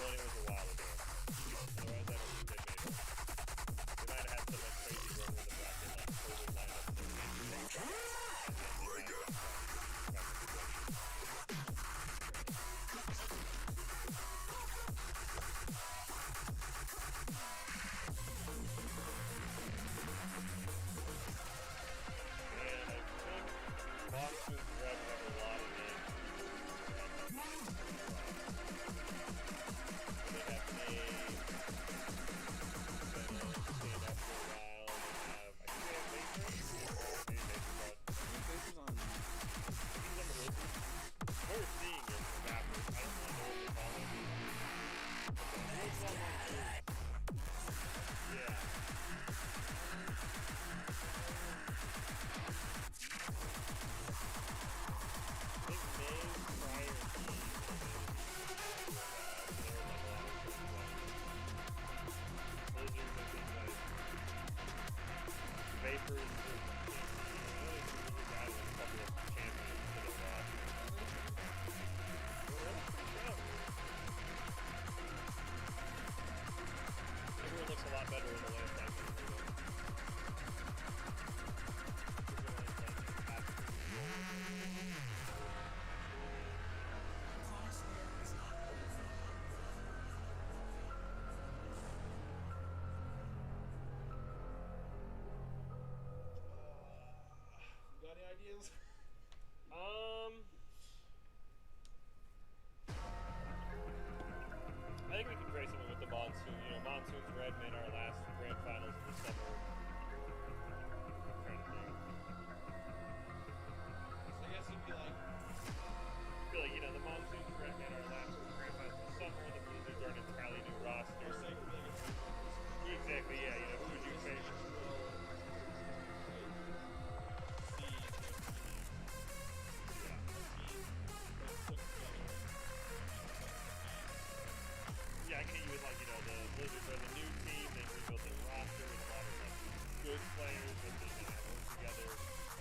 Well, it was a while ago. Otherwise, I don't think they made it. They might have had some like crazy run with the bracket, like COVID lineup. And then Boston's Red have a lot of names. They have names that stand up for a while. They have, I think they have Vapor. Maybe Vapor, but Vapor's on. he's on the list. We're seeing it from Vapor. I don't really know what to call him. Yeah. I think May prior to Vapors a couple of champions to the roster. Everyone looks a lot better in the last time. Got any ideas? I think we can trace it with the Monsoon. You know, Monsoon's Red made our last grand finals in the summer. I'm trying to think. So I guess it'd be like. I feel like, you know, the Monsoon's Red made our last grand finals in the summer. The Blizzards aren't an entirely new roster. Exactly, yeah. You know, who would you favor? Yeah, I can hit you with, like, you know, the Blizzards are the new team. They rebuilt their roster with a lot of, like, good players that they can work together.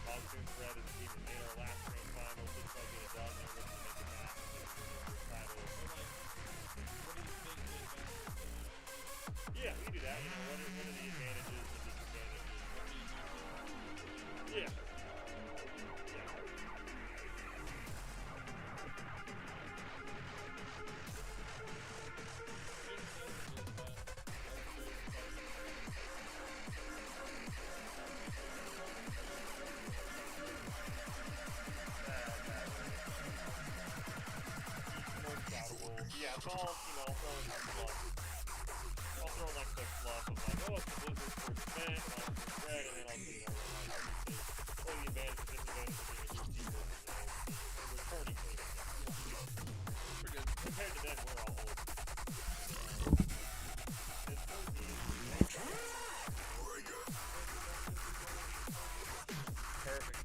Monsoon's Red is a team that made our last grand finals. Looks like it does. They're looking to make it back. Yeah, we can do that. You know, what are the advantages and disadvantages? Yeah. Yeah, it's all, you know, I'll throw in some fluff. I'll throw in, like, the fluff of, like, oh, it's the Blizzard's first event, and I'll do red, and then I'll do, all the advantages, disadvantages of being a new team, and returning to it. We're good. Compared to them, we're all old. It's perfect.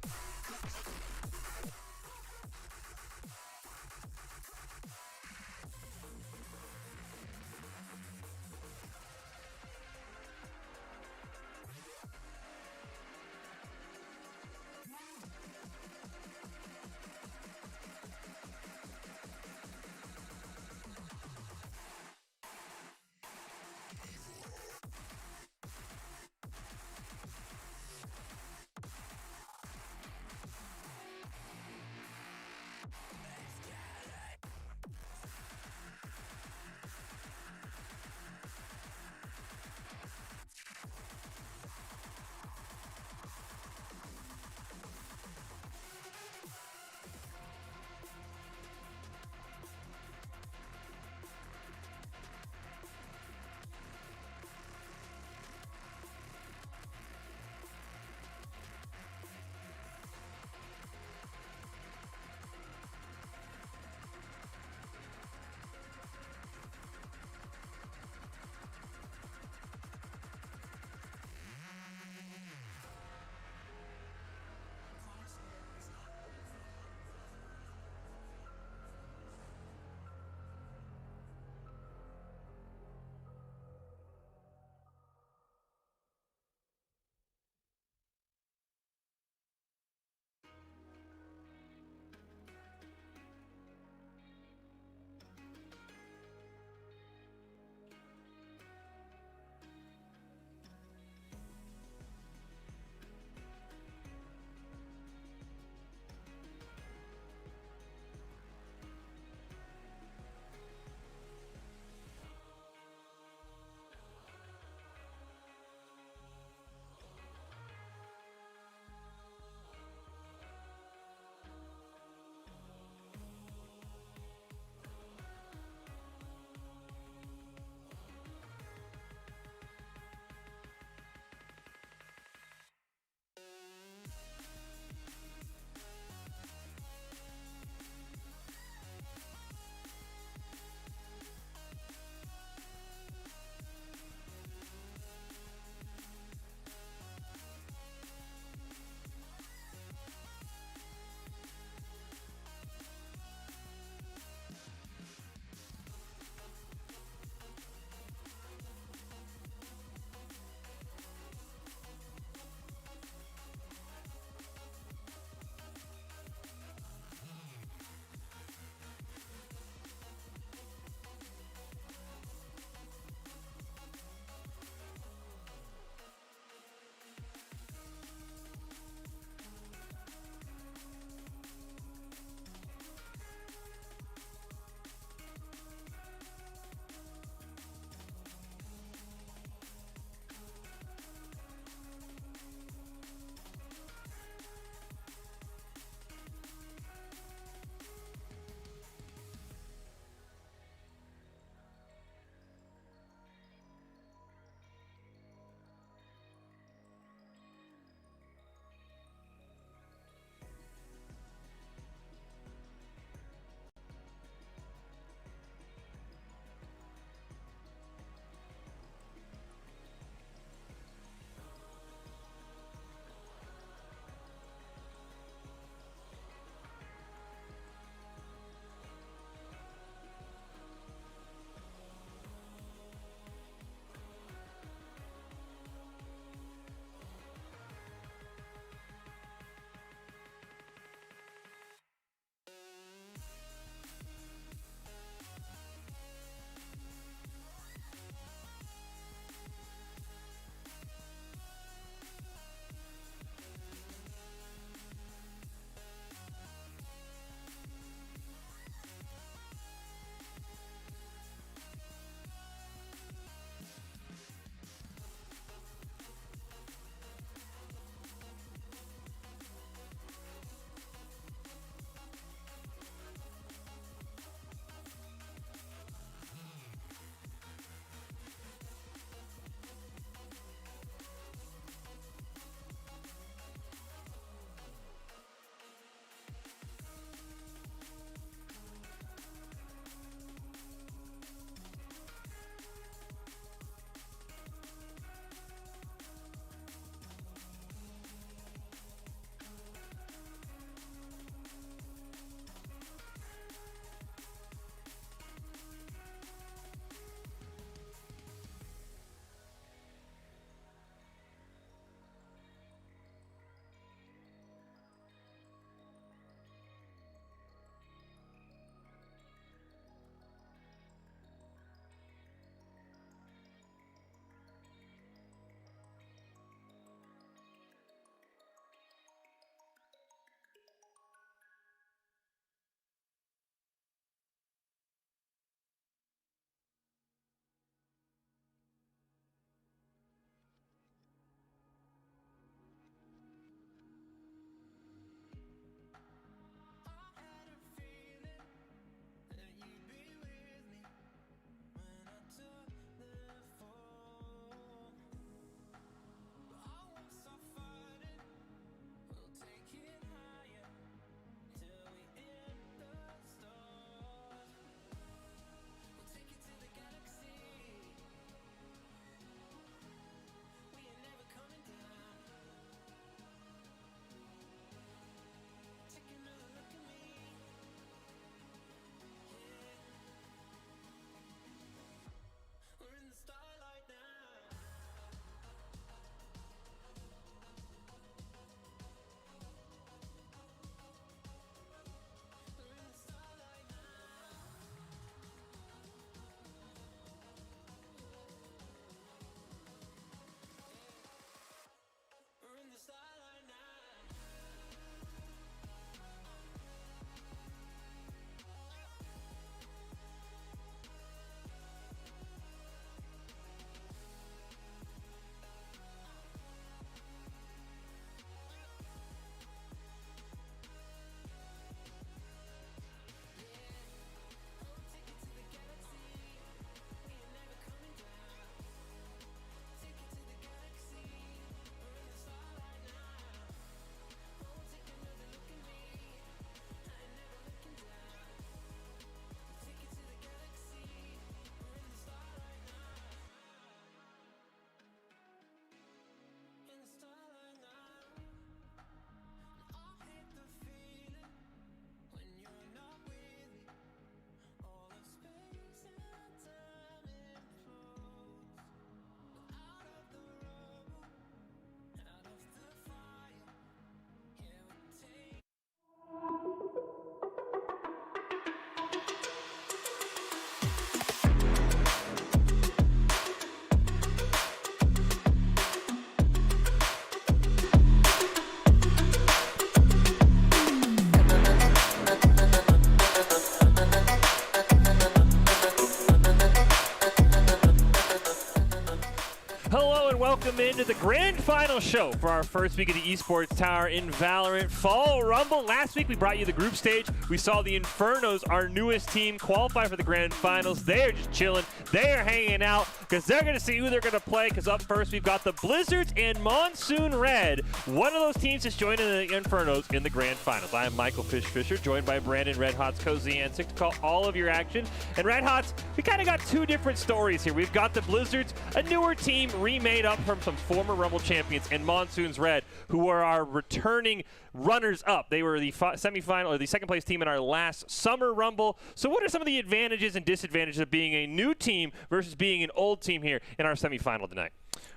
into the grand final show for our first week of the Esports Tower in Valorant Fall Rumble. Last week we brought you the group stage. We saw the Infernos, our newest team, qualify for the grand finals. They are just chilling. They are hanging out because they're going to see who they're going to play, because up first we've got the Blizzards and Monsoon Red. One of those teams is joining the Infernos in the grand finals. I am Michael Fish Fisher, joined by Brandon Red Hots Koziancic to call all of your action. And Red Hots, we kind of got two different stories here. We've got the Blizzards, a newer team remade up from some former Rumble champions, and Monsoon's Red, who are our returning runners-up. They were the semifinal or the second place team in our last summer Rumble. So what are some of the advantages and disadvantages of being a new team versus being an old team here in our semifinal tonight?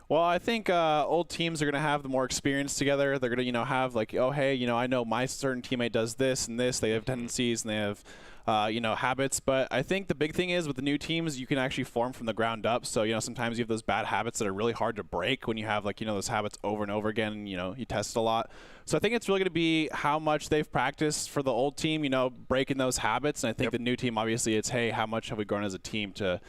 Well, I think old teams are going to have the more experience together. They're going to, have like, oh, hey, I know my certain teammate does this and this. They have tendencies and they have, habits. But I think the big thing is with the new teams, you can actually form from the ground up. So, sometimes you have those bad habits that are really hard to break when you have, like, those habits over and over again and, you test a lot. So I think it's really going to be how much they've practiced for the old team, breaking those habits. And I think the new team, obviously, it's, hey, how much have we grown as a team to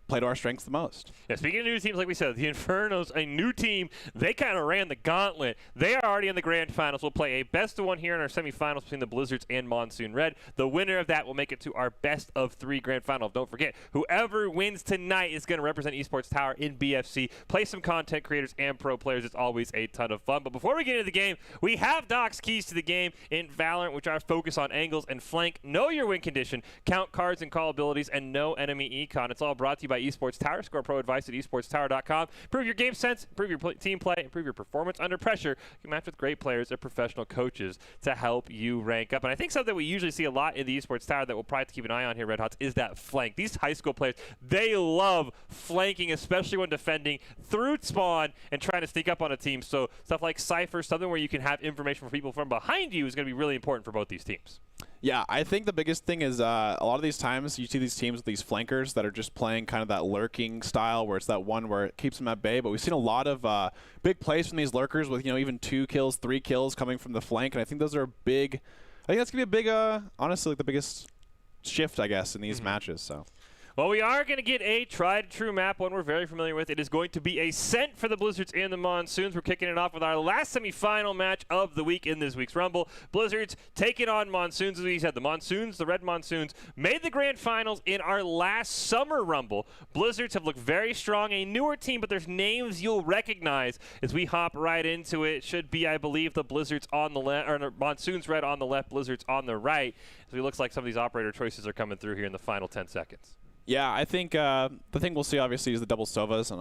play to our strengths the most. Yeah, speaking of new teams, like we said, the Infernos, a new team, they kind of ran the gauntlet. They are already in the grand finals. We'll play a best of one here in our semifinals between the Blizzards and Monsoon Red. The winner of that will make it to our best of 3 grand final. Don't forget, whoever wins tonight is going to represent Esports Tower in BFC. Play some content creators and pro players. It's always a ton of fun. But before we get into the game, we have Doc's keys to the game in Valorant, which are focus on angles and flank, know your win condition, count cards and call abilities, and no enemy econ. It's all brought to you by Esports Tower. Score pro advice at esportstower.com. Improve your game sense, improve your team play, improve your performance under pressure. You can match with great players and professional coaches to help you rank up. And I think something we usually see a lot in the Esports Tower that we'll probably have to keep an eye on here, Red Hots, is that flank. These high school players, they love flanking, especially when defending through spawn and trying to sneak up on a team. So stuff like Cypher, something where you can have information from people from behind you, is going to be really important for both these teams. Yeah, I think the biggest thing is a lot of these times you see these teams with these flankers that are just playing kind of that lurking style where it's that one where it keeps them at bay. But we've seen a lot of big plays from these lurkers with, even 2 kills, 3 kills coming from the flank. And I think those are big. I think that's going to be a big, honestly, like the biggest shift, I guess, in these matches. So. Well, we are going to get a tried-true map, one we're very familiar with. It is going to be Ascent for the Blizzards and the Monsoons. We're kicking it off with our last semifinal match of the week in this week's Rumble. Blizzards taking on Monsoons. As we said, the Monsoons, the Red Monsoons, made the grand finals in our last summer Rumble. Blizzards have looked very strong, a newer team, but there's names you'll recognize as we hop right into it. Should be, I believe, the Blizzards on the left, or Monsoons Red on the left, Blizzards on the right. So it looks like some of these operator choices are coming through here in the final 10 seconds. Yeah, I think the thing we'll see obviously is the double Sovas, and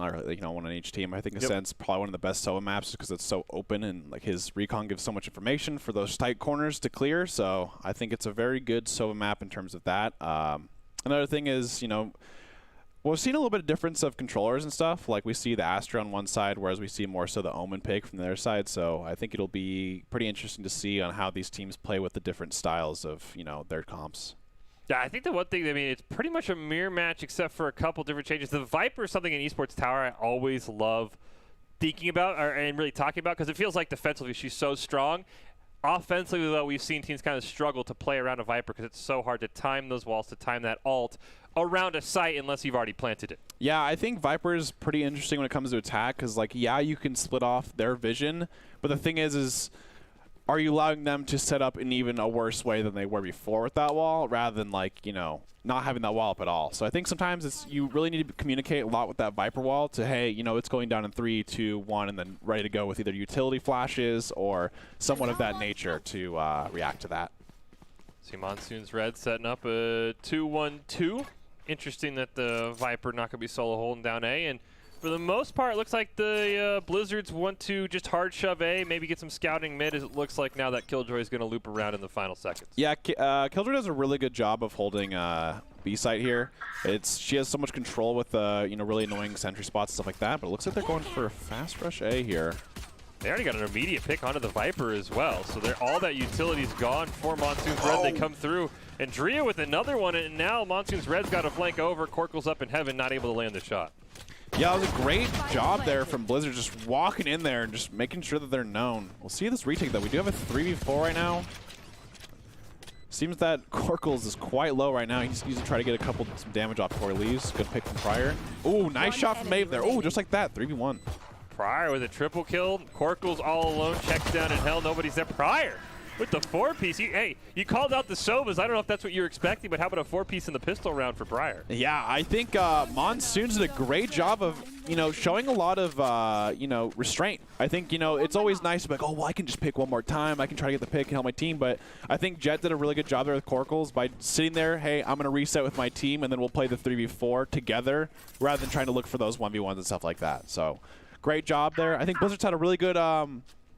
one on each team. I think Ascent's probably one of the best Sova maps because it's so open and like his recon gives so much information for those tight corners to clear. So I think it's a very good Sova map in terms of that. Another thing is, we've seen a little bit of difference of controllers and stuff. Like we see the Astra on one side, whereas we see more so the Omen pick from the other side. So I think it'll be pretty interesting to see on how these teams play with the different styles of their comps. Yeah, I think the one thing, it's pretty much a mirror match except for a couple different changes. The Viper is something in Esports Tower I always love thinking about and really talking about because it feels like defensively she's so strong. Offensively, though, we've seen teams kind of struggle to play around a Viper because it's so hard to time those walls, to time that ult around a site unless you've already planted it. Yeah, I think Viper is pretty interesting when it comes to attack because, you can split off their vision, but the thing is are you allowing them to set up in even a worse way than they were before with that wall rather than not having that wall up at all? So I think sometimes you really need to communicate a lot with that Viper wall to, hey, it's going down in 3, 2, 1, and then ready to go with either utility flashes or someone of that nature to react to that. See Monsoons Red setting up a 2-1-2. Interesting that the Viper not going to be solo holding down A, and for the most part, it looks like the Blizzards want to just hard shove A, maybe get some scouting mid, as it looks like now that Killjoy is going to loop around in the final seconds. Yeah, Killjoy does a really good job of holding B site here. She has so much control with really annoying sentry spots and stuff like that, but it looks like they're going for a fast rush A here. They already got an immediate pick onto the Viper as well, so all that utility's gone for Monsoons Red. They come through, and Drea with another one, and now Monsoons Red's got a flank over. Korkle's up in heaven, not able to land the shot. Yeah, it was a great job there from Blizzard, just walking in there and just making sure that they're known. We'll see this retake, though. We do have a 3v4 right now. Seems that Korkles is quite low right now. He's going to try to get some damage off before he leaves. Good pick from Prior. Oh, nice shot from Maeve there. Oh, just like that, 3v1. Pryor with a triple kill. Corkle's all alone, checks down in hell. Nobody's there. Pryor with the 4-piece. Hey, you called out the Sovas. I don't know if that's what you're expecting, but how about a 4-piece in the pistol round for Pryor? Yeah, I think Monsoons did a great job of, showing a lot of, restraint. I think, it's always nice to be like, oh, well, I can just pick one more time. I can try to get the pick and help my team. But I think Jet did a really good job there with Corkles by sitting there, hey, I'm going to reset with my team, and then we'll play the 3v4 together rather than trying to look for those 1v1s and stuff like that. So great job there. I think Blizzard's had a really good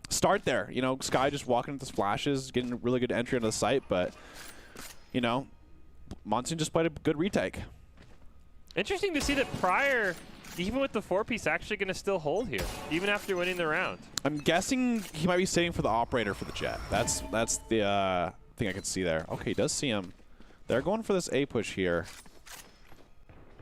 start there. Sky just walking into splashes, getting a really good entry into the site. But, Monsoon just played a good retake. Interesting to see that Pryor, even with the 4-piece, actually going to still hold here, even after winning the round. I'm guessing he might be sitting for the operator for the Jet. That's the thing I could see there. Okay, he does see him. They're going for this A push here.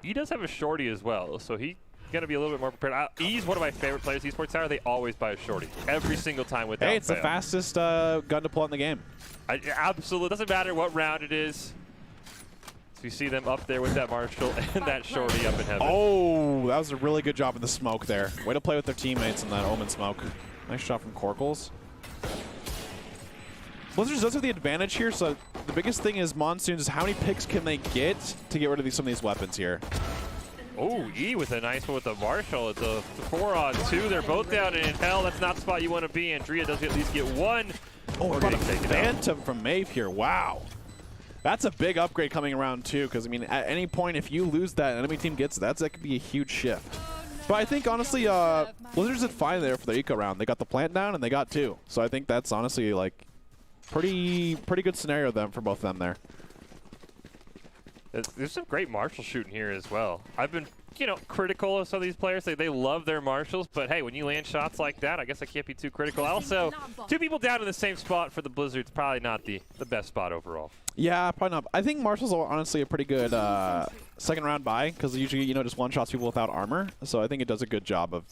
He does have a shorty as well, so he got to be a little bit more prepared. He's one of my favorite players, Esports Tower. They always buy a shorty every single time without Hey, it's fail. the fastest gun to pull out in the game. Absolutely. Doesn't matter what round it is. So you see them up there with that Marshall and that shorty up in heaven. Oh, that was a really good job in the smoke there. Way to play with their teammates in that Omen smoke. Nice shot from Corkles. Blizzard does have the advantage here, so the biggest thing is Monsoons is how many picks can they get to get rid of some of these weapons here. Oh, E with a nice one with the Marshall. It's a 4-on-2. They're both down in hell. That's not the spot you want to be. Andrea does at least get one. Oh, We're about a getting taken out. Phantom from Maeve here. Wow. That's a big upgrade coming around, too, because, at any point, if you lose that, enemy team gets that could be a huge shift. But I think, honestly, Blizzards did fine there for the eco round. They got the plant down, and they got 2. So I think that's, honestly, pretty good scenario for both of them there. There's some great Marshall shooting here as well. I've been, critical of some of these players. They love their Marshalls, but hey, when you land shots like that, I guess I can't be too critical. Also, 2 people down in the same spot for the Blizzards, probably not the best spot overall. Yeah, probably not. I think Marshall's are honestly a pretty good second round buy because usually, just one-shots people without armor. So I think it does a good job of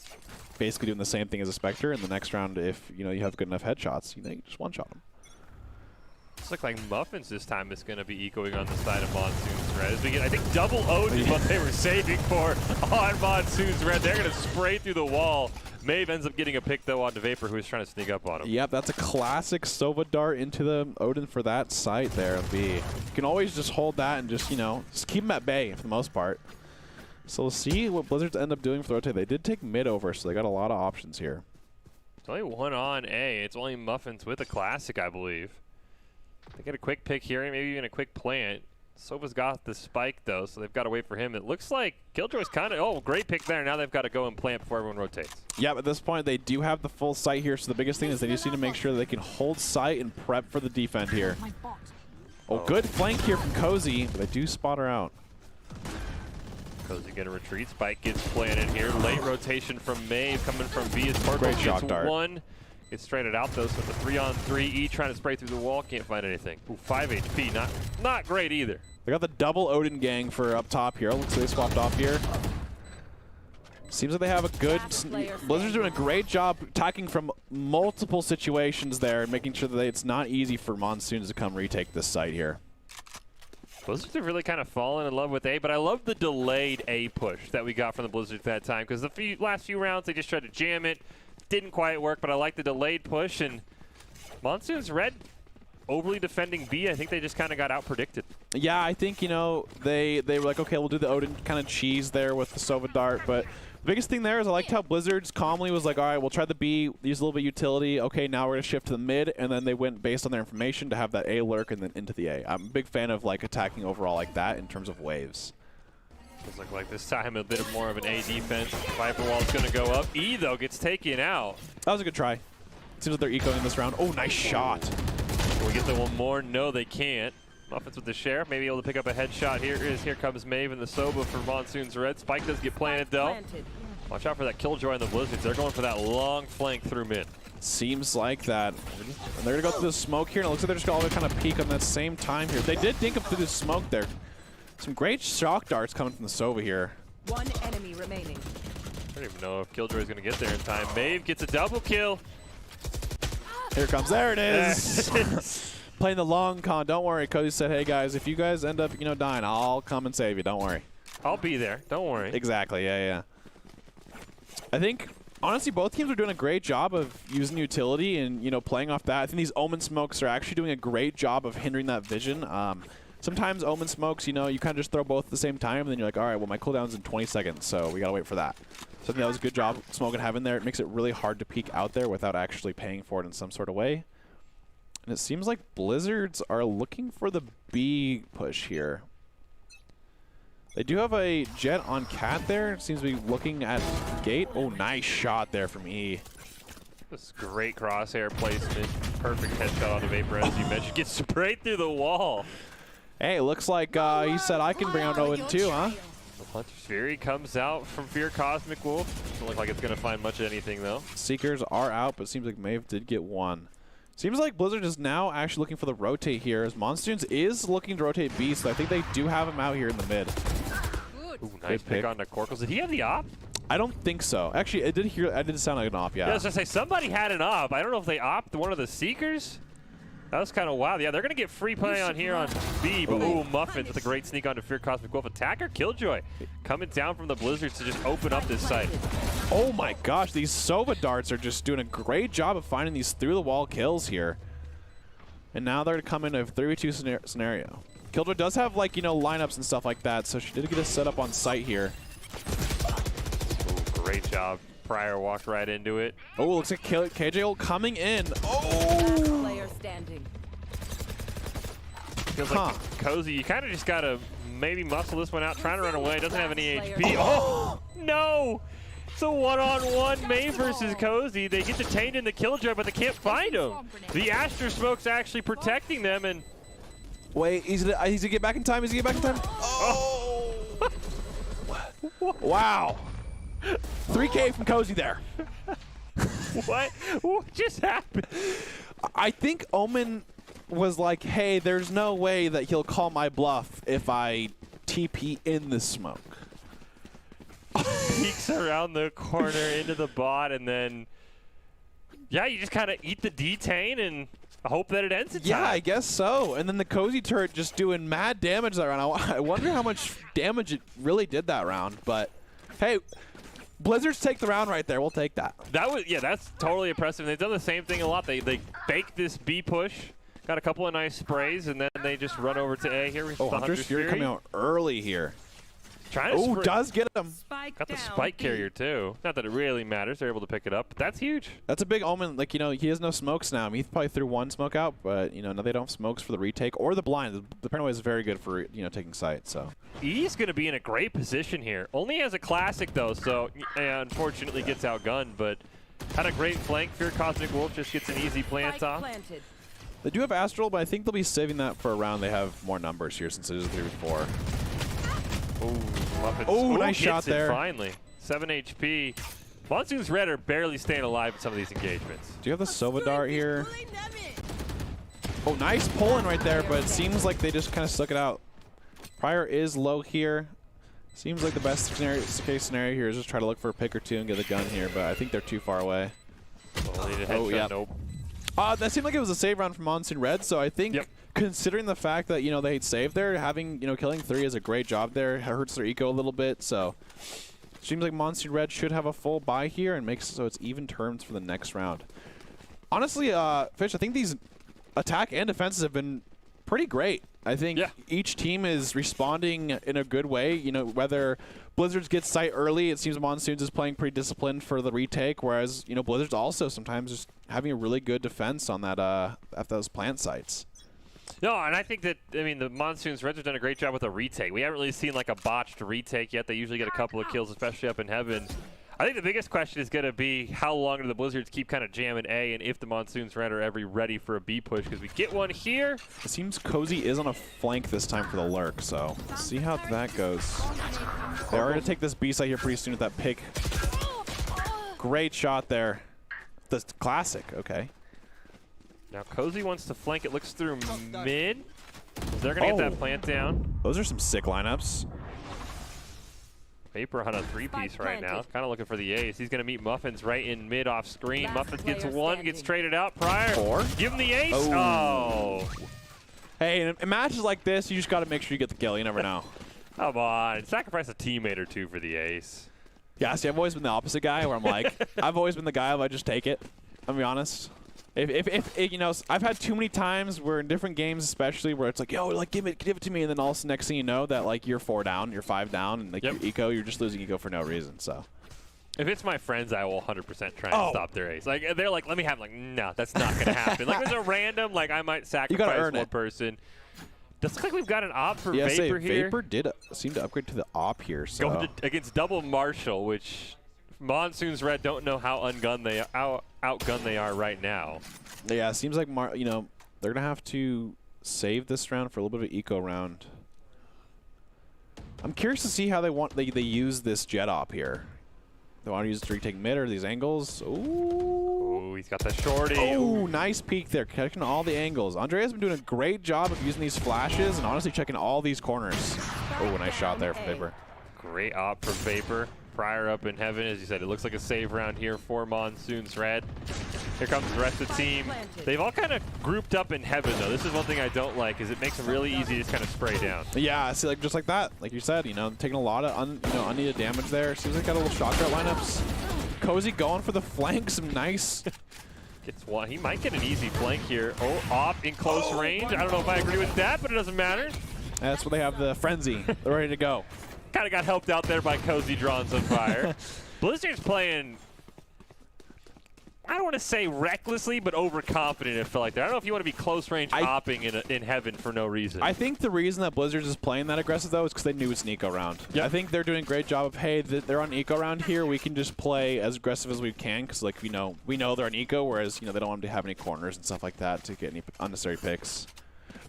basically doing the same thing as a Spectre. In the next round, if, you have good enough headshots, you just one-shot them. It's looks like Muffins this time is going to be ecoing on the side of Monsoon's Red. As we get, I think, double Odin is what they were saving for on Monsoon's Red. They're going to spray through the wall. Maeve ends up getting a pick, though, on Vapor, who was trying to sneak up on him. Yep, that's a classic Sova dart into the Odin for that site there. B. You can always just hold that and just, just keep them at bay for the most part. So we'll see what Blizzards end up doing for the rotate. They did take mid over, so they got a lot of options here. It's only one on A. It's only Muffins with a classic, I believe. They get a quick pick here, maybe even a quick plant. Sova's got the spike, though, so they've got to wait for him. It looks like Killjoy's kind of, oh, great pick there. Now they've got to go and plant before everyone rotates. Yeah, at this point, they do have the full site here, so the biggest thing is they just need to make sure that they can hold site and prep for the defend here. Oh, good flank here from Cozy, but they do spot her out. Cozy going to retreat. Spike gets planted here. Late rotation from Maeve coming from B as Corkle Great shock gets dart. one. Gets straighted out, though, so it's a 3-on-3. E trying to spray through the wall. Can't find anything. Ooh, 5 HP. Not great either. They got the double Odin gang for up top here. Looks like they swapped off here. Seems like they have a good... Blizzard's doing a great job attacking from multiple situations there and making sure that it's not easy for Monsoons to come retake this site here. Blizzards have really kind of fallen in love with A, but I love the delayed A push that we got from the Blizzards that time, because the last few rounds they just tried to jam it. Didn't quite work, but I like the delayed push, and Monsoon's Red overly defending B. I think they just kind of got out-predicted. Yeah, I think, they were like, okay, we'll do the Odin kind of cheese there with the Sova dart, but the biggest thing there is I liked how Blizzards calmly was like, all right, we'll try the B, use a little bit of utility. Okay, now we're going to shift to the mid, and then they went based on their information to have that A lurk and then into the A. I'm a big fan of, attacking overall like that in terms of waves. Does look like this time a bit more of an A defense. Viper Wall's going to go up. E, though, gets taken out. That was a good try. Seems like they're ecoing in this round. Oh, nice shot. Can we get the one more? No, they can't. Muffins with the Sheriff, maybe able to pick up a headshot here. Here comes Maeve and the Sova for Monsoon's Red. Spike does get planted, though. Watch out for that Killjoy on the Blizzards. They're going for that long flank through mid. Seems like that. And they're going to go through the smoke here, and it looks like they're just going to kind of peek on that same time here. They did dink up through the smoke there. Some great shock darts coming from the Sova here. One enemy remaining. I don't even know if Killjoy's going to get there in time. Maeve gets a double kill. Here it comes. There it is. Playing the long con. Don't worry. Cody said, hey, guys, if you guys end up, dying, I'll come and save you. Don't worry. I'll be there. Don't worry. Exactly. Yeah, yeah. I think Honestly, both teams are doing a great job of using utility and, you know, playing off that. I think these Omen smokes are actually doing a great job of hindering that vision. Sometimes Omen smokes, you know, you kind of just throw both at the same time, and then you're like, all right, well, my cooldown's in 20 seconds, so we got to wait for that. So I think that was a good job smoking Heaven there. It makes it really hard to peek out there without actually paying for it in some sort of way. And it seems like Blizzards are looking for the B push here. They do have a Jet on Cat there. It seems to be looking at Gate. Oh, nice shot there from E. This is great crosshair placement. Perfect headshot on the Vapor, as you mentioned. Gets sprayed through the wall. Hey, looks like he said I can bring out Owen too, huh? The Hunter's Fury comes out from Fear Cosmic Wolf. Doesn't look like it's going to find much of anything, though. Seekers are out, but it seems like Maeve did get one. Seems like Blizzard is now actually looking for the rotate here, as Monsoons is looking to rotate B, so I think they do have him out here in the mid. Ooh, nice pick on the Corkles. Did he have the op? I don't think so. Actually, I did sound like an op, yeah. Yeah, I was going to say, somebody had an op. I don't know if they opted one of the Seekers. That was kind of wild. Yeah, they're going to get free play on here on B, but ooh, Muffins with a great sneak onto Fear Cosmic Wolf. Attacker Killjoy coming down from the Blizzards to just open up this site. Oh my gosh, these Sova darts are just doing a great job of finding these through-the-wall kills here. And now they're going to come in a 3v2 scenario. Killjoy does have, like, you know, lineups and stuff like that, so she did get a setup on site here. Ooh, great job. Pryor walked right into it. Oh, looks like KJ coming in. Oh! Player standing. Feels like Cozy, you kind of just got to maybe muscle this one out, trying to run away. Doesn't have any HP. Oh, no! It's a one-on-one May versus Cozy. They get detained in the Killjoy, but they can't find him. The Astro Smoke's actually protecting them, and... Wait, he's gonna get back in time? He's gonna get back in time? Oh! Wow. 3K from Cozy there. What? What just happened? I think Omen was like, hey, there's no way that he'll call my bluff if I TP in the smoke. Peeks around the corner into the bot, and then, yeah, you just kind of eat the detain and hope that it ends in time. Yeah, I guess so. And then the Cozy turret just doing mad damage that round. I wonder how much damage it really did that round. But, hey, Blizzards take the round right there. We'll take that. That was, yeah, that's totally impressive. They've done the same thing a lot. They bake this B push, got a couple of nice sprays, and then they just run over to A here with the Hunter's Fury coming out early here. Trying to does get him. Got the spike carrier too. Not that it really matters. They're able to pick it up, but that's huge. That's a big Omen. Like, you know, he has no smokes now. I mean, he probably threw one smoke out, but, you know, now they don't have smokes for the retake or the blind. The Paranoia is very good for, you know, taking sight, so. E's going to be in a great position here. Only has a classic, though, so unfortunately gets outgunned, but had a great flank. Fear Cosmic Wolf just gets an easy plant off. They do have Astral, but I think they'll be saving that for a round. They have more numbers here since it is 3v4. Oh, nice shot there. Finally. 7 HP. Monsoon's Red are barely staying alive in some of these engagements. Do you have the Sova dart here? Oh, nice pull-in right there, but it seems like they just kind of stuck it out. Pryor is low here. Seems like the best case scenario here is just try to look for a pick or two and get a gun here, but I think they're too far away. Yeah. Nope. That seemed like it was a save round from Monsoon Red, so I think considering the fact that, you know, they saved there, having, you know, killing 3 is a great job there. It hurts their eco a little bit, so seems like Monsoon Red should have a full buy here and makes so it's even terms for the next round. Honestly, Fish, I think these attack and defenses have been pretty great. I think each team is responding in a good way. You know, whether Blizzards gets sight early, it seems Monsoons is playing pretty disciplined for the retake, whereas, you know, Blizzards also sometimes just having a really good defense on that at those plant sites. No, and I think that, I mean, the Monsoons Reds have done a great job with the retake. We haven't really seen like a botched retake yet. They usually get a couple of kills, especially up in Heaven. I think the biggest question is going to be how long do the Blizzards keep kind of jamming A, and if the Monsoons Red are ever ready for a B push, because we get one here. It seems Cozy is on a flank this time for the lurk, so let's see how that goes. They're going to take this B site here pretty soon with that pick. Great shot there. The classic, okay. Now Cozy wants to flank. It looks through mid. They're going to get that plant down. Those are some sick lineups. Vapor on a 3-piece right now. Kind of looking for the ace. He's going to meet Muffins right in mid off screen. Muffins gets one, gets traded out. Pryor. Give him the ace. Oh. Hey, in matches like this, you just got to make sure you get the kill. You never know. Come on. Sacrifice a teammate or two for the ace. Yeah, see, I've always been the opposite guy where I'm like, I've always been the guy, I just take it. I'll be honest. If you know, I've had too many times where in different games, especially where it's like, yo, like give it to me, and then all of a sudden, next thing you know, that like you're 4 down, you're 5 down, and like you're just losing eco for no reason. So. If it's my friends, I will 100% try and stop their ace. Like they're like, let me have. Like, no, that's not gonna happen. Like, if it's a random, like I might sacrifice one person. Does look like we've got an op for Vapor here. Vapor did seem to upgrade to the op here. So. Going against double Marshall, which Monsoon's Red don't know how outgunned they are right now. Yeah, it seems like you know, they're gonna have to save this round for a little bit of an eco round. I'm curious to see how they use this jet op here. They want to use it to retake mid or these angles. Ooh, he's got the shorty. Oh, nice peek there, catching all the angles. Andre has been doing a great job of using these flashes and honestly checking all these corners. Oh, nice shot there from Vapor. Great op for Vapor. Pryor up in heaven, as you said. It looks like a save round here for Monsoon's Red. Here comes the rest of the team. They've all kind of grouped up in heaven, though. This is one thing I don't like, is it makes them really easy to just kind of spray down. Yeah, see, like just like that, like you said, you know, taking a lot of unneeded damage there. Seems like got a little shot dart lineups. Cozy going for the flank, some nice. Gets one. He might get an easy flank here. Oh, op in close range. I don't know if I agree with that, but it doesn't matter. That's where they have the frenzy. They're ready to go. Kind of got helped out there by Cozy drawing some fire. Blizzard's playing, I don't want to say recklessly, but overconfident, it felt like that. I don't know if you want to be close range opping in heaven for no reason. I think the reason that Blizzard is playing that aggressive, though, is because they knew it's an eco round. Yep. I think they're doing a great job of, hey, they're on eco round here. We can just play as aggressive as we can because, like, we know they're on eco, whereas, you know, they don't want them to have any corners and stuff like that to get any unnecessary picks.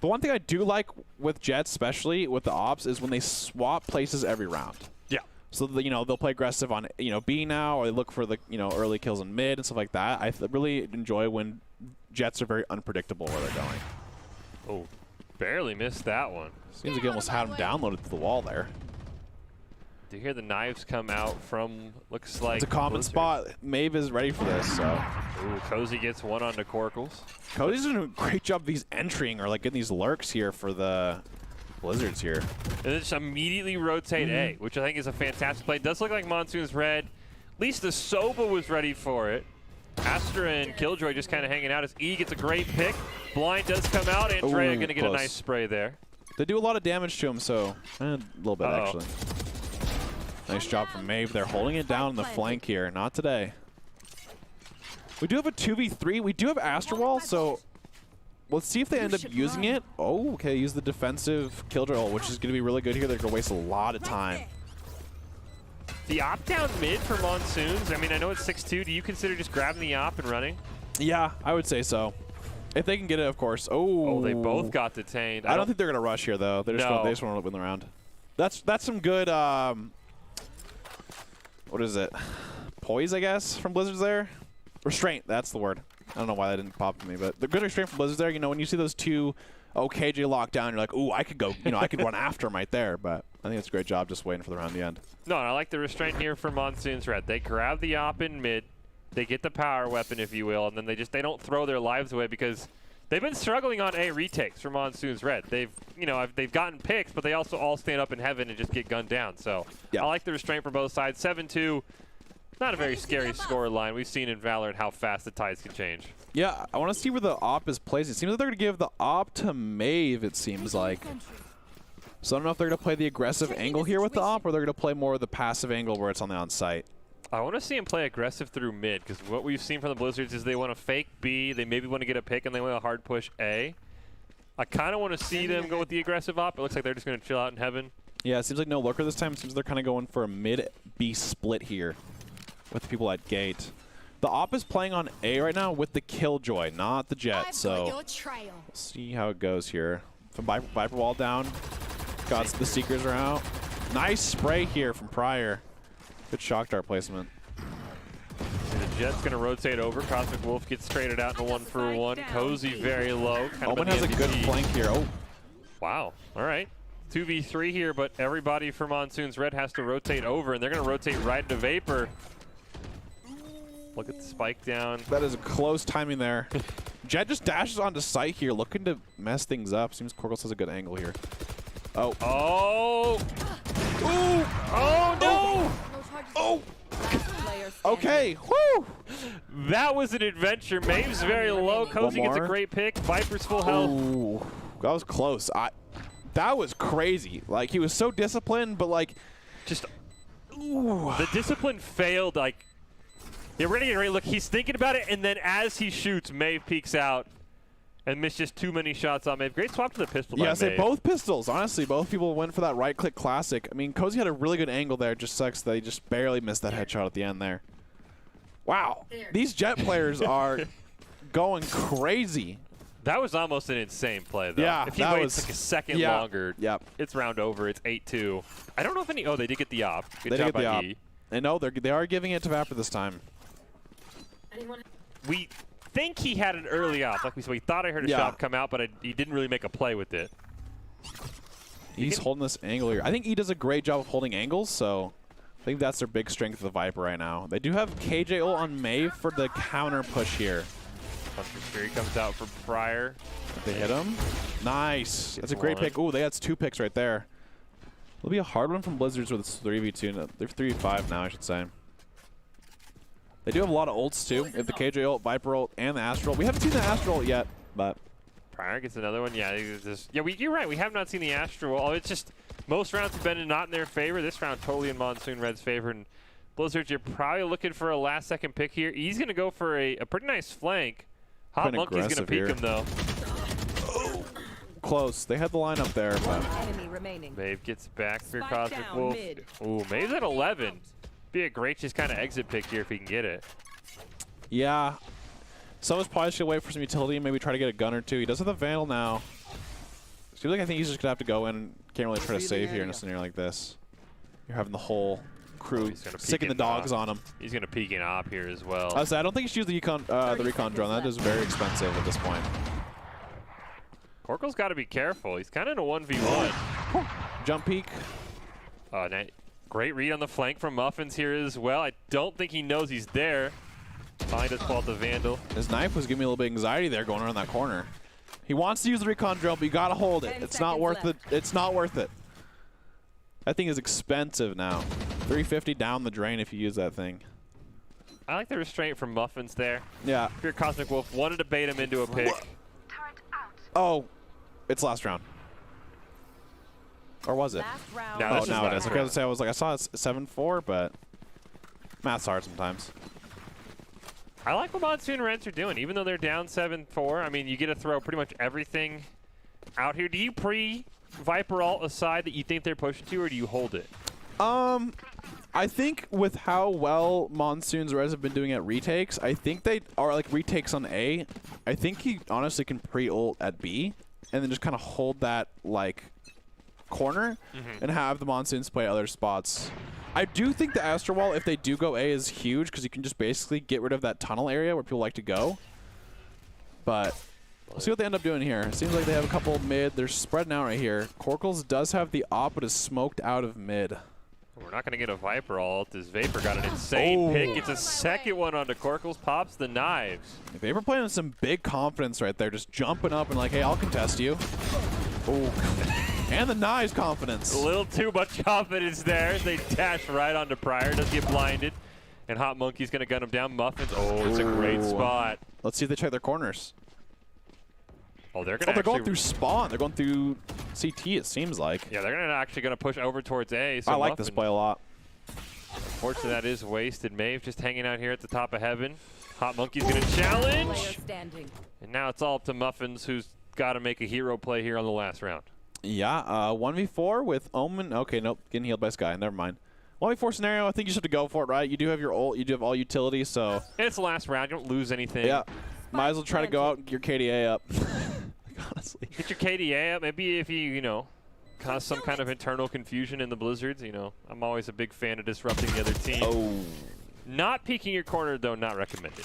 But one thing I do like with Jets, especially with the ops, is when they swap places every round. Yeah. So you know, they'll play aggressive on B now, or they look for the early kills in mid and stuff like that. I really enjoy when Jets are very unpredictable where they're going. Oh, barely missed that one. Seems like he almost had him downloaded to the wall there. Do you hear the knives come out from? Looks like it's a common spot. Maeve is ready for this. So. Ooh, Cozy gets one onto Corkles. Cozy's doing a great job of these entering or like getting these lurks here for the Blizzards here. And then just immediately rotate A, which I think is a fantastic play. It does look like Monsoon's Red. At least the Soba was ready for it. Astra and Killjoy just kind of hanging out as E gets a great pick. Blind does come out. Andrea going to get a nice spray there. They do a lot of damage to him, so a little bit actually. Nice job from Maeve. They're holding it down in the flank here. Not today. We do have a 2v3. We do have Astra Wall, so let's see if they end up using it. Oh, okay. Use the defensive Killjoy, which is going to be really good here. They're going to waste a lot of time. The op down mid for Monsoons. I mean, I know it's 6-2. Do you consider just grabbing the op and running? Yeah, I would say so. If they can get it, of course. Oh, they both got detained. I don't think they're going to rush here, though. They just want to win the round. That's some good. What is it? Poise, I guess, from Blizzards there. Restraint, that's the word. I don't know why that didn't pop to me, but the good restraint from Blizzards there. You know, when you see those two KJ locked down, you're like, ooh, I could go. I could run after him right there. But I think it's a great job just waiting for the round to end. No, I like the restraint here for Monsoon's Red. They grab the op in mid, they get the power weapon, if you will, and then they don't throw their lives away because they've been struggling on A retakes for Monsoon's Red. They've gotten picks, but they also all stand up in heaven and just get gunned down. So I like the restraint from both sides. 7-2, not a very scary score line. We've seen in Valorant how fast the tides can change. Yeah, I want to see where the op is placed. It seems like they're going to give the op to Maeve, it seems like. So I don't know if they're going to play the aggressive angle here with the op, or they're going to play more of the passive angle where it's on the on-site. I want to see him play aggressive through mid, because what we've seen from the Blizzards is they want to fake B, they maybe want to get a pick, and they want to hard push A. I kind of want to see them go with the aggressive op. It looks like they're just going to chill out in heaven. Yeah, it seems like no lurker this time. It seems they're kind of going for a mid-B split here with the people at gate. The op is playing on A right now with the Killjoy, not the Jet. So we'll see how it goes here. From Viper Wall down. Got the Seekers are out. Nice spray here from Pryor. Good shock dart placement. And the Jet's going to rotate over. Cosmic Wolf gets traded out in a 1-for-1. Cozy very low. Omen has a good flank here. Oh. Wow. All right. 2v3 here, but everybody for Monsoon's Red has to rotate over, and they're going to rotate right into Vapor. Look at the spike down. That is a close timing there. Jet just dashes onto site here, looking to mess things up. Seems Corkles has a good angle here. Oh. Oh. Ooh. Oh, no. Oh, Player standing. okay. Woo! That was an adventure. Maeve's very low. Cozy gets a more. great pick. Viper's full health. Ooh, that was close. That was crazy. Like, he was so disciplined, but like, Just ooh. the discipline failed. Like, yeah, we're gonna get ready. Look, he's thinking about it, and then as he shoots, Maeve peeks out and missed just too many shots on Maeve. Great swap to the pistol by Yeah, say Maeve. both pistols. Honestly, both people went for that right-click classic. I mean, Cozy had a really good angle there. It just sucks that he just barely missed that headshot at the end there. Wow, these Jet players are going crazy. That was almost an insane play, though. Yeah, if he that waits was- like a second yeah, longer, yep. it's round over. It's 8-2. I don't know if any. Oh, they did get the op. Good They did job get the by op. E. And no, they are giving it to Vapor this time. We think he had an early op. Like we said, we thought I heard a Yeah. shot come out, but he didn't really make a play with it. He's holding this angle here. I think he does a great job of holding angles, so I think that's their big strength of the Viper right now. They do have KJ ult on Maeve for the counter push here. Hunter's Fury comes out for Pryor. They hit him. Nice. That's a great one. pick. Ooh, they got 2 picks right there. It'll be a hard one from Blizzards with 3v2. No, they're 3v5 now, I should say. They do have a lot of ults, too. They have the KJ ult, Viper ult, and the Astral. We haven't seen the Astral ult yet, but Pryor gets another one. Yeah, you're right. We have not seen the Astral. Oh, it's just most rounds have been not in their favor. This round totally in Monsoon Red's favor. And Blizzards, you're probably looking for a last-second pick here. He's going to go for a pretty nice flank. Hot Quite Monkey's going to aggressive peek here. him, though. close. They had the lineup there, One but enemy remaining. Maeve gets back for Spike Cosmic down Wolf. mid. Ooh, Maeve's at 11. Be a great just kind of exit pick here if he can get it. yeah. Someone's probably just going to wait for some utility and maybe try to get a gun or two. He does have the Vandal now. So I think he's just going to have to go in and can't really try to save here in a scenario like this. You're having the whole crew He's gonna peek sicking the in, dogs on him. He's going to peek in op here as well. I was saying, I don't think you should use the recon drone. That is very expensive at this point. Corkle's got to be careful. He's kind of in a 1v1. Jump peek. Great read on the flank from Muffins here as well. I don't think he knows he's there. Finally does pull out the Vandal. His knife was giving me a little bit of anxiety there going around that corner. He wants to use the recon drone, but you got to hold it. 10 It's not seconds worth left. it. It's not worth it. That thing is expensive now. 350 down the drain if you use that thing. I like the restraint from Muffins there. Yeah. If you're Cosmic Wolf, wanted to bait him into a pick. Oh, it's last round. Or was it? Last round. No, Oh, this is now it last is. Okay, round. I was like, I saw it 7-4, but math's hard sometimes. I like what Monsoon Reds are doing, even though they're down 7-4. I mean, you get to throw pretty much everything out here. Do you pre-Viper ult aside that you think they're pushing to, or do you hold it? I think with how well Monsoon's Res have been doing at retakes, I think they are like retakes on A. I think he honestly can pre-ult at B and then just kind of hold that like corner and have the Monsoons play other spots. I do think the Astro Wall, if they do go A, is huge because you can just basically get rid of that tunnel area where people like to go. But we'll see what they end up doing here. It seems like they have a couple mid. They're spreading out right here. Corkles does have the op, but is smoked out of mid. We're not going to get a Viper ult. This Vapor got an insane pick. Oh. It's a second one onto Corkles. Pops the knives. They were playing with some big confidence right there, just jumping up and like, hey, I'll contest you. Oh, and the knives confidence. A little too much confidence there. They dash right onto Pryor. Does get blinded. And Hot Monkey's going to gun him down. Muffins. Oh, it's a great Ooh. spot. Let's see if they check their corners. Oh, they're going Oh, to they're going through spawn. They're going through CT, it seems like. Yeah, they're actually going to push over towards A. So I like this Muffin- play a lot. Unfortunately, that is wasted. Maeve just hanging out here at the top of heaven. Hot Monkey's going to Player challenge. standing. And now it's all up to Muffins, who's got to make a hero play here on the last round. Yeah, 1v4 with Omen. Okay, nope, getting healed by Sky. Never mind. 1v4 scenario, I think you just have to go for it, right? You do have your ult, you do have all utility, so And it's the last round. You don't lose anything. yeah. Might as well try to go out and get your KDA up. Like, honestly. Get your KDA up. Maybe if you know, cause some kind of internal confusion in the Blizzards. You know, I'm always a big fan of disrupting the other team. Oh. Not peeking your corner, though, not recommended.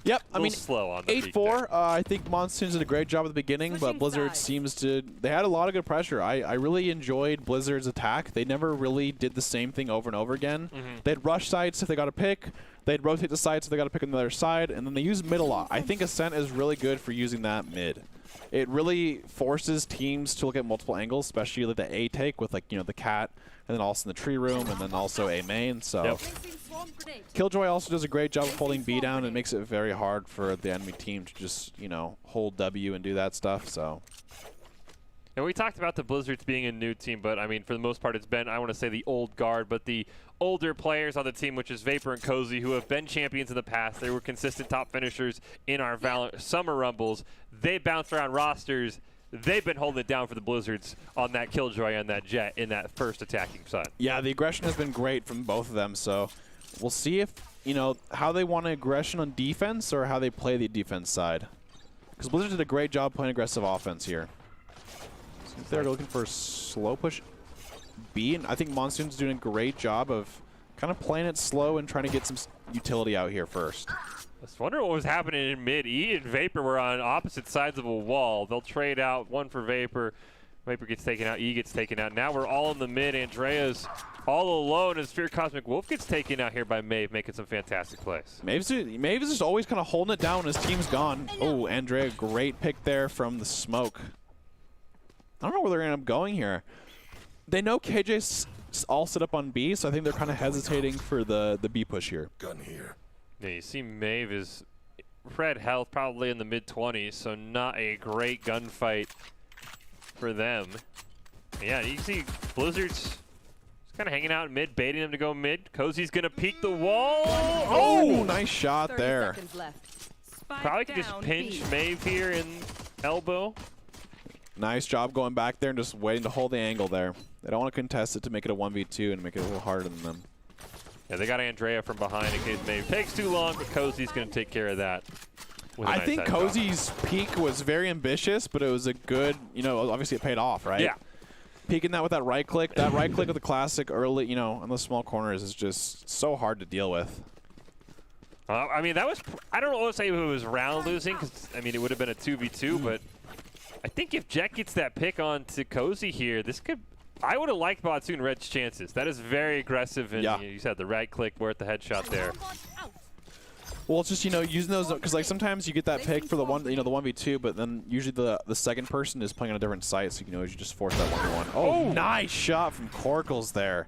Yep, I mean, slow on the peek 8-4. there. I think Monsoons did a great job at the beginning, but Switching Blizzard sides. seems to. They had a lot of good pressure. I really enjoyed Blizzard's attack. They never really did the same thing over and over again. They'd rush sites if they got a pick. They'd rotate the sites if they got a pick on the other side, and then they use mid a lot. I think Ascent is really good for using that mid. it really forces teams to look at multiple angles, especially like the A take with like, you know, the cat, and then also in the tree room, and then also A main. So Yep. Killjoy also does a great job of holding B down, and makes it very hard for the enemy team to just, you know, hold W and do that stuff. So And we talked about the Blizzards being a new team, but I mean, for the most part, it's been, I want to say, the old guard, but the older players on the team, which is Vapor and Cozy, who have been champions in the past. They were consistent top finishers in our Summer Rumbles. They bounced around rosters. They've been holding it down for the Blizzards on that Killjoy and that Jet in that first attacking side. yeah, the aggression has been great from both of them. So we'll see if, you know, how they want aggression on defense or how they play the defense side. Because Blizzard did a great job playing aggressive offense here. If they're looking for a slow push B, and I think Monsoon's doing a great job of kind of playing it slow and trying to get some utility out here first. I was wondering what was happening in mid. E and Vapor were on opposite sides of a wall. They'll trade out, one for Vapor. Vapor gets taken out, E gets taken out. Now we're all in the mid. Andrea's all alone as Fear Cosmic Wolf gets taken out here by Maeve, making some fantastic plays. Maeve is just always kind of holding it down when his team's gone. Oh, Andrea, great pick there from the smoke. I don't know where they're going to end up going here. They know KJ's all set up on B, so I think they're kind of hesitating for the B push here. Gun here. Yeah, you see Maeve is red health, probably in the mid-20s, so not a great gunfight for them. Yeah, you see Blizzard's kind of hanging out in mid, baiting them to go mid. Cozy's going to peek the wall. Oh, nice shot 30 there. seconds left. Spike Probably can just down pinch B. Maeve here in elbow. Nice job going back there and just waiting to hold the angle there. They don't want to contest it to make it a 1v2 and make it a little harder than them. Yeah, they got Andrea from behind in case Maeve takes too long, but Cozy's going to take care of that. with a I nice think head shot. Cozy's peak was very ambitious, but it was a good, you know, obviously it paid off, right? Yeah. Peeking that with that right click with the classic early, you know, on the small corners is just so hard to deal with. I mean, that was, I don't know, say if it was round losing, because, I mean, it would have been a 2v2, but I think if Jet gets that pick on to Cozy here, this could, I would have liked Monsoon Red's chances. That is very aggressive, and Yeah. you said the right click worth the headshot there. Well, it's just, you know, using those, because like sometimes you get that pick for the one, you know, the 1v2, but then usually the second person is playing on a different site, so you know you just force that 1v1. Oh, nice shot from Corkles there.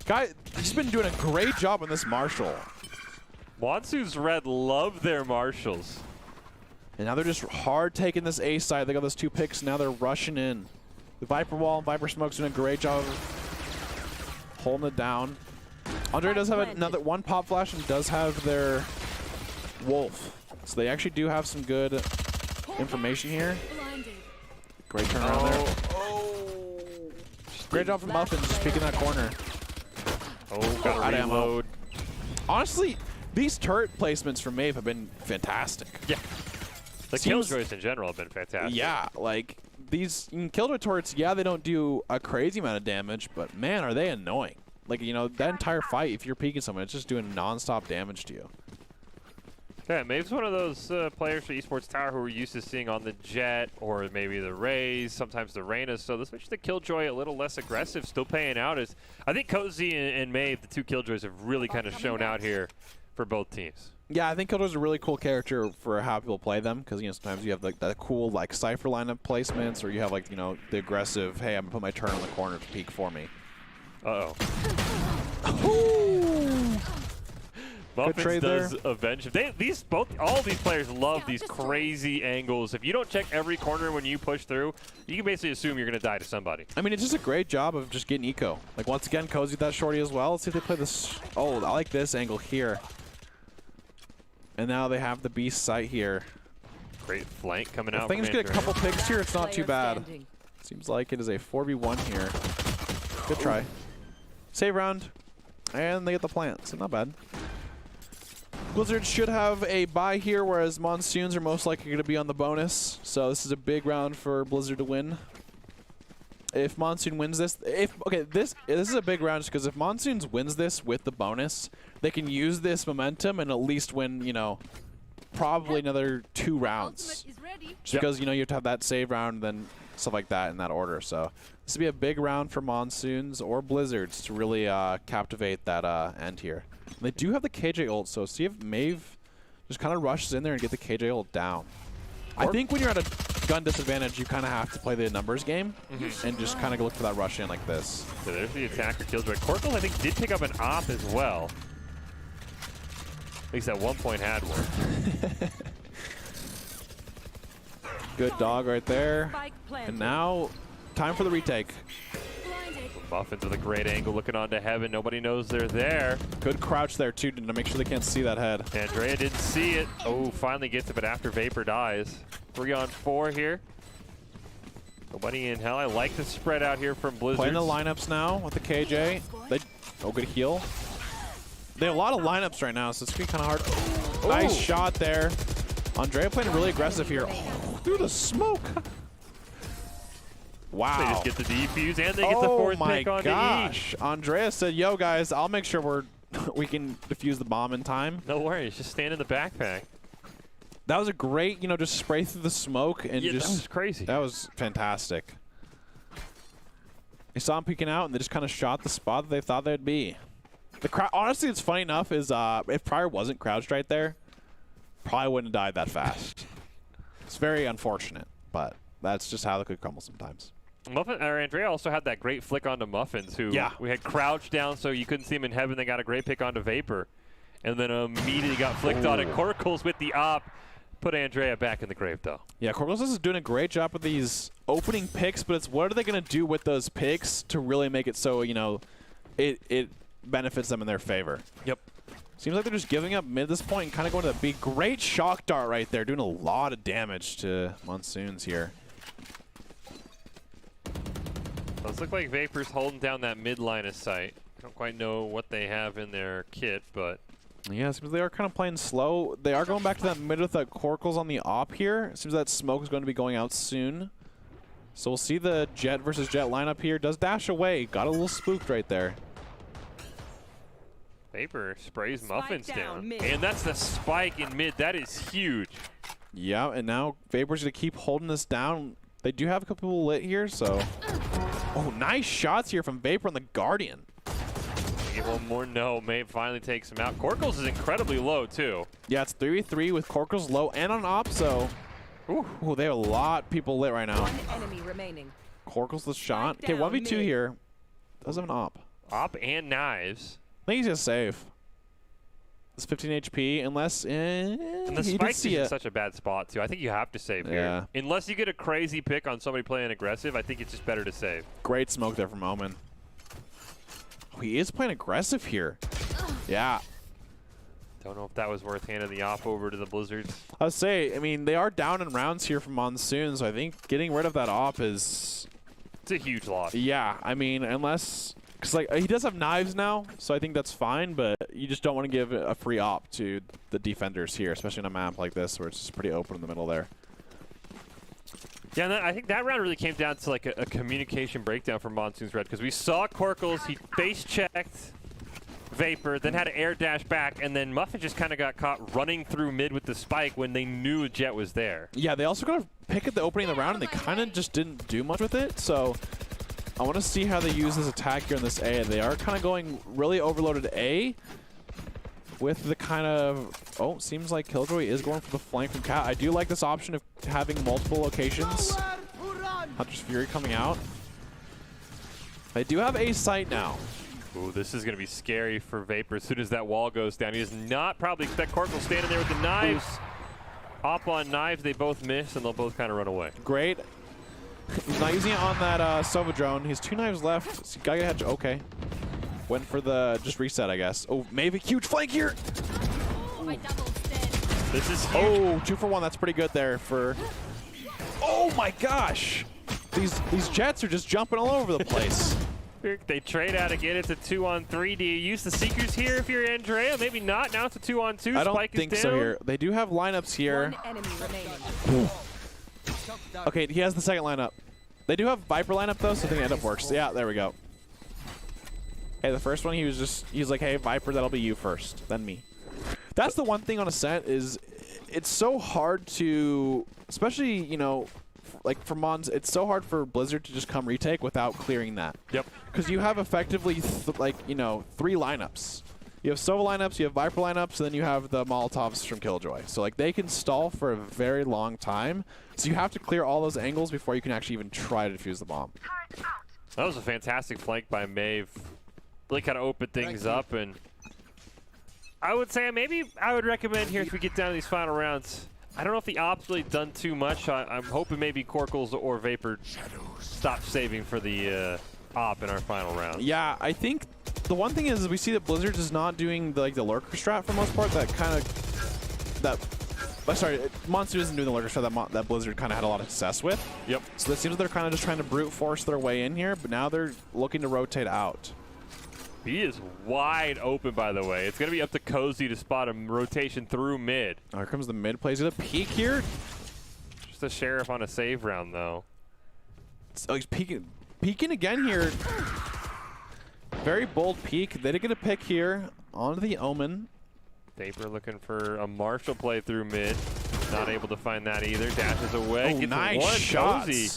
Guy, he's been doing a great job on this Marshall. Monsoon's Red love their marshals. And now they're just hard taking this A side. They got those 2 picks, and now they're rushing in. The Viper Wall and Viper Smoke's doing a great job of holding it down. Andre does have another one pop flash and does have their Wolf. So they actually do have some good information here. Great turnaround there. Great job from Muffin just peeking that corner. Oh, got Out to of ammo. reload. Honestly, these turret placements from Maeve have been fantastic. Yeah. The Seems- Killjoys in general have been fantastic. Yeah, like these Killjoy turrets, yeah, they don't do a crazy amount of damage, but man, are they annoying. Like, you know, that entire fight, if you're peeking someone, it's just doing non-stop damage to you. Yeah, Maeve's one of those players for Esports Tower who we're used to seeing on the Jet or maybe the Rays, sometimes the Reyna. So this makes the Killjoy a little less aggressive, still paying out. As I think Cozy and Maeve, the 2 Killjoys, have really kind of shown out here for both teams. Yeah, I think Killjoy's a really cool character for how people play them, because, you know, sometimes you have like that cool like Cypher lineup placements, or you have like, you know, the aggressive, hey, I'm gonna put my turn on the corner to peek for me. Uh-oh. Good Muffins trade does there. avenge. All these players love these crazy angles. If you don't check every corner when you push through, you can basically assume you're going to die to somebody. I mean, it's just a great job of just getting eco. Like, once again, Cozy with that shorty as well. Let's see if they play this. Oh, I like this angle here. And now they have the beast sight here. Great flank coming out. If things from get a Andrea. couple picks here, it's not too Player bad. standing. Seems like it is a 4v1 here. Good try. Save round. And they get the plant, so not bad. Blizzard should have a bye here, whereas Monsoons are most likely going to be on the bonus. So this is a big round for Blizzard to win. If Monsoon wins this, this is a big round because if Monsoons wins this with the bonus, they can use this momentum and at least win, you know, probably another 2 rounds. Just because, you know, you have to have that save round and then stuff like that in that order. So this would be a big round for Monsoons or Blizzards to really captivate that end here. And they do have the KJ ult, so see if Maeve just kind of rushes in there and get the KJ ult down. I think when you're at a gun disadvantage, you kind of have to play the numbers game and just kind of look for that rush in like this. So there's the attacker Killjoy. Corkle, I think, did pick up an op as well. At least at one point had one. Good dog right there. Spike planted. And now, time for the retake. Muffins with a great angle looking onto heaven. Nobody knows they're there. Good crouch there, too, to make sure they can't see that head. Andrea didn't see it. Oh, finally gets it, but after Vapor dies. 3 on 4 here. Nobody in hell. I like the spread out here from Blizzard. Playing the lineups now with the KJ. Good heal. They have a lot of lineups right now, so it's going to be kind of hard. Nice shot there. Andrea playing really aggressive here. Oh, through the smoke. Wow. They just get the defuse and they get the 4th pick on gosh. Andrea said, yo, guys, I'll make sure we can defuse the bomb in time. No worries. Just stand in the backpack. That was a great, just spray through the smoke and Yeah, just. that was crazy. That was fantastic. They saw him peeking out and they just kind of shot the spot that they thought they'd be. Honestly, it's funny enough is if Pryor wasn't crouched right there, probably wouldn't have died that fast. It's very unfortunate, but that's just how the cookie crumbles sometimes. Andrea also had that great flick onto Muffins, who we had crouched down so you couldn't see him in heaven. They got a great pick onto Vapor, and then immediately got flicked on it. Corkles with the op. Put Andrea back in the grave, though. Yeah, Corkles is doing a great job with these opening picks, but it's what are they going to do with those picks to really make it so, it benefits them in their favor. Yep. Seems like they're just giving up mid this point and kind of going to the B. Great shock dart right there, doing a lot of damage to Monsoons here. Does look like Vapor's holding down that mid line of sight. Don't quite know what they have in their kit, but yeah, it seems they are kind of playing slow. They are going back to that mid with that Corkles on the op here. It seems that smoke is going to be going out soon. So we'll see the Jet versus Jet lineup here. Does dash away. Got a little spooked right there. Vapor sprays Muffins down. mid. And that's the spike in mid. That is huge. Yeah, and now Vapor's going to keep holding this down. They do have a couple people lit here, so. Oh, nice shots here from Vapor on the Guardian. Get one more. No, Mabe finally takes him out. Corkles is incredibly low, too. Yeah, it's 3v3 with Corkles low and on op, so. Ooh, they have a lot of people lit right now. One enemy remaining. Corkles the shot. Okay, down 1v2 mid. here. Does have an op. Op and knives. I think he's going to save. It's 15 HP, unless And the spike's in such a bad spot, too. I think you have to save here. Unless you get a crazy pick on somebody playing aggressive, I think it's just better to save. Great smoke there from Omen. Oh, he is playing aggressive here. Yeah. Don't know if that was worth handing the op over to the Blizzards. I would say, I mean, they are down in rounds here from Monsoon, so I think getting rid of that op is... It's a huge loss. Yeah, I mean, unless... Because, like, he does have knives now, so I think that's fine, but you just don't want to give a free op to the defenders here, especially on a map like this where it's just pretty open in the middle there. Yeah, and I think that round really came down to, like, a communication breakdown for Monsoon's Red, because we saw Corkles, he face-checked Vapor, then had to air dash back, and then Muffin just kind of got caught running through mid with the spike when they knew Jet was there. Yeah, they also got to pick at the opening of the round, and they kind of just didn't do much with it, so... I want to see how they use this attack here in this A. They are kind of going really overloaded A with the kind of... Oh, seems like Killjoy is going for the flank from Cat. I do like this option of having multiple locations. Hunter's Fury coming out. They do have A site now. Ooh, this is going to be scary for Vapor as soon as that wall goes down. He does not probably expect Corkle standing there with the knives. Op on knives, they both miss, and they'll both kind of run away. Great. He's not using it on that Sova drone. He has 2 knives left. So gotta get okay. Went for the just reset, I guess. Oh, maybe huge flank here. This is huge. Oh, 2 for 1. That's pretty good there for. Oh my gosh! These Jets are just jumping all over the place. They trade out again. It's a 2-on-3. Do you use the Seekers here if you're Andrea? Maybe not. Now it's a 2-on-2. I don't Spike think is so down. here. They do have lineups here. One enemy remaining. Okay, he has the second lineup. They do have Viper lineup though, so I think the end up works. Yeah, there we go. Hey, the first one he's like, hey, Viper, that'll be you first, then me. That's the one thing on Ascent is it's so hard to, especially, like for Mons, it's so hard for Blizzard to just come retake without clearing that. Yep. Because you have effectively, 3 lineups. You have Sova lineups, you have Viper lineups, and then you have the Molotovs from Killjoy. So like they can stall for a very long time. So you have to clear all those angles before you can actually even try to defuse the bomb. That was a fantastic flank by Maeve. Really kind of opened things up, and I would say maybe I would recommend here if we get down to these final rounds. I don't know if the op's really done too much. I'm hoping maybe Corkles or Vapor stop saving for the op in our final round. Yeah, I think the one thing is we see that Blizzard is not doing the lurker strat for the most part. Monsoon isn't doing the lurker strat that Blizzard kind of had a lot of success with. Yep. So it seems like they're kind of just trying to brute force their way in here, but now they're looking to rotate out. He is wide open, by the way. It's going to be up to Cozy to spot a rotation through mid. Oh, here comes the mid play. He's going to peek here. Just a Sheriff on a save round, though. Oh, he's peeking again here. Very bold peek. They did get a pick here onto the Omen. Vapor looking for a Marshall play through mid. Not able to find that either. Dashes away. Oh, Gets nice one. shots. Cozy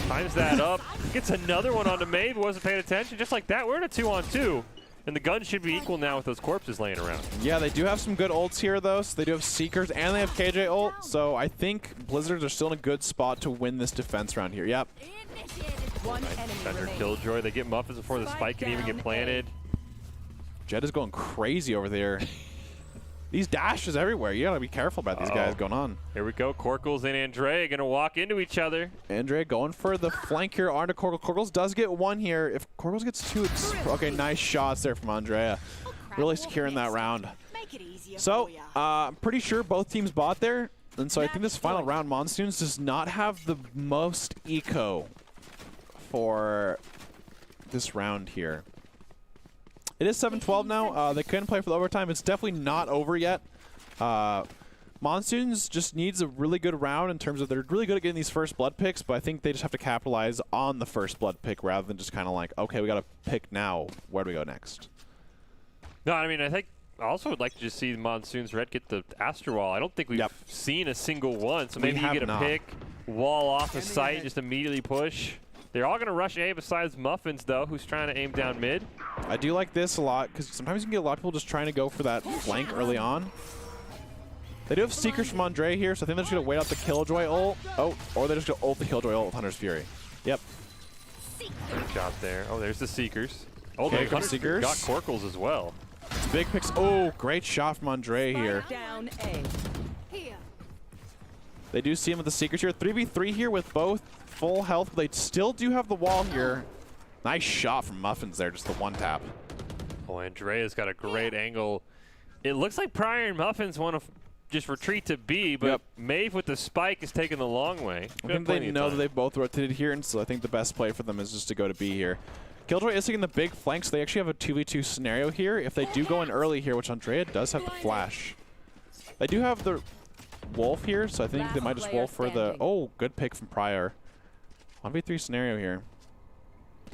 times that up. Gets another one onto Maeve. Wasn't paying attention. Just like that, we're in a 2-on-2. And the gun should be equal now with those corpses laying around. Yeah, they do have some good ults here, though. So they do have Seekers and they have KJ ult. So I think Blizzards are still in a good spot to win this defense round here. Yep. One enemy Thunder remaining. Killjoy. They get Muffins before the spike can even get planted. Jett is going crazy over there. These dashes everywhere. You gotta be careful about these guys going on. Here we go. Corkles and Andrea going to walk into each other. Andrea going for the flank here onto Corkles. Corkles does get one here. If Corkles gets two, it's okay. Nice shots there from Andrea. Really securing that round. Make it easier So for ya. I'm pretty sure both teams bought there, and so I think this final round, Monsoons does not have the most eco for this round here. It is 7-12 now. They couldn't play for the overtime. It's definitely not over yet. Monsoons just needs a really good round in terms of they're really good at getting these first blood picks, but I think they just have to capitalize on the first blood pick rather than just kind of like, okay, we got to pick now. Where do we go next? No, I mean, I think I also would like to just see Monsoon's Red get the Astro Wall. I don't think we've seen a single one, so maybe you get a pick, wall off the site, just immediately push. They're all going to rush A besides Muffins, though, who's trying to aim down mid. I do like this a lot because sometimes you can get a lot of people just trying to go for that flank early on. They do have Seekers from Andre here, so I think they're just going to wait out the Killjoy ult. Oh, or they're just going to ult the Killjoy ult with Hunter's Fury. Yep. Good shot there. Oh, there's the Seekers. Oh, Okay, the comes Hunter's Seekers. got Corkles as well. Big picks. Oh, great shot from Andre here. Down A. Here. They do see him with the Seekers here. 3v3 here with both full health, but they still do have the wall here. Nice shot from Muffins there, just the one tap. Oh, Andrea's got a great angle. It looks like Pryor and Muffins want to just retreat to B, but Maeve with the spike is taking the long way. I think they know that they've both rotated here, and so I think the best play for them is just to go to B here. Killjoy is taking the big flank, so they actually have a 2v2 scenario here. If they do go in early here, which Andrea does have the flash. They do have the Wolf here, so I think they might just Wolf for the... Oh, good pick from Pryor. 1v3 scenario here.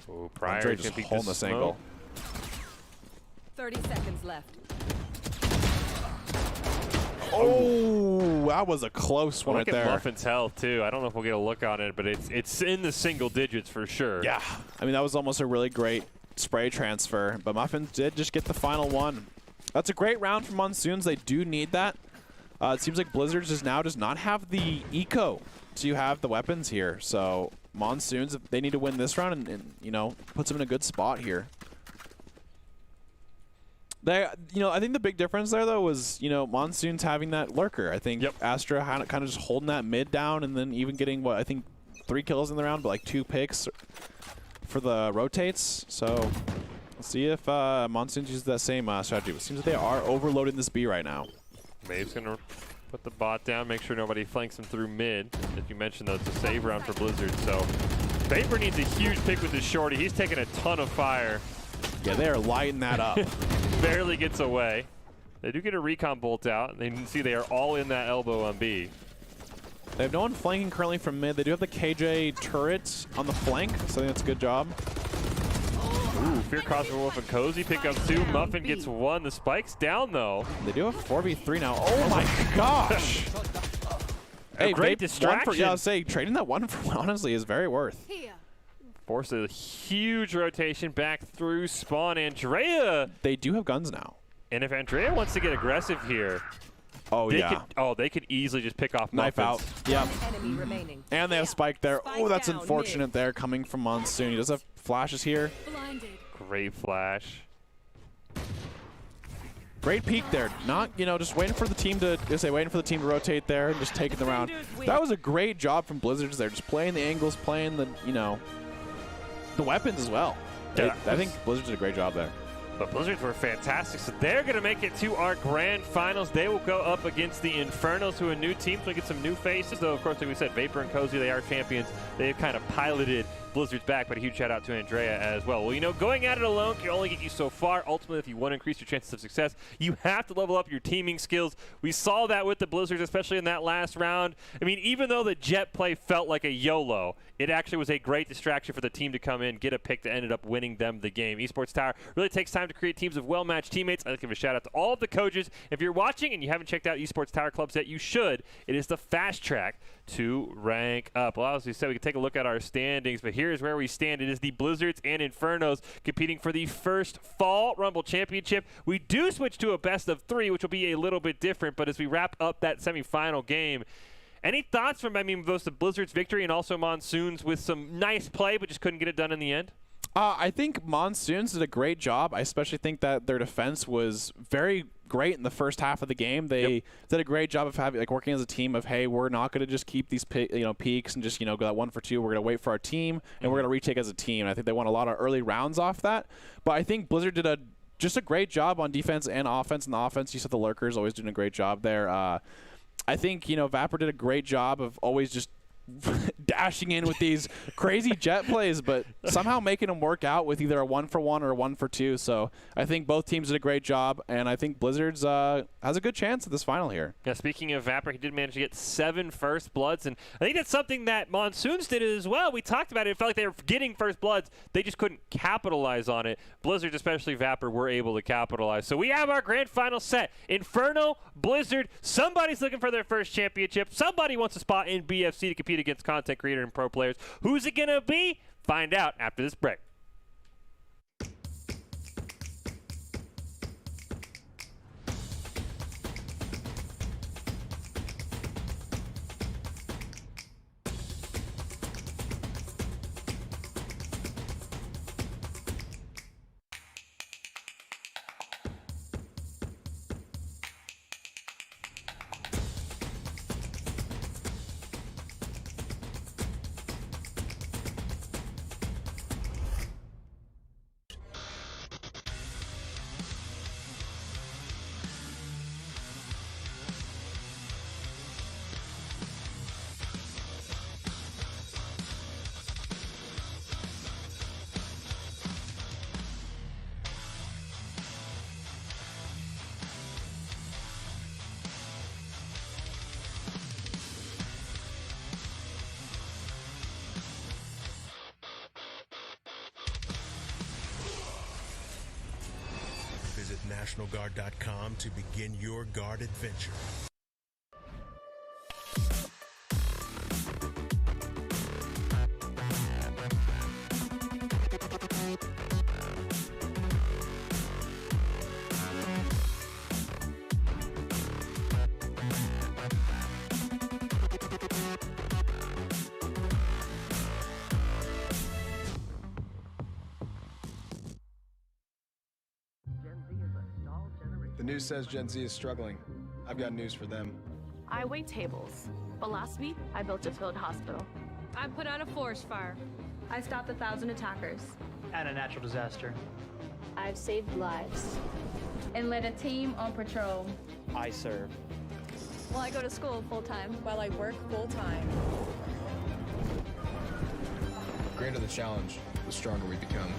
Oh, Pryor Andre can just beat holding this angle. 30 seconds left. Oh, that was a close one right Look at there. Muffin's health, too. I don't know if we'll get a look on it, but it's in the single digits for sure. Yeah. I mean, that was almost a really great spray transfer, but Muffins did just get the final one. That's a great round for Monsoons. They do need that. It seems like Blizzards does not have the eco to have the weapons here. So Monsoons, they need to win this round and you know, puts them in a good spot here. I think the big difference there, though, was, Monsoons having that lurker. I think Astra had kind of just holding that mid down and then even getting, 3 kills in the round, but like 2 picks for the rotates. So let's see if Monsoons uses that same strategy. It seems that they are overloading this B right now. Maeve's going to put the bot down, make sure nobody flanks him through mid. As you mentioned, though, it's a save round for Blizzard. So Vapor needs a huge pick with his shorty. He's taking a ton of fire. Yeah, they are lighting that up. Barely gets away. They do get a recon bolt out. And you can see they are all in that elbow on B. They have no one flanking currently from mid. They do have the KJ turrets on the flank, so I think that's a good job. Ooh, Fear Cosmo Wolf and Cozy pick up 2. Muffin gets 1. The spike's down, though. They do have 4v3 now. Oh my gosh! Hey, great Vape, distraction. I'll say trading that one for honestly is very worth. Here. Force a huge rotation back through spawn. Andrea. They do have guns now. And if Andrea wants to get aggressive here, Oh, yeah. they could easily just pick off Knife out. Muffins. Yep. One enemy remaining. And they have Spike there. Spike Oh, that's down, unfortunate there coming from Monsoon. He does have flashes here. Blinded. Great flash. Great peek there. Not, just waiting for the team to rotate there and just taking the round. That was a great job from Blizzards there. Just playing the angles, playing the, the weapons as well. Yeah. I think Blizzards did a great job there. But Blizzards were fantastic, so they're going to make it to our grand finals. They will go up against the Infernos, who are a new team, so we get some new faces. Though, of course, like we said, Vapor and Cozy, they are champions. They've kind of piloted Blizzard's back, but a huge shout out to Andrea as well. Well, going at it alone can only get you so far. Ultimately, if you want to increase your chances of success, you have to level up your teaming skills. We saw that with the Blizzards, especially in that last round. I mean, even though the jet play felt like a YOLO, it actually was a great distraction for the team to come in, get a pick that ended up winning them the game. Esports Tower really takes time to create teams of well-matched teammates. I'd like to give a shout out to all of the coaches. If you're watching and you haven't checked out Esports Tower Clubs yet, you should. It is the fast track to rank up. Well, as we said, we can take a look at our standings, but here's where we stand. It is the Blizzards and Infernos competing for the first Fall Rumble Championship. We do switch to a best of 3, which will be a little bit different, but as we wrap up that semifinal game, any thoughts from, both the Blizzards' victory and also Monsoon's with some nice play, but just couldn't get it done in the end? I think Monsoons did a great job. I especially think that their defense was very great in the first half of the game. They did a great job of having working as a team of, hey, we're not going to just keep these peaks and just go that 1 for 2. We're going to wait for our team and we're going to retake as a team. And I think they won a lot of early rounds off that. But I think Blizzard did just a great job on defense and offense. And the offense, you said the Lurkers always doing a great job there. I think Vapor did a great job of always just dashing in with these crazy jet plays, but somehow making them work out with either a 1 for 1 or a 1 for 2. So I think both teams did a great job, and I think Blizzards has a good chance at this final here. Yeah, speaking of Vapor, he did manage to get 7 first bloods, and I think that's something that Monsoons did as well. We talked about it. It felt like they were getting first bloods. They just couldn't capitalize on it. Blizzards, especially Vapor, were able to capitalize. So we have our grand final set. Inferno, Blizzard, somebody's looking for their first championship. Somebody wants a spot in BFC to compete against content creator and pro players. Who's it going to be? Find out after this break. Visit NationalGuard.com to begin your guard adventure. The news says Gen Z is struggling. I've got news for them. I wait tables, but last week I built a field hospital. I put out a forest fire. I stopped 1,000 attackers. And a natural disaster. I've saved lives. And led a team on patrol. I serve. Well, I go to school full-time. While I work full-time. The greater the challenge, the stronger we become.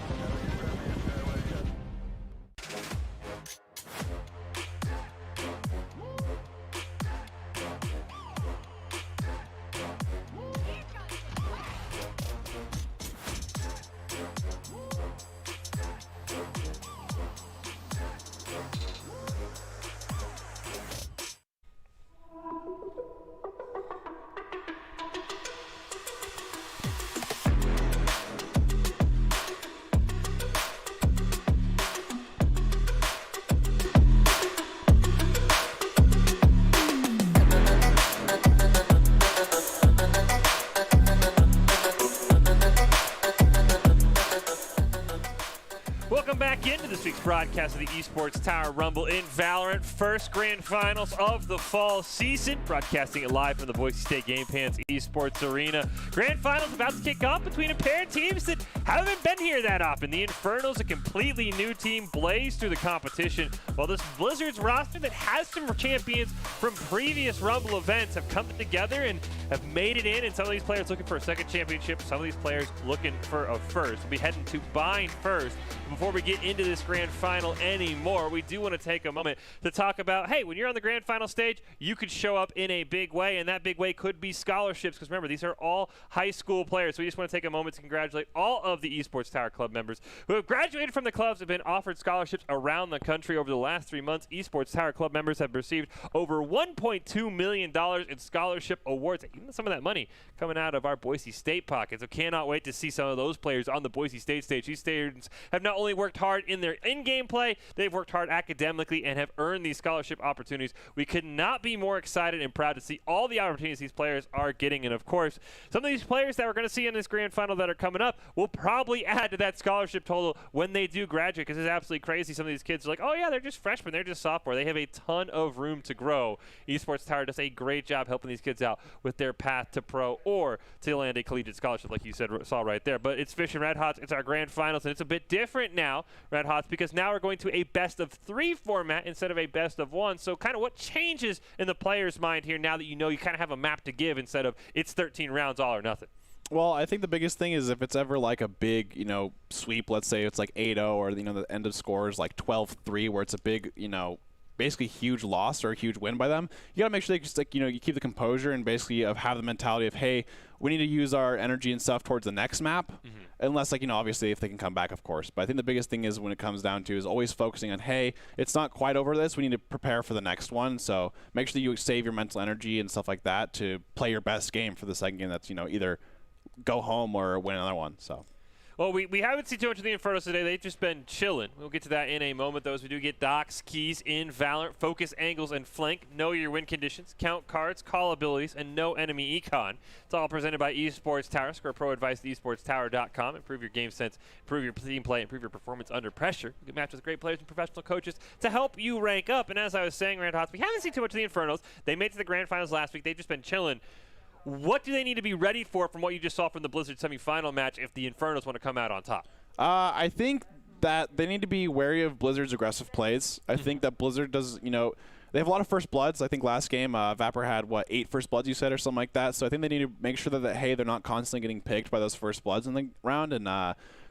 Welcome back into this week's broadcast of the Esports Tower Rumble in Valorant. First grand finals of the fall season. Broadcasting it live from the Boise State Game Pants Esports Arena. Grand finals about to kick off between a pair of teams that haven't been here that often. The Infernals, a completely new team, blaze through the competition, while this Blizzard's roster that has some champions from previous Rumble events have come together and have made it in. And some of these players looking for a second championship, some of these players looking for a first. We'll be heading to Bind first. Before we get into this grand final anymore, we do want to take a moment to talk about, hey, when you're on the grand final stage, you could show up in a big way, and that big way could be scholarships, because remember, these are all high school players. So we just want to take a moment to congratulate all of the Esports Tower Club members who have graduated from the clubs, have been offered scholarships around the country over the last 3 months. Esports Tower Club members have received over $1.2 million in scholarship awards, even some of that money coming out of our Boise State pockets. So cannot wait to see some of those players on the Boise State stage. These students have not only worked hard in their in-game play, they've worked hard academically and have earned these scholarship opportunities. We could not be more excited and proud to see all the opportunities these players are getting. And of course, some of these players that we're going to see in this grand final that are coming up will probably add to that scholarship total when they do graduate, because it's absolutely crazy. Some of these kids are like, oh yeah, they're just freshmen, they're just sophomore. They have a ton of room to grow. Esports Tower does a great job helping these kids out with their path to pro or to land a collegiate scholarship, like you saw right there. But it's Fish and Red Hots. It's our grand finals, and it's a bit different now, Red Hots, because now we're going to a best of 3 format instead of a best of 1. So kind of what changes in the player's mind here now that you know you kind of have a map to give instead of it's 13 rounds all or nothing? Well, I think the biggest thing is if it's ever like a big, sweep, let's say it's like 8-0 or, the end of score is like 12-3 where it's a big, basically huge loss or a huge win by them, you got to make sure they just you keep the composure and basically have the mentality of, hey, we need to use our energy and stuff towards the next map, unless obviously if they can come back, of course. But I think the biggest thing is when it comes down to is always focusing on, hey, it's not quite over this, we need to prepare for the next one. So make sure that you save your mental energy and stuff like that to play your best game for the second game that's, either go home or win another one. So. Well, we haven't seen too much of the Infernos today. They've just been chilling. We'll get to that in a moment, though, as we do get docs, keys in Valorant, focus, angles, and flank, know your win conditions, count cards, call abilities, and no enemy econ. It's all presented by Esports Tower. Score pro advice at esportstower.com. Improve your game sense, improve your team play, improve your performance under pressure. You can match with great players and professional coaches to help you rank up. And as I was saying, Rand Hots, we haven't seen too much of the Infernos. They made it to the grand finals last week. They've just been chilling. What do they need to be ready for from what you just saw from the Blizzard semifinal match if the Infernos want to come out on top? I think that they need to be wary of Blizzard's aggressive plays. I think that Blizzard does, they have a lot of first bloods. I think last game, Vapor had, 8 first bloods, you said, or something like that. So I think they need to make sure that, hey, they're not constantly getting picked by those first bloods in the round. And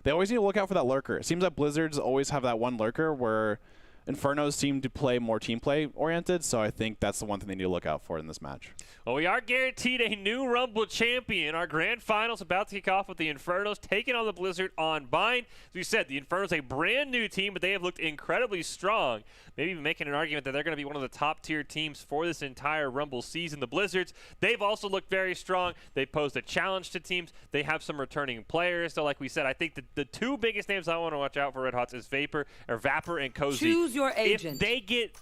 they always need to look out for that lurker. It seems that Blizzards always have that one lurker where Infernos seem to play more team play oriented, so I think that's the one thing they need to look out for in this match. Well, we are guaranteed a new Rumble champion. Our grand finals about to kick off with the Infernos taking on the Blizzard on Bind. As we said, the Infernos a brand new team, but they have looked incredibly strong. Maybe even making an argument that they're going to be one of the top tier teams for this entire Rumble season. The Blizzards, they've also looked very strong. They've posed a challenge to teams. They have some returning players. So like we said, I think the 2 biggest names I want to watch out for Red Hots is Vapor and Cozy. Choose your agent. If they get,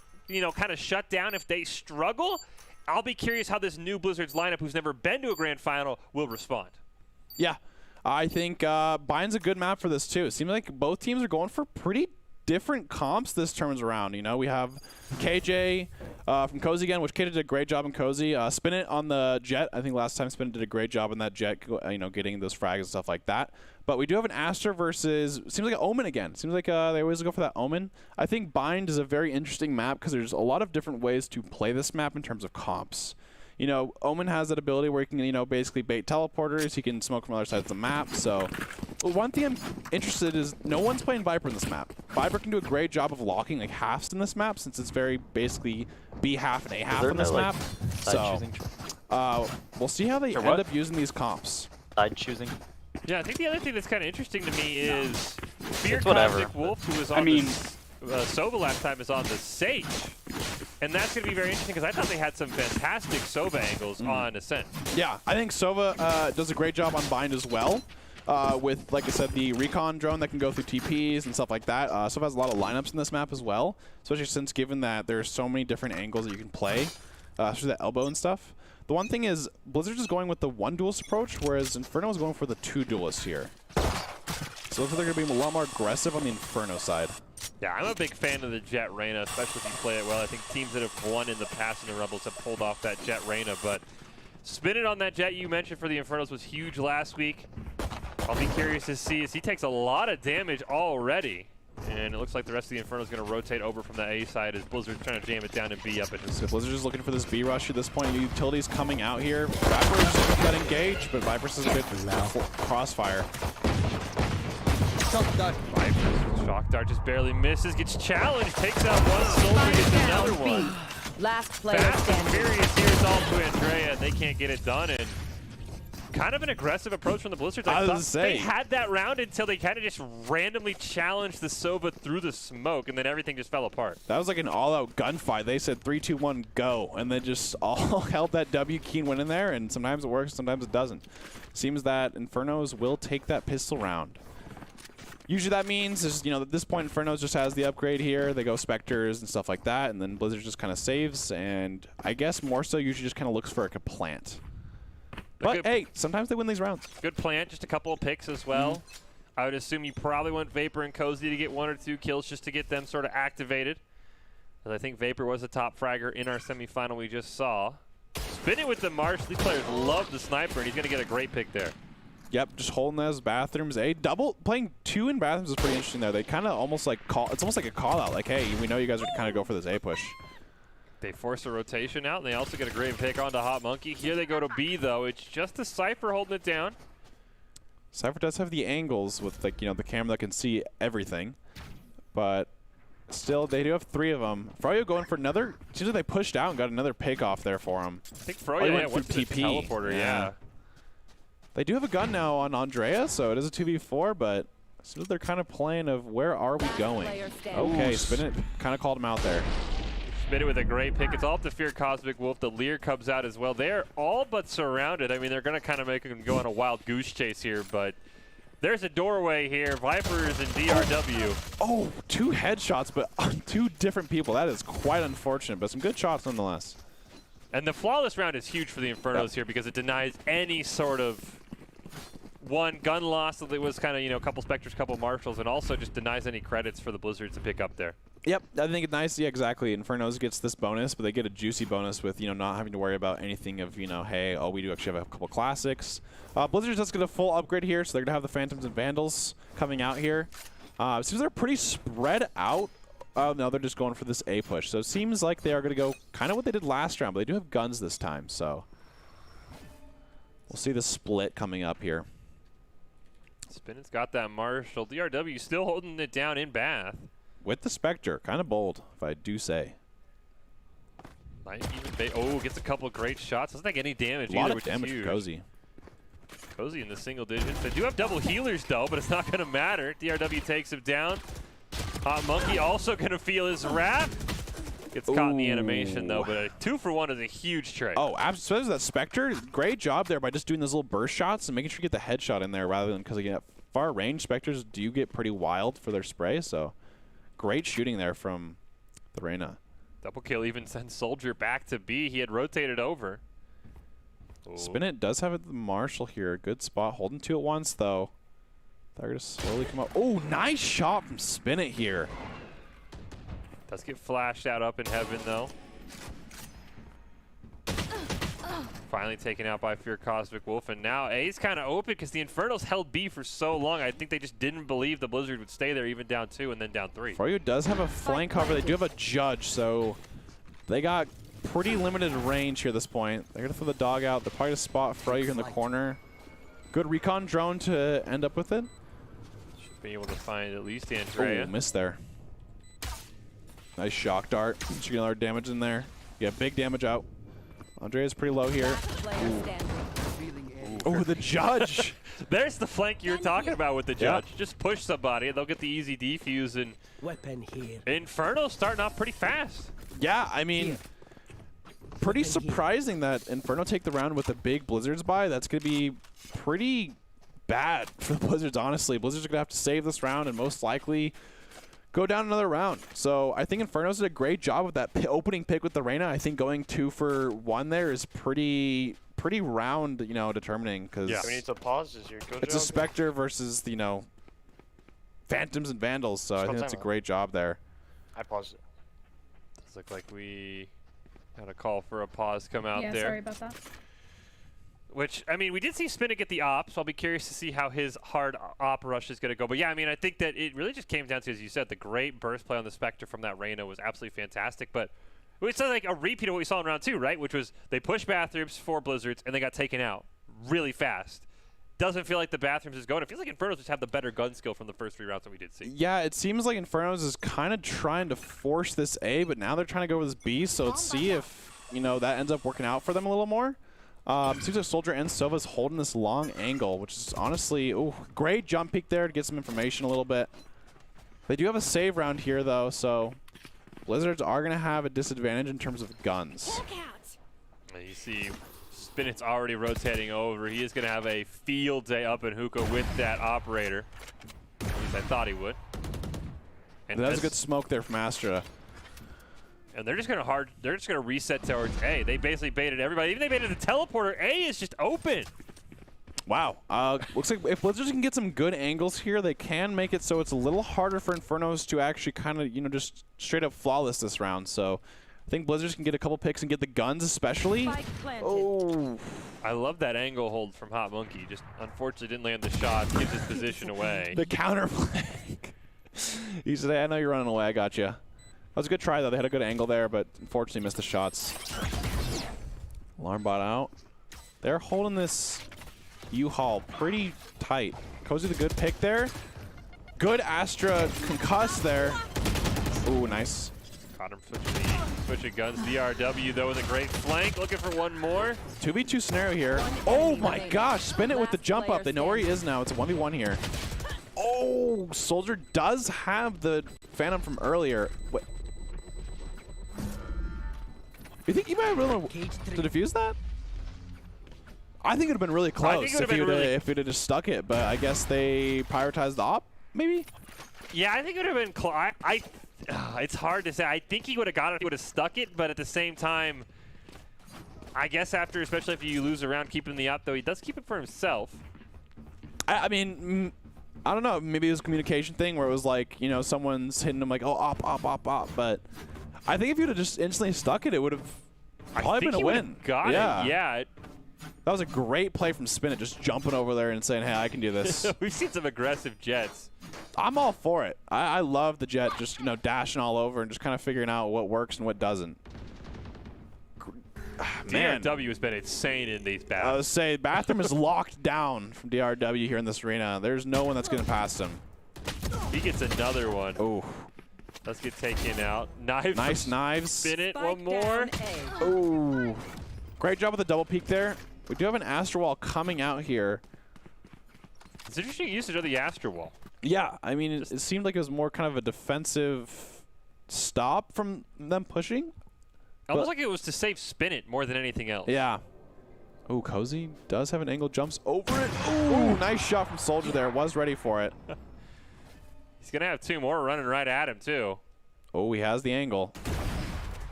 kind of shut down, if they struggle, I'll be curious how this new Blizzards lineup, who's never been to a grand final, will respond. Yeah, I think Bind's a good map for this too. It seems like both teams are going for pretty different comps this turns around. We have KJ from Cozy again, which KJ did a great job in Cozy. Spin It on the Jet. I think last time Spin It did a great job on that Jet, getting those frags and stuff like that. But we do have an Aster versus, seems like an Omen again. Seems like they always go for that Omen. I think Bind is a very interesting map because there's a lot of different ways to play this map in terms of comps. Omen has that ability where he can, basically bait teleporters. He can smoke from other sides of the map. So one thing I'm interested in is no one's playing Viper in this map. Viper can do a great job of locking like halves in this map since it's very basically B half and A half in this map. So we'll see how they end up using these comps. Side choosing. Yeah, I think the other thing that's kind of interesting to me is Fear Cosmic Wolf, who was on Sova last time, is on the Sage. And that's going to be very interesting because I thought they had some fantastic Sova angles on Ascent. Yeah, I think Sova does a great job on Bind as well. With, like I said, the recon drone that can go through TPs and stuff like that. Sova has a lot of lineups in this map as well, especially since given that there's so many different angles that you can play, especially the elbow and stuff. The one thing is Blizzard is going with the 1 duelist approach, whereas Inferno is going for the 2 duelists here. So they're going to be a lot more aggressive on the Inferno side. Yeah, I'm a big fan of the Jet Reyna, especially if you play it well. I think teams that have won in the past in the Rebels have pulled off that Jet Reyna, but spinning on that Jet you mentioned for the Infernos was huge last week. I'll be curious to see as he takes a lot of damage already. And it looks like the rest of the Inferno is going to rotate over from the A side as Blizzard's trying to jam it down and B up. So Blizzard's just looking for this B rush at this point. Utilities coming out here. Vipers got engaged, but Vipers is a good crossfire. Vipers, Shock Dart just barely misses, gets challenged, takes out one soldier, gets another one. Last player Fast and standing. furious here is all to Andrea, and they can't get it done. And kind of an aggressive approach from the Blizzards. I thought they had that round until they kind of just randomly challenged the Sova through the smoke, and then everything just fell apart. That was like an all-out gunfight. They said 3, 2, 1, go, and then just all held that W key and went in there, and sometimes it works, sometimes it doesn't. Seems that Infernos will take that pistol round. Usually that means, is, you know, at this point Infernos just has the upgrade here. They go Spectres and stuff like that, and then Blizzard just kind of saves, and I guess more so usually just kind of looks for like a plant. But hey, sometimes they win these rounds. Good plant, just a couple of picks as well. I would assume you probably want Vapor and Cozy to get 1 or 2 kills just to get them sort of activated. As I think Vapor was the top fragger in our semifinal we just saw. Spin it with the Marsh. These players love the sniper, and he's going to get a great pick there. Yep, just holding those bathrooms. Playing 2 in bathrooms is pretty interesting there. They kind of almost like it's almost like a call out, like, hey, we know you guys are kind of go for this A push. They force a rotation out, and they also get a great pick onto Hot Monkey. Here they go to B, though. It's just a Cypher holding it down. Cypher does have the angles with, like, you know, the camera that can see everything. But still, they do have 3 of them. Froyo going for another. Seems like they pushed out and got another pick off there for him. I think Froyo went through TP. Teleporter, yeah. They do have a gun now on Andrea, so it is a 2v4, but it seems they're kind of playing of where are we going. Okay, Spin It kind of called him out there. Spin It with a great pick. It's all up to Fear Cosmic Wolf. The Leer comes out as well. They're all but surrounded. I mean, they're going to kind of make them go on a wild goose chase here, but there's a doorway here. Vipers and DRW. Oh, 2 headshots, but on 2 different people. That is quite unfortunate, but some good shots nonetheless. And the flawless round is huge for the Infernos here because it denies any sort of gun loss that was kind of, you know, a couple Spectres, couple Marshals, and also just denies any credits for the Blizzards to pick up there. Yep, I think it's nice. Yeah, exactly. Infernos gets this bonus, but they get a juicy bonus with, you know, not having to worry about anything of, you know, hey, oh, we do actually have a couple classics. Blizzard's just get a full upgrade here, so they're going to have the Phantoms and Vandals coming out here. It seems they're pretty spread out. Oh, no, they're just going for this A push. So it seems like they are going to go kind of what they did last round, but they do have guns this time, so we'll see the split coming up here. Spinnett's got that Marshal. DRW still holding it down in Bath. With the Spectre. Kind of bold, if I do say. Might even gets a couple great shots. Doesn't take any damage either, which is huge. A lot of damage for Cozy. Cozy in the single digits. They do have double healers, though, but it's not going to matter. DRW takes him down. Hot Monkey also going to feel his wrath. Gets caught in the animation, though, but a 2-for-1 is a huge trade. Oh, absolutely. That Spectre, great job there by just doing those little burst shots and making sure you get the headshot in there rather than, because again, at far range, Spectres do get pretty wild for their spray, so great shooting there from the Reyna. Double kill even sends Soldier back to B. He had rotated over. Spin It does have the Marshal here. Good spot. Holding 2 at once, though. They're going to slowly come up. Oh, nice shot from Spin It here. Does get flashed out up in heaven, though. Finally taken out by Fear Cosmic Wolf, and now A's kind of open because the Infernos held B for so long. I think they just didn't believe the Blizzard would stay there even down 2 and then down 3. Froyo does have a flank cover. They do have a Judge, so they got pretty limited range here at this point. They're going to throw the dog out. They're probably going to spot Froyo in the corner. Good recon drone to end up with it. Should be able to find at least Andrea. Oh, missed there. Nice shock dart. Should get another damage in there. Yeah, big damage out. Andrea's pretty low here. Oh, the Judge! There's the flank you're talking about with the Judge. Just push somebody and they'll get the easy defuse. And weapon here. Inferno's starting off pretty fast. Yeah, I mean, pretty surprising that Inferno take the round with a big Blizzards buy. That's going to be pretty bad for the Blizzards, honestly. Blizzards are going to have to save this round and most likely go down another round. So I think Inferno's did a great job with that opening pick with the Reyna. I think going 2-for-1 there is pretty round, you know, determining, because we need to pause this here. it's a Spectre versus, you know, Phantoms and Vandals, so I think that's a great job there. I paused it. Does look like we had a call for a pause come out there. Yeah, sorry about that. Which, I mean, we did see Spinnet get the op, so I'll be curious to see how his hard op rush is going to go. But yeah, I mean, I think that it really just came down to, as you said, the great burst play on the Spectre from that Reyna was absolutely fantastic. But it's like a repeat of what we saw in round 2, right? Which was they pushed Bathrooms for Blizzards, and they got taken out really fast. Doesn't feel like the Bathrooms is going. It feels like Infernos just have the better gun skill from the first 3 rounds that we did see. Yeah, it seems like Infernos is kind of trying to force this A, but now they're trying to go with this B, so let's see if, you know, that ends up working out for them a little more. Seems like Soldier and Sova's holding this long angle, which is honestly, ooh, great jump peek there to get some information a little bit. They do have a save round here, though, so Blizzards are going to have a disadvantage in terms of guns. And you see Spinnet's already rotating over. He is going to have a field day up in Hookah with that operator. At least I thought he would. And that's a good smoke there from Astra. And they're just gonna reset towards A. They basically baited everybody. Even they baited the teleporter. A is just open. Wow. Looks like if Blizzards can get some good angles here, they can make it so it's a little harder for Infernos to actually kind of, you know, just straight up flawless this round. So I think Blizzards can get a couple picks and get the guns especially. Oh. I love that angle hold from Hot Monkey. Just unfortunately didn't land the shot. Gives his position away. The counter flag. He said, hey, I know you're running away. I got you. That was a good try, though. They had a good angle there, but unfortunately missed the shots. Alarm bot out. They're holding this U-Haul pretty tight. Cozy the good pick there. Good Astra concuss there. Ooh, nice. Caught him switching guns. DRW, though, with a great flank. Looking for one more. 2v2 scenario here. Oh, my gosh. Spin it with the jump up. They know where he is now. It's a 1v1 here. Oh, Soldier does have the Phantom from earlier. Wait. You think he might have been able to defuse that? I think it would have been really close if he would have just stuck it, but I guess they prioritized the op, maybe? Yeah, I think it would have been close. It's hard to say. I think he would have got it if he would have stuck it, but at the same time, I guess after, especially if you lose a round keeping the op, though, he does keep it for himself. I mean, I don't know. Maybe it was a communication thing where it was like, you know, someone's hitting him like, oh, op, but I think if you'd have just instantly stuck it, it would have probably been a win. Got it. Yeah. That was a great play from Spinnet, just jumping over there and saying, hey, I can do this. We've seen some aggressive Jets. I'm all for it. I love the Jet just, you know, dashing all over and just kind of figuring out what works and what doesn't. Man. DRW has been insane in these battles. I was saying, Bathroom is locked down from DRW here in this arena. There's no one that's going to pass him. He gets another one. Oh. Let's get taken out. Knives. Nice knives. Spin it. One more. Oh. Great job with the double peek there. We do have an Astra Wall coming out here. It's interesting usage of the Astra Wall. Yeah. I mean, it seemed like it was more kind of a defensive stop from them pushing. Almost like it was to save Spin it more than anything else. Yeah. Oh, Cozy does have an angle, jumps over it. Ooh, nice shot from Soldier there. Was ready for it. He's going to have 2 more running right at him, too. Oh, he has the angle.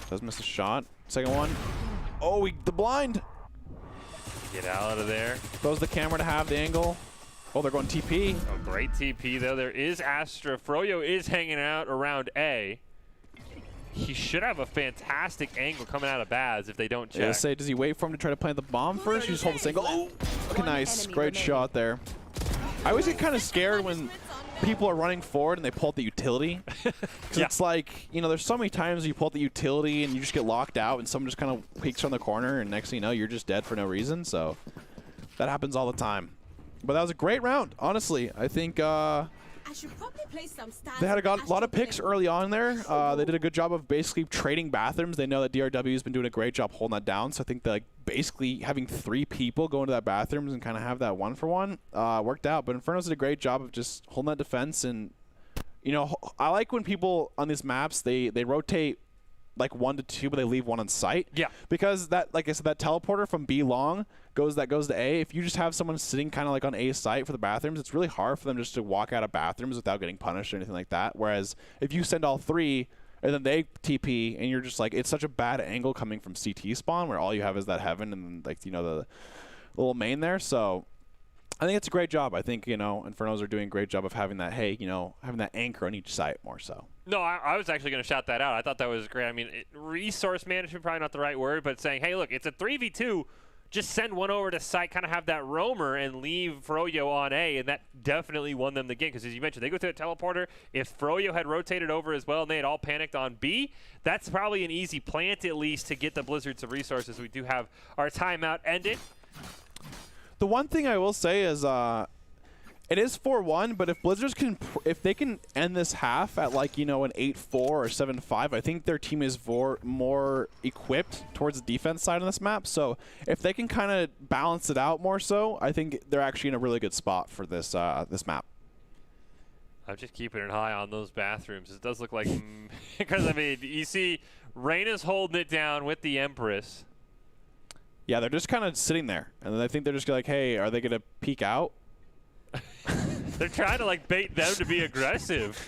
Does miss a shot. Second one. Oh, the blind. Get out of there. Throws the camera to have the angle. Oh, they're going TP. Oh, great TP, though. There is Astra. Froyo is hanging out around A. He should have a fantastic angle coming out of Baz if they don't check. Yeah, say, does he wait for him to try to plant the bomb first? You just hold this angle. Oh, okay, nice. Great shot there. I always get kind of scared when people are running forward and they pull out the utility. Because it's like, you know, there's so many times you pull out the utility and you just get locked out and someone just kind of peeks around the corner and next thing you know, you're just dead for no reason. So that happens all the time. But that was a great round, honestly. I think they had a lot of picks early on there. They did a good job of basically trading Bathrooms. They know that DRW has been doing a great job holding that down. So I think that, like, basically having 3 people go into that Bathrooms and kind of have that 1-for-1 worked out. But Infernos did a great job of just holding that defense. And, you know, I like when people on these maps, they rotate like 1 to 2, but they leave 1 on site. Yeah. Because that, like I said, that teleporter from B long goes to A. If you just have someone sitting kind of like on A site for the Bathrooms, it's really hard for them just to walk out of Bathrooms without getting punished or anything like that. Whereas if you send all 3 and then they TP and you're just like, it's such a bad angle coming from CT spawn where all you have is that heaven and, like, you know, the little main there. So I think it's a great job. I think, you know, Infernos are doing a great job of having that, hey, you know, having that anchor on each site more so. No, I was actually going to shout that out. I thought that was great. I mean, resource management, probably not the right word, but saying, hey, look, it's a 3v2. Just send one over to site, kind of have that roamer, and leave Froyo on A, and that definitely won them the game. Because as you mentioned, they go through a teleporter. If Froyo had rotated over as well and they had all panicked on B, that's probably an easy plant at least to get the Blizzard some resources. We do have our timeout ended. The one thing I will say is it is 4-1, but if Blizzards can, if they can end this half at like, you know, an 8-4 or 7-5, I think their team is more equipped towards the defense side on this map. So if they can kind of balance it out more so, I think they're actually in a really good spot for this this map. I'm just keeping an eye on those bathrooms. It does look like, because I mean, you see Reyna's holding it down with the Empress. Yeah, they're just kind of sitting there, and then I think they're just like, hey, are they going to peek out? They're trying to like bait them to be aggressive.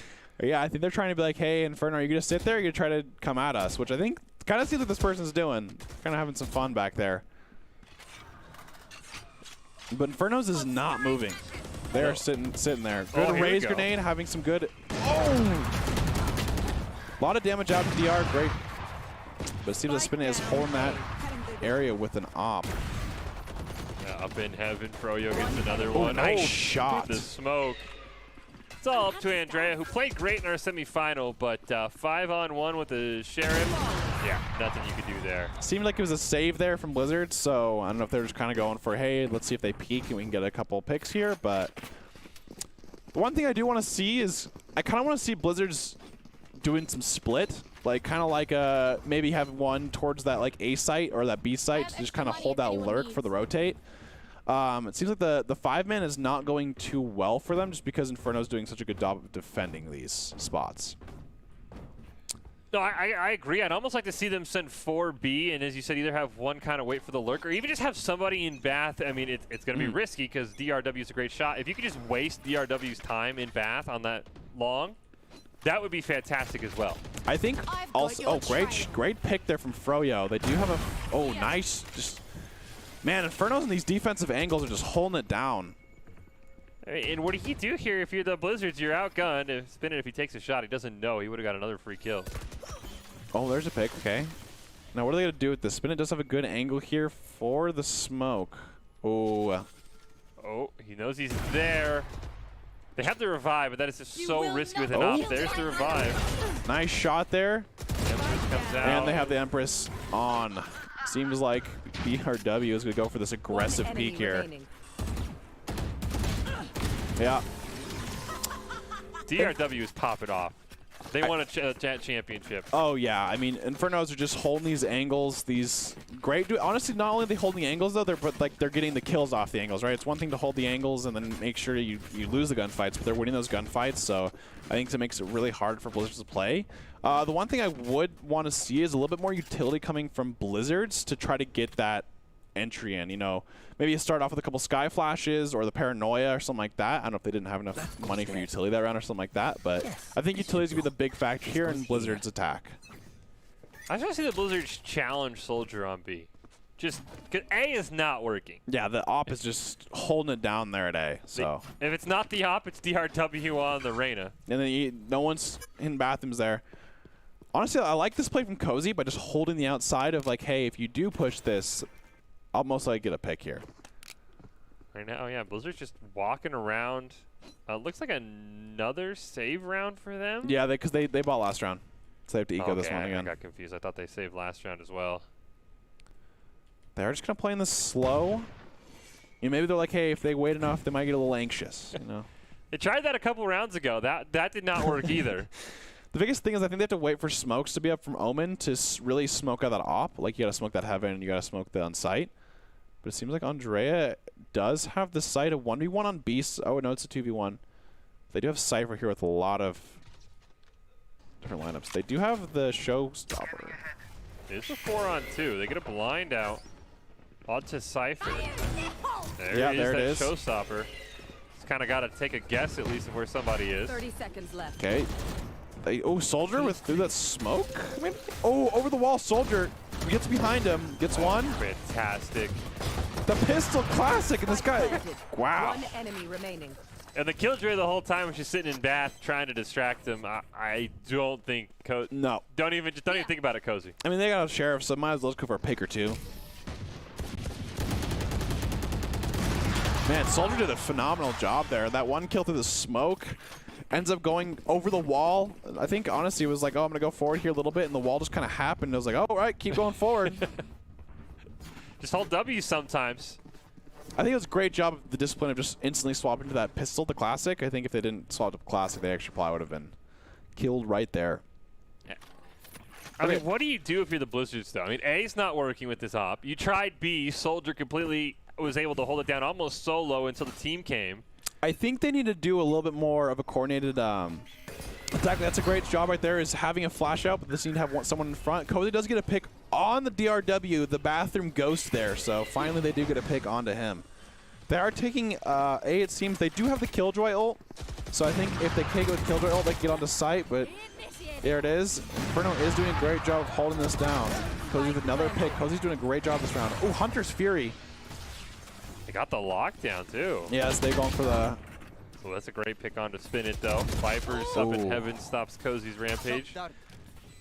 Yeah, I think they're trying to be like, hey, Inferno, are you going to sit there or are you going to try to come at us? Which I think kind of seems like this person's doing. Kind of having some fun back there. But Inferno's is not moving. They're sitting there. Good raise grenade, having some good... Oh! A lot of damage out to DR, great. But it seems like Spinnet is holding that area with an op. Up in heaven, Froyo gets another one. Nice shot. The smoke. It's all up to Andrea, who played great in our semifinal, but 5-on-1 with the Sheriff. Yeah, nothing you could do there. Seemed like it was a save there from Blizzard, so I don't know if they're just kind of going for, hey, let's see if they peek and we can get a couple picks here. But the one thing I do want to see is I kind of want to see Blizzard's doing some split, like kind of like maybe have one towards that like A site or that B site to just kind of hold that lurk for the rotate. It seems like the 5-man is not going too well for them just because Inferno's doing such a good job of defending these spots. No, I agree. I'd almost like to see them send 4B, and as you said, either have one kind of wait for the lurk, or even just have somebody in Bath. I mean, it's going to be risky because DRW is a great shot. If you could just waste DRW's time in Bath on that long, that would be fantastic as well. I think also, great pick there from Froyo. They do have a, nice, just, man, Infernos in these defensive angles are just holding it down. And what do you do here if you're the Blizzards? You're outgunned. If Spinnet, if he takes a shot, he doesn't know. He would have got another free kill. Oh, there's a pick. Okay. Now, what are they going to do with this? Spinnet does have a good angle here for the smoke. Oh. Oh, he knows he's there. They have the revive, but that is just so risky with an op. There's the revive. Nice shot there. Empress comes out. And they have the Empress on. Seems like DRW is going to go for this aggressive peek here. Yeah. DRW is popping off. They won a championship. Oh, yeah. I mean, Infernos are just holding these angles, these great... Honestly, not only are they holding the angles, though, they're getting the kills off the angles, right? It's one thing to hold the angles and then make sure you lose the gunfights, but they're winning those gunfights, so I think it makes it really hard for Blizzards to play. The one thing I would want to see is a little bit more utility coming from Blizzards to try to get that entry in, you know. Maybe you start off with a couple Sky Flashes or the Paranoia or something like that. I don't know if they didn't have enough money for utility that round or something like that, but I think utility is going to be the big factor here in Blizzard's attack. I just want to see the Blizzards challenge Soldier on B. Just, because A is not working. Yeah, the op is just holding it down there at A, so. If it's not the op, it's DRW on the Reyna. And then no one's in bathrooms there. Honestly, I like this play from Cozy by just holding the outside of like, hey, if you do push this, I'll most likely get a pick here. Right now, yeah, Blizzard's just walking around. Looks like another save round for them. Yeah, because they bought last round. So they have to eco this one again. I got confused. I thought they saved last round as well. They're just going to play in this slow. You know, maybe they're like, hey, if they wait enough, they might get a little anxious, you know. They tried that a couple rounds ago. That did not work either. The biggest thing is I think they have to wait for smokes to be up from Omen to really smoke out that op. Like, you got to smoke that heaven and you got to smoke the on site. But it seems like Andrea does have the site of 1v1 on Beast. Oh, no, it's a 2v1. They do have Cypher here with a lot of different lineups. They do have the Showstopper. It's a 4-on-2. They get a blind out onto Cypher. There it is. Showstopper. Just kind of got to take a guess at least of where somebody is. 30 seconds left. Okay. Oh, Soldier through that smoke? I mean, oh, over the wall, Soldier. gets behind him, gets one. Fantastic. The pistol classic, and this guy, wow. One enemy remaining. And the Killjoy the whole time was just sitting in Bath trying to distract him. I don't think No. Don't even think about it, Cozy. I mean, they got a sheriff, so might as well just go for a pick or two. Man, Soldier did a phenomenal job there. That one kill through the smoke ends up going over the wall. I think, honestly, it was like, oh, I'm going to go forward here a little bit, and the wall just kind of happened. It was like, oh, all right, keep going forward. Just hold W sometimes. I think it was a great job of the discipline of just instantly swapping to that pistol, the classic. I think if they didn't swap to classic, they actually probably would have been killed right there. Yeah. I mean, what do you do if you're the Blizzards, though? I mean, A's not working with this op. You tried B. Soldier completely was able to hold it down almost solo until the team came. I think they need to do a little bit more of a coordinated attack. That's a great job right there, is having a flash out, but this need to have someone in front. Cozy does get a pick on the DRW, the bathroom ghost there, so finally they do get a pick onto him. They are taking A, it seems. They do have the Killjoy ult, so I think if they can go with Killjoy ult, they can get onto site, but there it is. Inferno is doing a great job of holding this down. Cozy with another pick. Cozy's doing a great job this round. Oh, Hunter's Fury. They got the lockdown, too. Yes, they're going for the... So that's a great pick on to spin it, though. Viper's up in heaven, stops Cozy's rampage.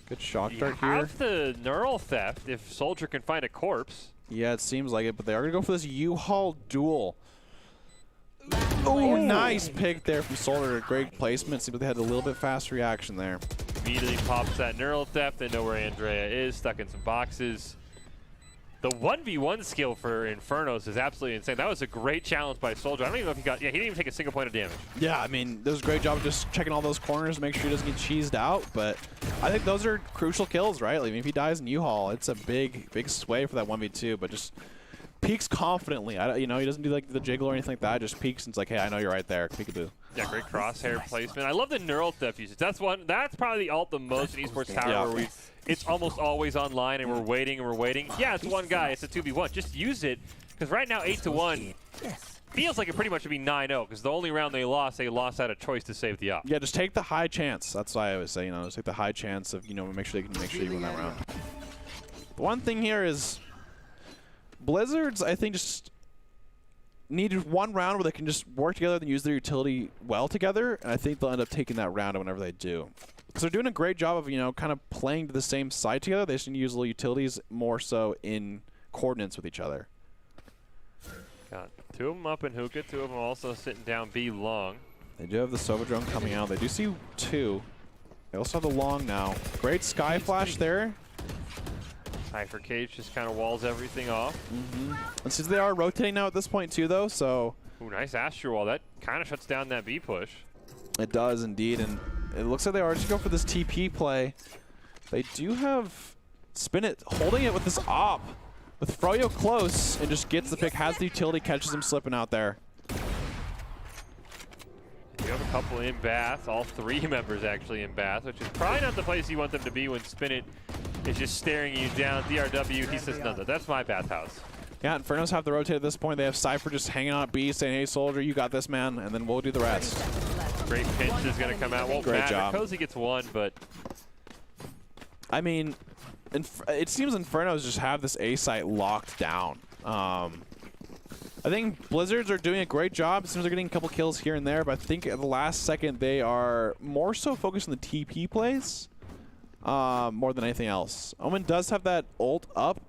Good shock You dart here. have the neural theft if Soldier can find a corpse. Yeah, it seems like it, but they are going to go for this U-Haul duel. Oh, nice pick there from Soldier. Great placement. Seems like they had a little bit fast reaction there. Immediately pops that neural theft. They know where Andrea is, stuck in some boxes. The 1v1 skill for Infernos is absolutely insane. That was a great challenge by Soldier. I don't even know if he got... Yeah, he didn't even take a single point of damage. Yeah, I mean, there was a great job of just checking all those corners to make sure he doesn't get cheesed out, but I think those are crucial kills, right? Like, if he dies in U-Haul, it's a big, big sway for that 1v2, but just peeks confidently. You know, he doesn't do like the jiggle or anything like that. Just peeks and it's like, hey, I know you're right there. Peekaboo. Yeah, great crosshair placement. I love the neural theft usage. That's probably the ult the most in Esports Tower where it's almost always online and we're waiting and we're waiting. Yeah, it's one guy. It's a 2v1. Just use it, because right now 8-1 feels like it pretty much should be 9-0, because the only round they lost out of choice to save the op. Yeah, just take the high chance. That's why I always say, you know, just take the high chance of, you know, make sure you win that round. The one thing here is Blizzards, I think, just needed one round where they can just work together and use their utility well together, and I think they'll end up taking that round whenever they do. Because they're doing a great job of, you know, kind of playing to the same side together. They just need to use little utilities more so in coordinates with each other. Got two of them up in hookah, two of them also sitting down B long. They do have the Sova drone coming out. They do see two. They also have the long now. Great sky flash there. Cypher Cage just kind of walls everything off. And since they are rotating now at this point too, though, so... Ooh, nice Astro Wall. That kind of shuts down that B push. It does indeed, and it looks like they are just going for this TP play. They do have Spin It holding it with this op. With Froyo close and just gets the pick, has the utility, catches him slipping out there. You have a couple in Bath, all three members actually in Bath, which is probably not the place you want them to be when Spin It is just staring you down. DRW, he says, no, that's my bathhouse. Yeah, Infernos have to rotate at this point. They have Cypher just hanging out at B, saying, hey, Soldier, you got this, man, and then we'll do the rest. Great pinch is going to come out. Won't Great matter. job. Cozy gets one, but... I mean, it seems Infernos just have this A site locked down. I think Blizzards are doing a great job. It seems they're getting a couple kills here and there, but I think at the last second they are more so focused on the TP plays more than anything else. Omen does have that ult up.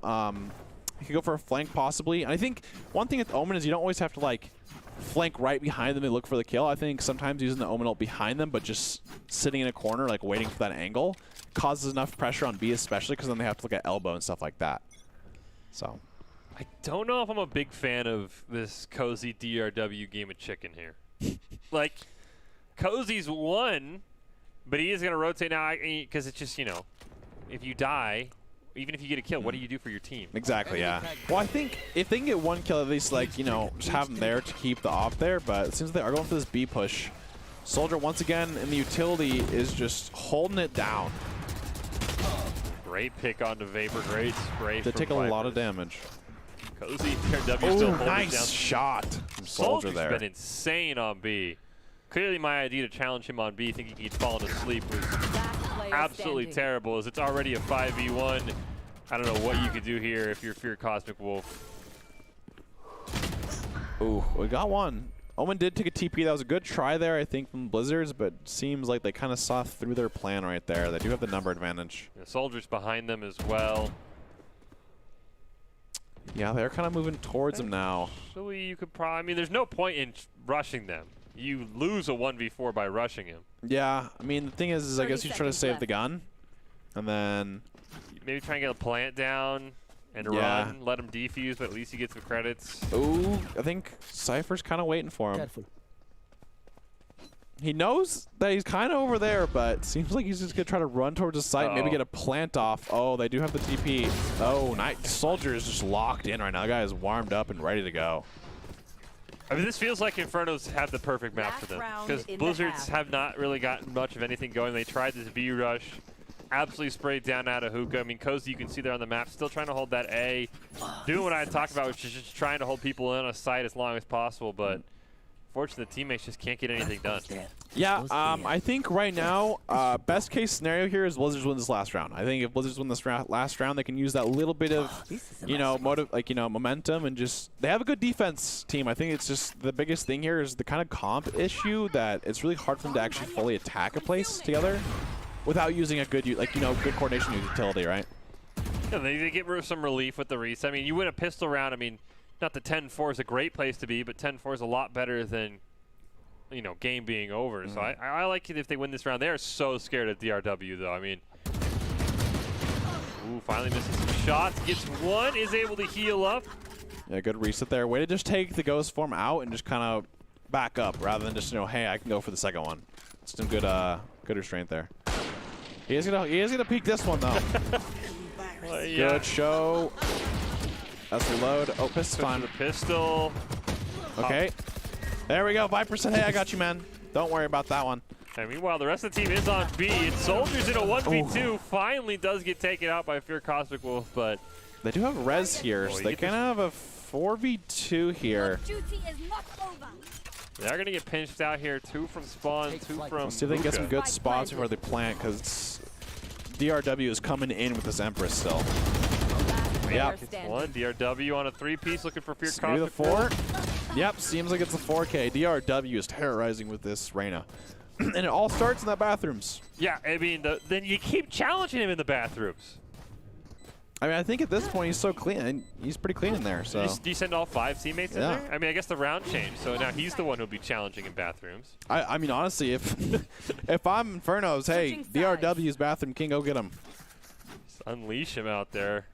He could go for a flank possibly. And I think one thing with Omen is you don't always have to like flank right behind them and look for the kill. I think sometimes using the Omen ult behind them, but just sitting in a corner like waiting for that angle causes enough pressure on B, especially because then they have to look at elbow and stuff like that. So I don't know if I'm a big fan of this Cozy DRW game of chicken here. Like, Cozy's won, but he is going to rotate now because it's just, you know, if you die, even if you get a kill, what do you do for your team? Exactly, yeah. Well, I think if they can get one kill, at least, like, you know, just have them there to keep the op there, but it seems like they are going for this B push. Soldier, once again, in the utility, is just holding it down. Great pick onto Vapor, great spray. They take a lot of damage. Cozy DRW still holding nice down. Shot from Soldier there. Soldier's been insane on B. Clearly my idea to challenge him on B, thinking he'd fallen asleep, was absolutely terrible, as it's already a 5v1. I don't know what you could do here if you're Fear Cosmic Wolf. Ooh, we got one. Omen did take a TP. That was a good try there, I think, from Blizzards, but seems like they kind of saw through their plan right there. They do have the number advantage. The soldiers behind them as well. Yeah, they're kind of moving towards them now. Actually, you could probably... I mean, there's no point in rushing them. You lose a 1v4 by rushing him. Yeah, I mean, the thing is I guess you try to save the gun, and then... Maybe try and get a plant down and run, let him defuse, but at least he gets some credits. Ooh, I think Cypher's kind of waiting for him. Careful. He knows that he's kind of over there, but seems like he's just going to try to run towards the site, maybe get a plant off. Oh, they do have the TP. Oh, nice. Soldier is just locked in right now. The guy is warmed up and ready to go. I mean, this feels like Infernos have the perfect map for them, because Blizzards have not really gotten much of anything going. They tried this V rush, absolutely sprayed down out of hookah. I mean, Cozy, you can see there on the map, still trying to hold that A. Doing what I talked about, which is just trying to hold people in a site as long as possible, but fortunately, the teammates just can't get anything done. Yeah, I think right now, best case scenario here is Blizzards win this last round. I think if Blizzards win this last round, they can use that little bit of, momentum and just, they have a good defense team. I think it's just the biggest thing here is the kind of comp issue that it's really hard for them to actually fully attack a place together without using a good, good coordination utility, right? Yeah, they get some relief with the reset. I mean, you win a pistol round, I mean, not that 10-4 is a great place to be, but 10-4 is a lot better than, game being over. So I like it if they win this round. They are so scared of DRW, though. I mean, ooh, finally misses some shots. Gets one, is able to heal up. Yeah, good reset there. Way to just take the ghost form out and just kind of back up rather than just, hey, I can go for the second one. Some good restraint there. He is gonna peek this one, though. Well, yeah. Good show. That's reload. Oh, pistol's fine. The pistol. Okay. There we go. 5%. Hey, I got you, man. Don't worry about that one. And meanwhile, the rest of the team is on B. It's Soldiers in a 1v2. Ooh. Finally does get taken out by Fear Cosmic Wolf, but... They do have res here, so they can have a 4v2 here. They're going to get pinched out here. 2 from spawn, 2 from Let's see if they can get some good spots before they plant, because DRW is coming in with this Empress still. Yeah. One DRW on a 3-piece looking for Fear Maybe Cosmic the 4? Yep, seems like it's a 4K. DRW is terrorizing with this Reyna. And it all starts in that bathrooms. Yeah, I mean, then you keep challenging him in the bathrooms. I mean, I think at this point he's so clean. He's pretty clean in there. So do you send all 5 teammates in there? I mean, I guess the round changed, so now he's the one who'll be challenging in bathrooms. I mean, honestly, if if I'm Infernos, hey, DRW's bathroom king, go get him. Just unleash him out there.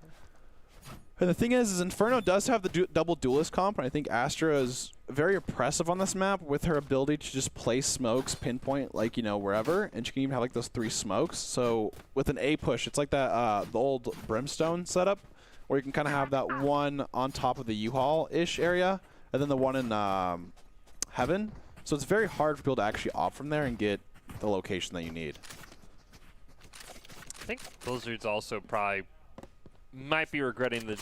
And the thing is Inferno does have the double duelist comp, and I think Astra is very oppressive on this map with her ability to just place smokes, pinpoint, wherever, and she can even have, those 3 smokes. So with an A push, it's like that the old Brimstone setup, where you can kind of have that one on top of the U-Haul-ish area, and then the one in Heaven. So it's very hard for people to actually opt from there and get the location that you need. I think Blizzard's also probably might be regretting the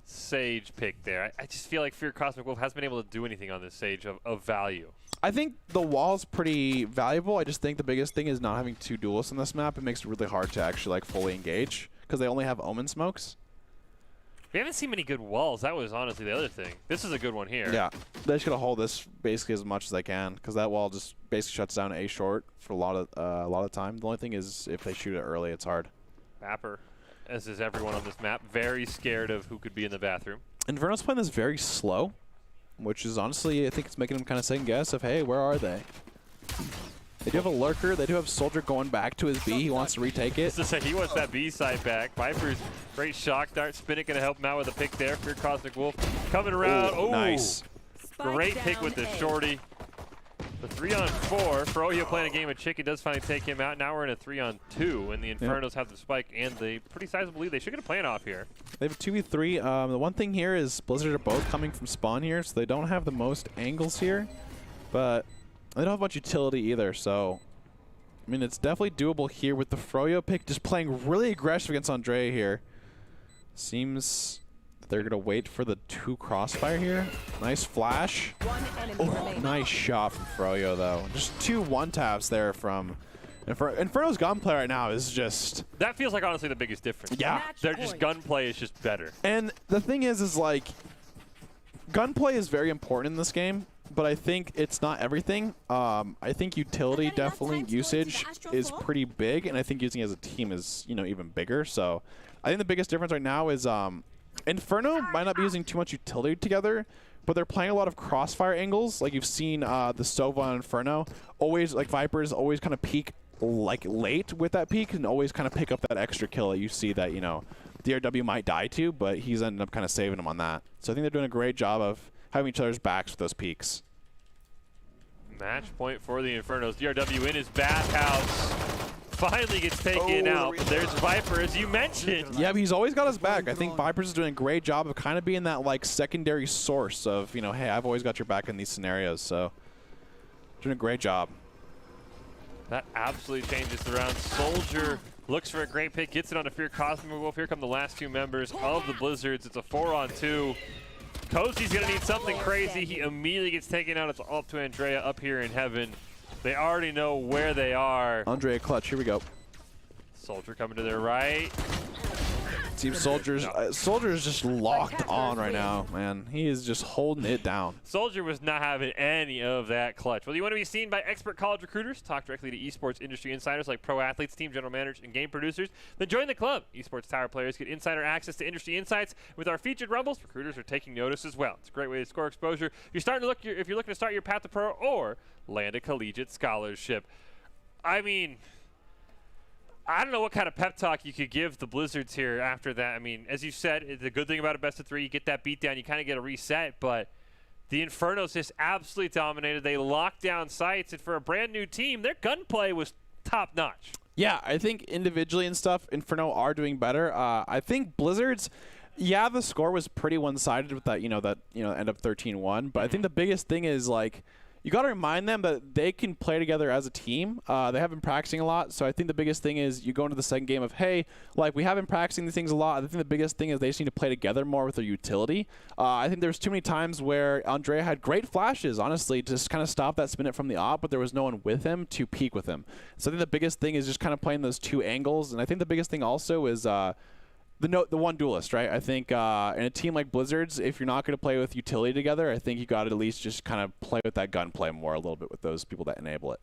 Sage pick there. I just feel like Fear Cosmic Wolf hasn't been able to do anything on this Sage of value. I think the wall's pretty valuable. I just think the biggest thing is not having 2 duelists on this map. It makes it really hard to actually fully engage because they only have Omen smokes. We haven't seen many good walls. That was honestly the other thing. This is a good one here. Yeah, they just gotta hold this basically as much as they can because that wall just basically shuts down A short for a lot of time. The only thing is if they shoot it early, it's hard. Mapper, as is everyone on this map, very scared of who could be in the bathroom. Inferno's playing this very slow, which is honestly, I think it's making them kind of second guess of, hey, where are they? They do have a lurker. They do have Soldier going back to his B. He wants to retake it. He wants that B side back. Viper's great shock dart. Spinnick going to help him out with a pick there. Fear Cosmic Wolf coming around. Oh, nice. Great pick with the shorty. The 3-on-4. Froyo playing a game of chicken does finally take him out. Now we're in a 3-on-2, and the Infernos have the spike and the pretty sizable lead. They should get a plant off here. They have a 2v3. The one thing here is Blizzard are both coming from spawn here, so they don't have the most angles here, but they don't have much utility either. So, I mean, it's definitely doable here with the Froyo pick, just playing really aggressive against Andre here. Seems they're going to wait for the 2 crossfire here. Nice flash. Oh, nice shot from Froyo, though. Just 2 one-taps there from Inferno's gunplay right now is just... That feels like honestly the biggest difference. Yeah. Their just gunplay is just better. And the thing is like, gunplay is very important in this game, but I think it's not everything. I think utility definitely usage is pretty big, and I think using it as a team is, you know, even bigger. So I think the biggest difference right now is Inferno might not be using too much utility together, but they're playing a lot of crossfire angles. Like you've seen the Sova on Inferno. Always, like Vipers always kind of peek like late with that peek and always kind of pick up that extra kill that you see that, you know, DRW might die to, but he's ended up kind of saving him on that. So I think they're doing a great job of having each other's backs with those peaks. Match point for the Infernos. DRW in his bathhouse. Finally gets taken out. There's Viper, as you mentioned. Yeah, but he's always got his back. I think Vipers is doing a great job of kind of being that like secondary source of, you know, hey, I've always got your back in these scenarios. So doing a great job. That absolutely changes the round. Soldier looks for a great pick, gets it on a Fear Cosmic Wolf. Here come the last two members of the Blizzards. It's a 4-on-2. Cozy's gonna need something crazy. He immediately gets taken out. It's all up to Andrea up here in heaven. They already know where they are. Andrea clutch, here we go. Soldier coming to their right. Team Soldier's Soldier's just locked on right now, man. He is just holding it down. Soldier was not having any of that clutch. Well, you want to be seen by expert college recruiters, talk directly to esports industry insiders like pro athletes, team general managers, and game producers, then join the club. Esports Tower players get insider access to industry insights. With our featured rumbles, recruiters are taking notice as well. It's a great way to score exposure. If you're looking to start your path to pro or land a collegiate scholarship. I mean, I don't know what kind of pep talk you could give the Blizzards here after that. I mean, as you said, the good thing about a best of 3, you get that beat down, you kind of get a reset, but the Infernos just absolutely dominated. They locked down sites, and for a brand new team, their gunplay was top notch. Yeah, I think individually and stuff, Inferno are doing better. I think Blizzards, yeah, the score was pretty one-sided with that, end up 13-1, but I think the biggest thing is, like, you got to remind them that they can play together as a team. They have been practicing a lot, so I think the biggest thing is you go into the second game of, hey, like, we have been practicing these things a lot. I think the biggest thing is they just need to play together more with their utility. I think there's too many times where Andrea had great flashes, honestly, to just kind of stop that spin it from the op, but there was no one with him to peek with him. So I think the biggest thing is just kind of playing those two angles, and I think the biggest thing also is the one duelist, right? I think in a team like Blizzards, if you're not going to play with utility together, I think you got to at least just kind of play with that gunplay more a little bit with those people that enable it.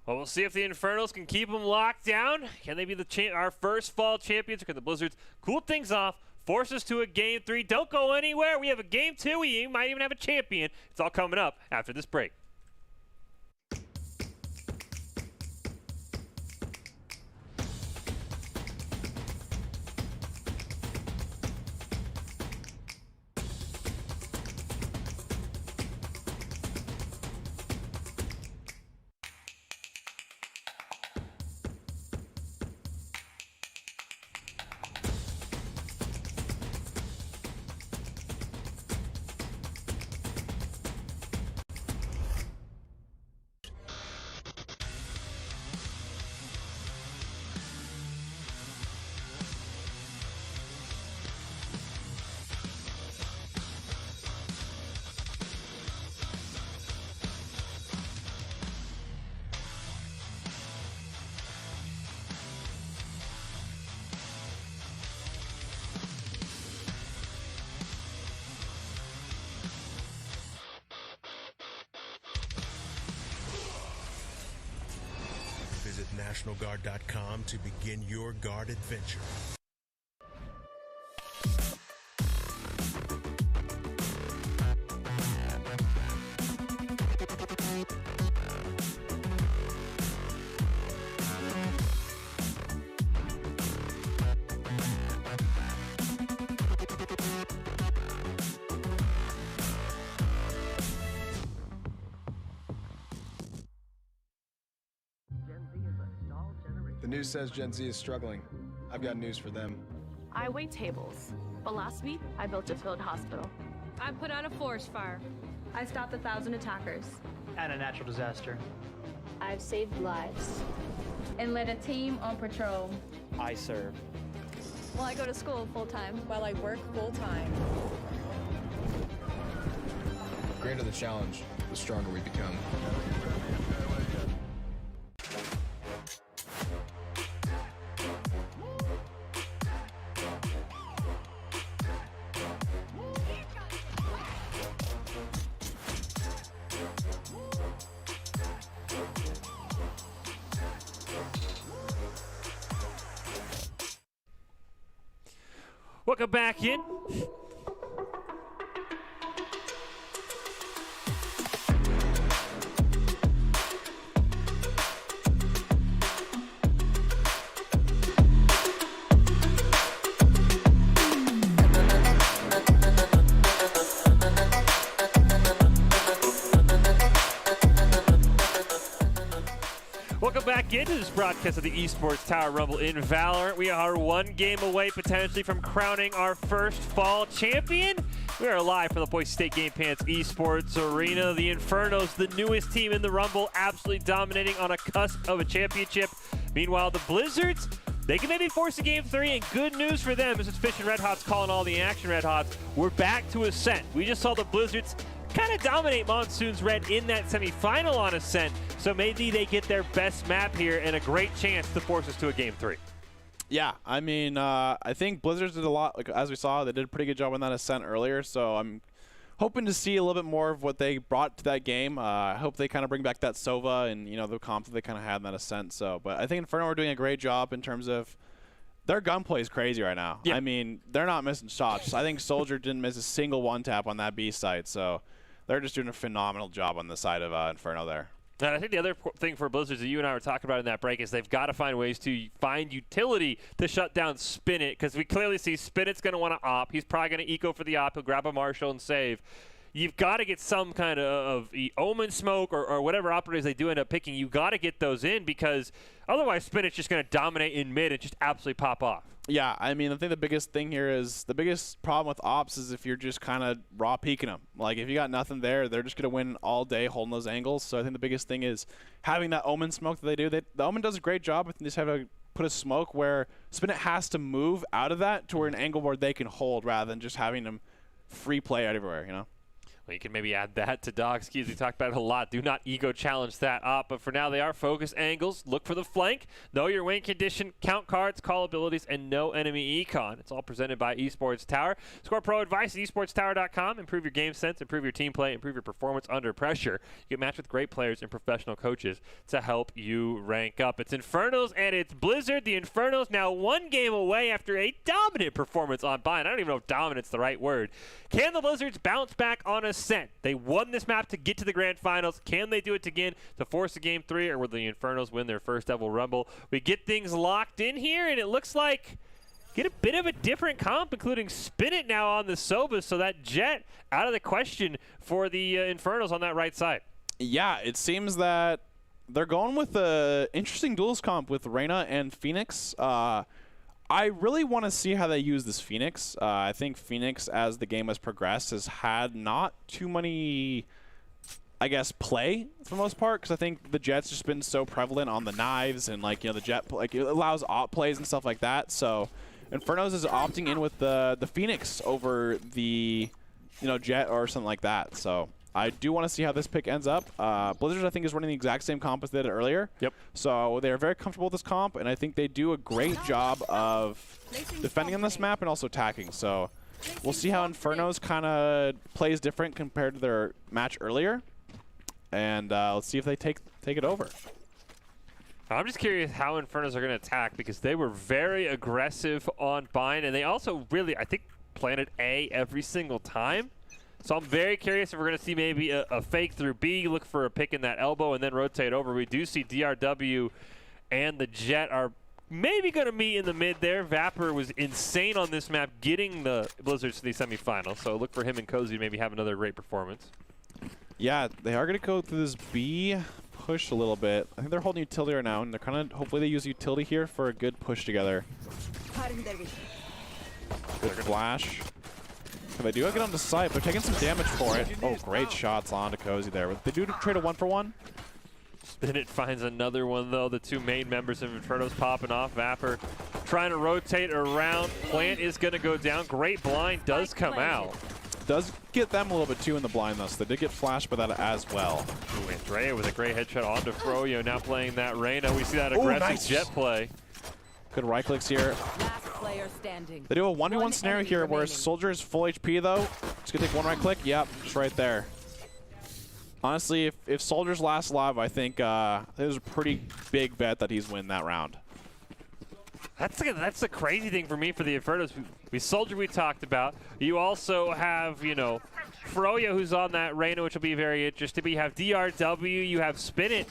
Well, we'll see if the Infernos can keep them locked down. Can they be our first fall champions, or can the Blizzards cool things off, force us to a Game 3? Don't go anywhere. We have a Game 2. We might even have a champion. It's all coming up after this break. Visit NationalGuard.com to begin your guard adventure. The news says Gen Z is struggling. I've got news for them. I wait tables, but last week I built a field hospital. I put out a forest fire. I stopped 1,000 attackers. And a natural disaster. I've saved lives. And led a team on patrol. I serve. Well, I go to school full-time. While I work full-time. The greater the challenge, the stronger we become. Welcome back in. Welcome back into this broadcast of the Esports Tower Rumble in Valorant. We are one game away potentially from crowning our first fall champion. We are live from the Boise State Game Pants Esports Arena. The Infernos, the newest team in the Rumble, absolutely dominating on a cusp of a championship. Meanwhile, the Blizzards, they can maybe force a Game 3, and good news for them is it's Fish and Red Hots calling all the action. Red Hots, we're back to Ascent. We just saw the Blizzards kind of dominate Monsoon's Red in that semifinal on Ascent, so maybe they get their best map here and a great chance to force us to a Game 3. Yeah, I mean, I think Blizzards did a lot, like as we saw, they did a pretty good job on that Ascent earlier, so I'm hoping to see a little bit more of what they brought to that game. I hope they kind of bring back that Sova and, you know, the comp that they kind of had in that Ascent. So, but I think Inferno are doing a great job in terms of their gunplay is crazy right now. Yeah. I mean, they're not missing shots. I think Soldier didn't miss a single one-tap on that B site, so they're just doing a phenomenal job on the side of Inferno there. And I think the other thing for Blizzards that you and I were talking about in that break is they've got to find ways to find utility to shut down Spinit, because we clearly see Spinit's going to want to op. He's probably going to eco for the op. He'll grab a Marshall and save. You've got to get some kind of Omen smoke or whatever operators they do end up picking. You've got to get those in, because otherwise Spinit's just going to dominate in mid and just absolutely pop off. Yeah, I mean, I think the biggest thing here is the biggest problem with ops is if you're just kind of raw peeking them. Like, if you got nothing there, they're just going to win all day holding those angles. So I think the biggest thing is having that Omen smoke that they do. The Omen does a great job. I think they just have to put a smoke where Spinit has to move out of that to where an angle where they can hold rather than just having them free play out everywhere, you know? Well, you can maybe add that to Dog Skis. We talked about it a lot. Do not ego challenge that up. But for now, they are focus angles. Look for the flank. Know your win condition. Count cards, call abilities, and no enemy econ. It's all presented by Esports Tower. Score pro advice at esportstower.com. Improve your game sense, improve your team play, improve your performance under pressure. You get matched with great players and professional coaches to help you rank up. It's Infernos and it's Blizzard. The Infernos now one game away after a dominant performance on Bind. I don't even know if dominant's the right word. Can the Blizzards bounce back on Ascent? They won this map to get to the grand finals. Can they do it again to force a Game 3, or will the Infernos win their first ever Rumble? We get things locked in here, and it looks like get a bit of a different comp, including Spinit now on the Sova, so that Jet out of the question for the Infernos on that right side. Yeah, it seems that they're going with an interesting duels comp with Reyna and Phoenix. I really want to see how they use this Phoenix. I think Phoenix, as the game has progressed, has had not too many, I guess, play for the most part, because I think the Jet's just been so prevalent on the knives and, like, you know, the Jet, like, it allows op plays and stuff like that. So Infernos is opting in with the Phoenix over the, you know, Jet or something like that. So I do want to see how this pick ends up. Blizzard, I think, is running the exact same comp as they did earlier. Yep. So they're very comfortable with this comp, and I think they do a great job of defending on this map and also attacking. So we'll see how Infernos kind of plays different compared to their match earlier, and let's see if they take it over. I'm just curious how Infernos are going to attack, because they were very aggressive on Bind, and they also really, I think, planted A every single time. So I'm very curious if we're going to see maybe a fake through B, look for a pick in that elbow, and then rotate over. We do see DRW and the Jet are maybe going to meet in the mid there. Vapor was insane on this map, getting the Blizzards to the semifinals. So look for him and Cozy to maybe have another great performance. Yeah, they are going to go through this B push a little bit. I think they're holding utility right now, and they're kind of, hopefully they use utility here for a good push together. Good flash. They do get on the site, but they're taking some damage for it. Oh, great shots onto Cozy there. They do trade a 1-for-1. Spinit finds another one, though. The two main members of Inferno's popping off. Vapor trying to rotate around. Plant is going to go down. Great blind does come out. Does get them a little bit too in the blind, though, so they did get flashed by that as well. Ooh, Andrea with a great headshot onto Froyo. Now playing that Reyna. We see that aggressive nice. Jet play. Good right clicks here. Last player standing. They do a 1v1 scenario here where Soldier is full HP, though. Just going to take one right click. Yep, just right there. Honestly, if Soldier's last alive, I think it was a pretty big bet that he's win that round. That's the crazy thing for me for the Infernos. We Soldier we talked about. You also have, you know, Froyo who's on that Reyna, which will be very interesting. But you have DRW, you have Spin It.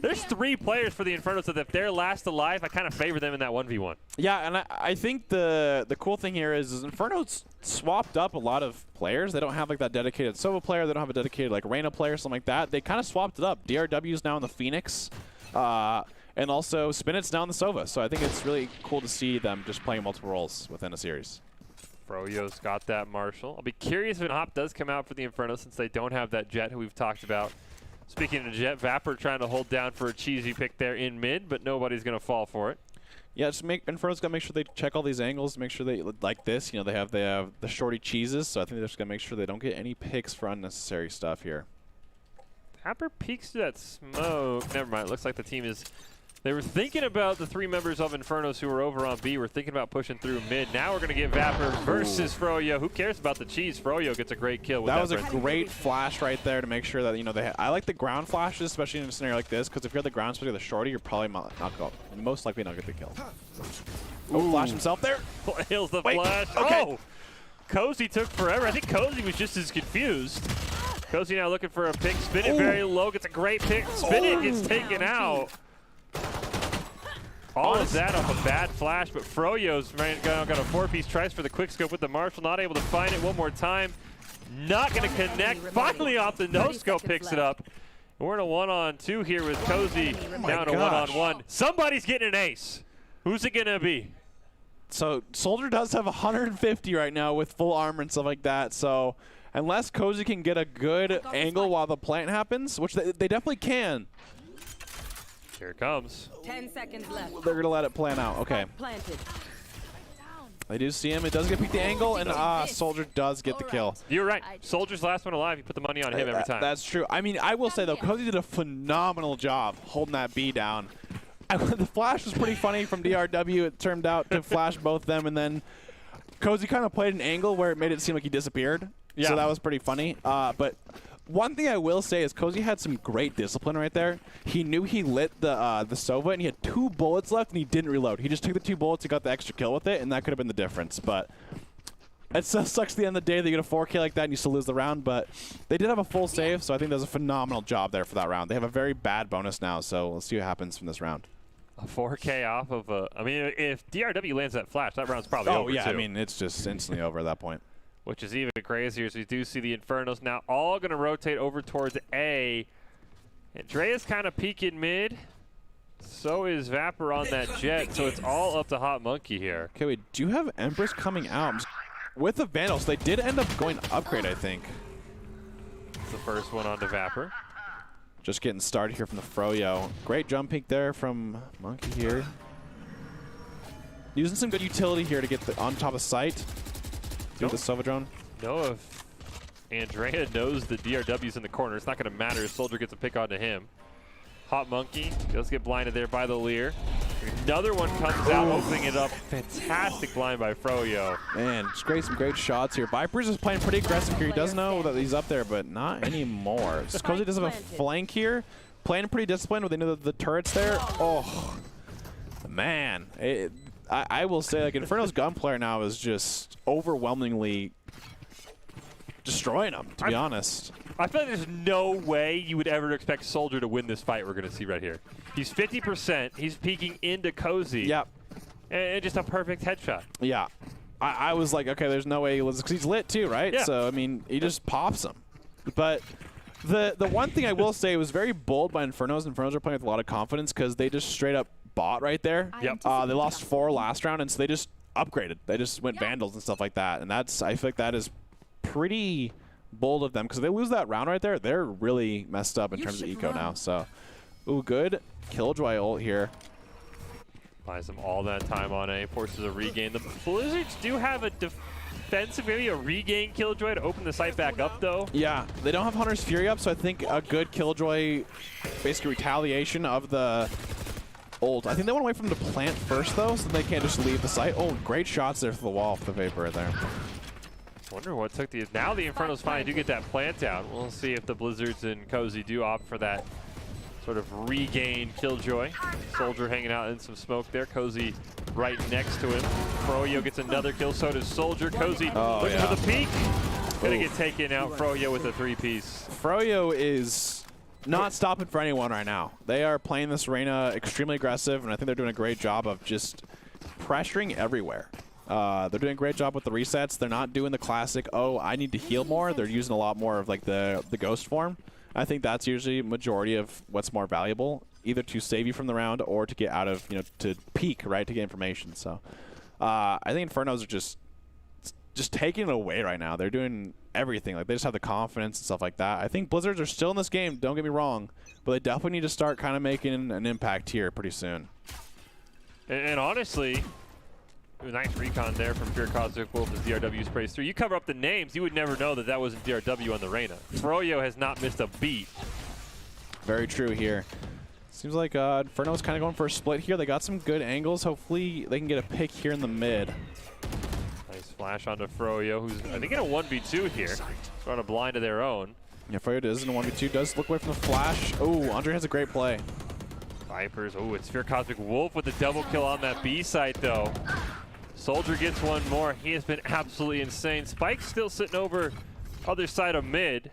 There's 3 players for the Infernos that if they're last alive, I kind of favor them in that 1v1. Yeah, and I think the cool thing here is Inferno's swapped up a lot of players. They don't have like that dedicated Sova player. They don't have a dedicated like Reyna player, something like that. They kind of swapped it up. DRW is now in the Phoenix. And also Spinit's now in the Sova. So I think it's really cool to see them just playing multiple roles within a series. Froyo's got that Marshall. I'll be curious if an Hop does come out for the Inferno since they don't have that Jet who we've talked about. Speaking of Jet, Vapor trying to hold down for a cheesy pick there in mid, but nobody's going to fall for it. Yeah, just Inferno's got to make sure they check all these angles, make sure they, like this, you know, they have the shorty cheeses, so I think they're just going to make sure they don't get any picks for unnecessary stuff here. Vapor peeks to that smoke. Never mind, it looks like the team is... They were thinking about the 3 members of Infernos who were over on B. We're thinking about pushing through mid. Now we're going to get Vapor versus Froyo. Who cares about the cheese? Froyo gets a great kill with that. That was a great flash right there to make sure that, you know, I like the ground flashes, especially in a scenario like this, because if you're the ground, especially the shorty, you're probably most likely not going to get the kill. Oh, flash himself there. Hails the Wait, flash. okay. Oh! Cozy took forever. I think Cozy was just as confused. Cozy now looking for a pick. Spin It very low. Gets a great pick. Spin It gets taken out. All of that off a bad flash, but Froyo's got a 4-piece trice for the quickscope with the Marshall, not able to find it one more time. Not going to connect. Finally off the no-scope picks it up. We're in a 1-on-2 here with Cozy down to 1-on-1. Somebody's getting an ace. Who's it going to be? So Soldier does have 150 right now with full armor and stuff like that, so unless Cozy can get a good angle while the plant happens, which they definitely can. Here it comes. 10 seconds left. They're going to let it plan out. Okay. Planted. They do see him. It does get peek the angle, and Soldier does get the kill. You're right. Soldier's last one alive. You put the money on him every time. That's true. I mean, I will say, though, Cozy did a phenomenal job holding that B down. The flash was pretty funny from DRW. It turned out to flash both them, and then Cozy kind of played an angle where it made it seem like he disappeared. Yeah. So that was pretty funny. But one thing I will say is Cozy had some great discipline right there. He knew he lit the Sova, and he had 2 bullets left, and he didn't reload. He just took the 2 bullets and got the extra kill with it, and that could have been the difference. But it sucks at the end of the day that you get a 4K like that and you still lose the round, but they did have a full save, so I think that was a phenomenal job there for that round. They have a very bad bonus now, so we'll see what happens from this round. A 4K off of a... I mean, if DRW lands that flash, that round's probably over, yeah, too. I mean, it's just instantly over at that point. Which is even crazier, as we do see the Infernos now all going to rotate over towards A. Andrea's kind of peeking mid. So is Vapor on that Jet, so it's all up to Hot Monkey here. Okay, wait, do you have Empress coming out? With the Vandals, they did end up going upgrade, I think. It's the first one onto Vapor. Just getting started here from the Froyo. Great jump peek there from Monkey here. Using some good utility here to get on top of sight. Do the Sova drone. No, if Andrea knows the DRW's in the corner, it's not going to matter if Soldier gets a pick onto him. Hot Monkey does get blinded there by the Leer. Another one comes out, opening it up. Fantastic blind by Froyo. Man, just some great shots here. Viper's is playing pretty aggressive here. He does know that he's up there, but not anymore. Cozy does have a flank here. Playing pretty disciplined, but they know that the turret's there. Oh, man. I will say, like, Inferno's gunplayer now is just overwhelmingly destroying them, to be honest. I feel like there's no way you would ever expect Soldier to win this fight we're going to see right here. He's 50%. He's peeking into Cozy. Yep. And just a perfect headshot. Yeah. I was like, okay, there's no way because he's lit too, right? Yeah. So, I mean, he just pops him. But the one thing I will say was very bold by Infernos. Infernos are playing with a lot of confidence because they just straight up bought right there. Yep. They lost 4 last round, and so they just upgraded. They just went Vandals and stuff like that. And I feel like that is pretty bold of them because if they lose that round right there, they're really messed up in terms of eco now. So, ooh, good Killjoy ult here. Buys them all that time on A, forces a regain. The Blizzards do have a defensive, maybe a regain Killjoy to open the site back up, though. Yeah, they don't have Hunter's Fury up, so I think a good Killjoy, basically retaliation of the ult. I think they went away from the plant first, though, so they can't just leave the site. Oh, great shots there for the wall for the Vapor right there. Wonder what took the... Now the Infernos finally do get that plant down. We'll see if the Blizzards and Cozy do opt for that sort of regain Killjoy. Soldier hanging out in some smoke there. Cozy right next to him. Froyo gets another kill, so does Soldier. Cozy looking for the peak. Gonna get taken out. Froyo with a 3-piece. Froyo is not stopping for anyone right now. They are playing this arena extremely aggressive, and I think they're doing a great job of just pressuring everywhere. They're doing a great job with the resets. They're not doing the classic, oh, I need to heal more. They're using a lot more of like the ghost form. I think that's usually majority of what's more valuable, either to save you from the round or to get out of, to peek, right, to get information. So I think Infernos are just taking it away right now. They're doing everything. Like, they just have the confidence and stuff like that. I think Blizzards are still in this game, don't get me wrong, but they definitely need to start kind of making an impact here pretty soon. And honestly, nice recon there from Fear Cosmic Wolf as DRW sprays through. You cover up the names, you would never know that wasn't DRW on the Reyna. Froyo has not missed a beat. Very true here. Seems like Inferno's kind of going for a split here. They got some good angles. Hopefully they can get a pick here in the mid. Nice flash onto Froyo, who's I think in a 1v2 here. Throwing a blind of their own. Yeah, Froyo does in a 1v2. Does look away from the flash. Oh, Andre has a great play. Vipers. Oh, it's Fear Cosmic Wolf with the double kill on that B site though. Soldier gets one more. He has been absolutely insane. Spike's still sitting over other side of mid.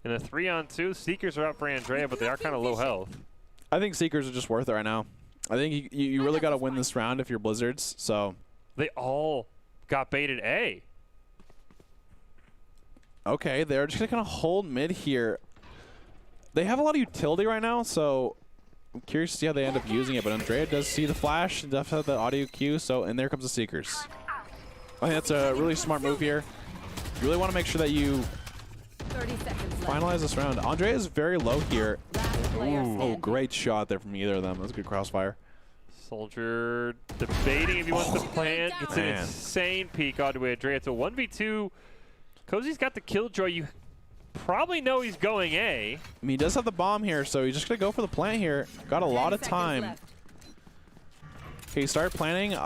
In a 3-on-2, Seekers are up for Andrea, but they are kind of low health. I think Seekers are just worth it right now. I think you really got to win this round if you're Blizzards. So they all got baited A. Okay, they're just going to kind of hold mid here. They have a lot of utility right now, so I'm curious to see how they end up using it. But Andrea does see the flash and does have the audio cue, and there comes the Seekers. I think that's a really smart move here. You really want to make sure that you 30 seconds left. finalize this round. Andrea is very low here. Oh, great shot there from either of them. That was a good crossfire. Soldier debating if he wants to plant. Gets an insane peek onto Andrea. It's a 1v2. Cozy's got the Killjoy. You probably know he's going A. I mean, he does have the bomb here, so he's just going to go for the plant here. Got a lot of time. Okay, start planning.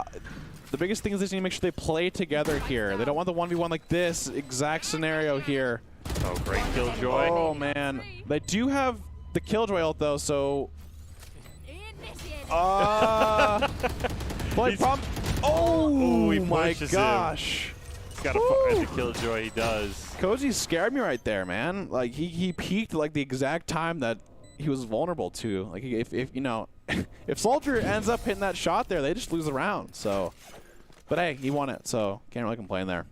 The biggest thing is they need to make sure they play together here. They don't want the 1v1 like this exact scenario here. Oh, great Killjoy. Oh, man. They do have the Killjoy ult, though, so... play prompt. Oh, he my pushes gosh. Him. He's got to find the Killjoy. He does. Cozy scared me right there, man. Like, he peaked like the exact time that he was vulnerable to. Like, if you know, if Soldier ends up hitting that shot there, they just lose the round. So, but hey, he won it, so can't really complain there.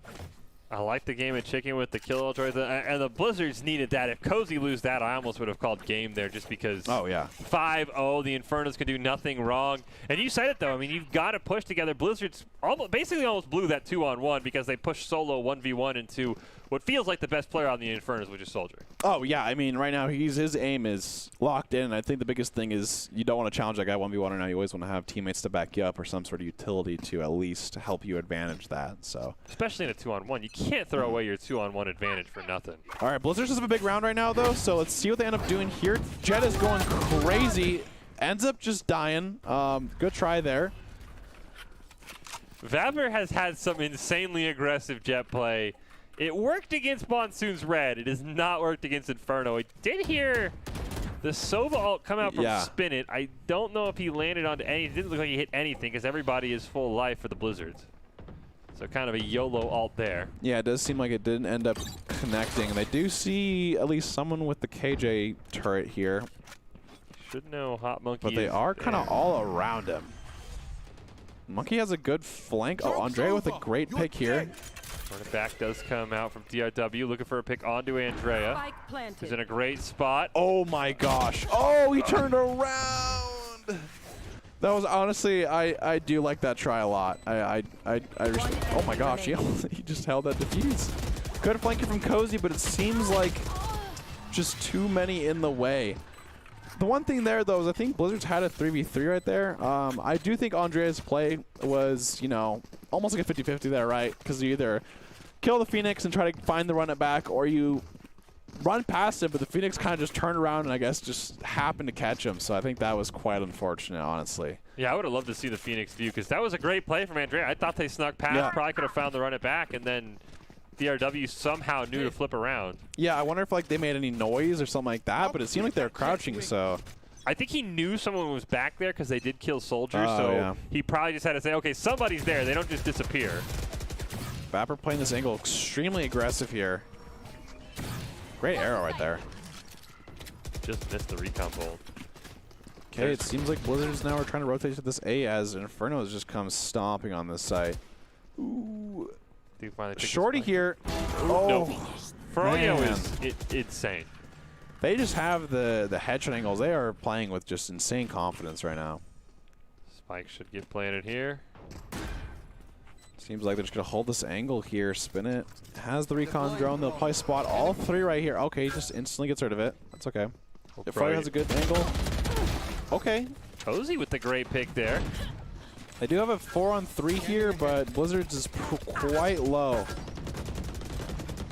I like the game of chicken with the Killjoy, and the Blizzards needed that. If Cozy lose that, I almost would have called game there just because. Oh, yeah. 5-0, the Infernos can do nothing wrong. And you said it, though. I mean, you've got to push together. Blizzards basically almost blew that 2-on-1 because they pushed solo 1v1 into what feels like the best player on the Infernos, which is Soldier. Oh, yeah. I mean, right now, his aim is locked in. I think the biggest thing is you don't want to challenge that guy 1v1 right now. You always want to have teammates to back you up or some sort of utility to at least help you advantage that. So, especially in a 2-on-1. You can't throw away your 2-on-1 advantage for nothing. All right, Blizzards have a big round right now, though, so let's see what they end up doing here. Jett is going crazy. Ends up just dying. Good try there. Vapor has had some insanely aggressive Jett play. It worked against Monsoon's Red. It has not worked against Inferno. I did hear the Sova ult come out from Spin It. I don't know if he landed onto any. It didn't look like he hit anything because everybody is full life for the Blizzards. So kind of a YOLO ult there. Yeah, it does seem like it didn't end up connecting. They do see at least someone with the KJ turret here. Should know Hot Monkey. But they are kind of all around him. Monkey has a good flank. Oh, Andrea with a great pick here. Running back does come out from DRW, looking for a pick onto Andrea. He's in a great spot. Oh my gosh. Oh, he turned around. That was honestly, I do like that try a lot. Oh my gosh, he just held that defuse. Good flanking from Cozy, but it seems like just too many in the way. The one thing there, though, is I think Blizzards had a 3v3 right there. I do think Andrea's play was, you know, almost like a 50-50 there, right? Because you either kill the Phoenix and try to find the run it back, or you run past him, but the Phoenix kind of just turned around and I guess just happened to catch him. So I think that was quite unfortunate, honestly. Yeah, I would have loved to see the Phoenix view because that was a great play from Andrea. I thought they snuck past, probably could have found the run it back, and then DRW somehow knew to flip around. Yeah, I wonder if like they made any noise or something like that, but it seemed like they were crouching, so I think he knew someone was back there because they did kill Soldier, Oh, so yeah. he probably just had to say, okay, somebody's there. They don't just disappear. Vapor playing this angle extremely aggressive here. Great arrow right there. Just missed the recon bolt. Okay, it seems like Blizzards now are trying to rotate to this A as Inferno has just come stomping on this site. Ooh. Do finally pick this Shorty fight. here. No. Oh, Froyo man. is insane. They just have the headshot angles. They are playing with just insane confidence right now. Spike should get planted here. Seems like they're just going to hold this angle here, spin it. Has the recon drone. They'll probably spot all three right here. Okay, he just instantly gets rid of it. That's okay. If Froyo has a good angle. Okay. Cozy with the great pick there. They do have a 4-on-3 here, but Blizzards is quite low.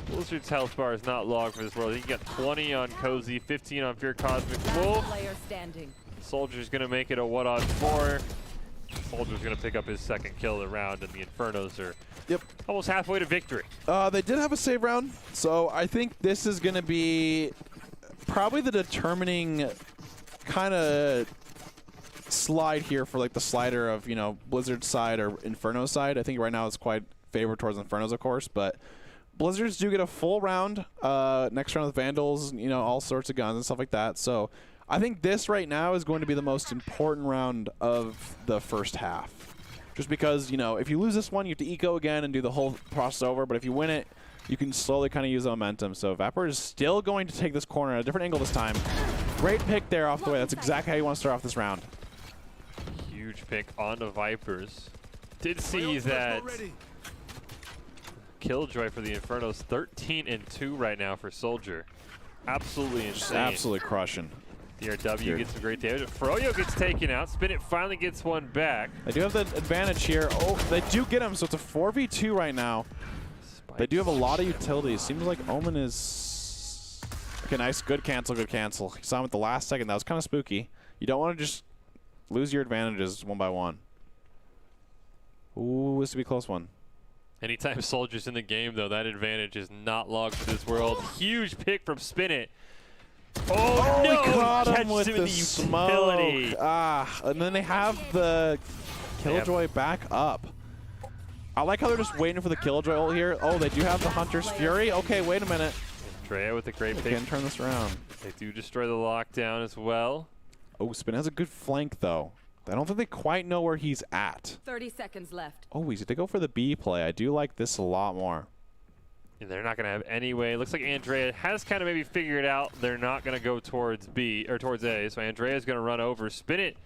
Blizzard's health bar is not long for this world. He can get 20 on Cozy, 15 on Fear Cosmic Wolf. Player standing. Soldier's going to make it a 1-on-4. Soldier's going to pick up his second kill of the round, and the Infernos are almost halfway to victory. They did have a save round, so I think this is going to be probably the determining kind of slide here for like the slider of, you know, Blizzard's side or Inferno's side. I think right now it's quite favored towards Infernos, of course, but Blizzards do get a full round next round with Vandals, you know, all sorts of guns and stuff like that. So I think this right now is going to be the most important round of the first half. Just because, you know, if you lose this one, you have to eco again and do the whole process over. But if you win it, you can slowly kind of use the momentum. So Vapor is still going to take this corner at a different angle this time. Great pick there off the way. That's exactly how you want to start off this round. Huge pick on the Vipers. Did see that Killjoy for the Infernos, 13-2 right now for Soldier. Absolutely insane. Just absolutely crushing. DRW gets some great damage. Froyo gets taken out. Spin It finally gets one back. They do have the advantage here. Oh, they do get him, so it's a 4v2 right now. They do have a lot of utilities. Seems like Omen is... Okay, nice. Good cancel, good cancel. You saw him at the last second. That was kind of spooky. You don't want to just lose your advantages one by one. Ooh, this would be a close one. Anytime Soldier's in the game, though, that advantage is not logged for this world. Huge pick from Spin It. Oh, no! He caught him Catches with him the in smoke. Ah, and then they have the Killjoy back up. I like how they're just waiting for the Killjoy ult here. Oh, they do have the Hunter's Fury. Okay, wait a minute. Drea with a great They pick. can turn this around. They do destroy the lockdown as well. Oh, Spin has a good flank, though. I don't think they quite know where he's at. 30 seconds left. Oh, they go for the B play. I do like this a lot more. And they're not going to have any way. Looks like Andrea has kind of maybe figured out they're not going to go towards B or towards A. So Andrea's going to run over. Spin It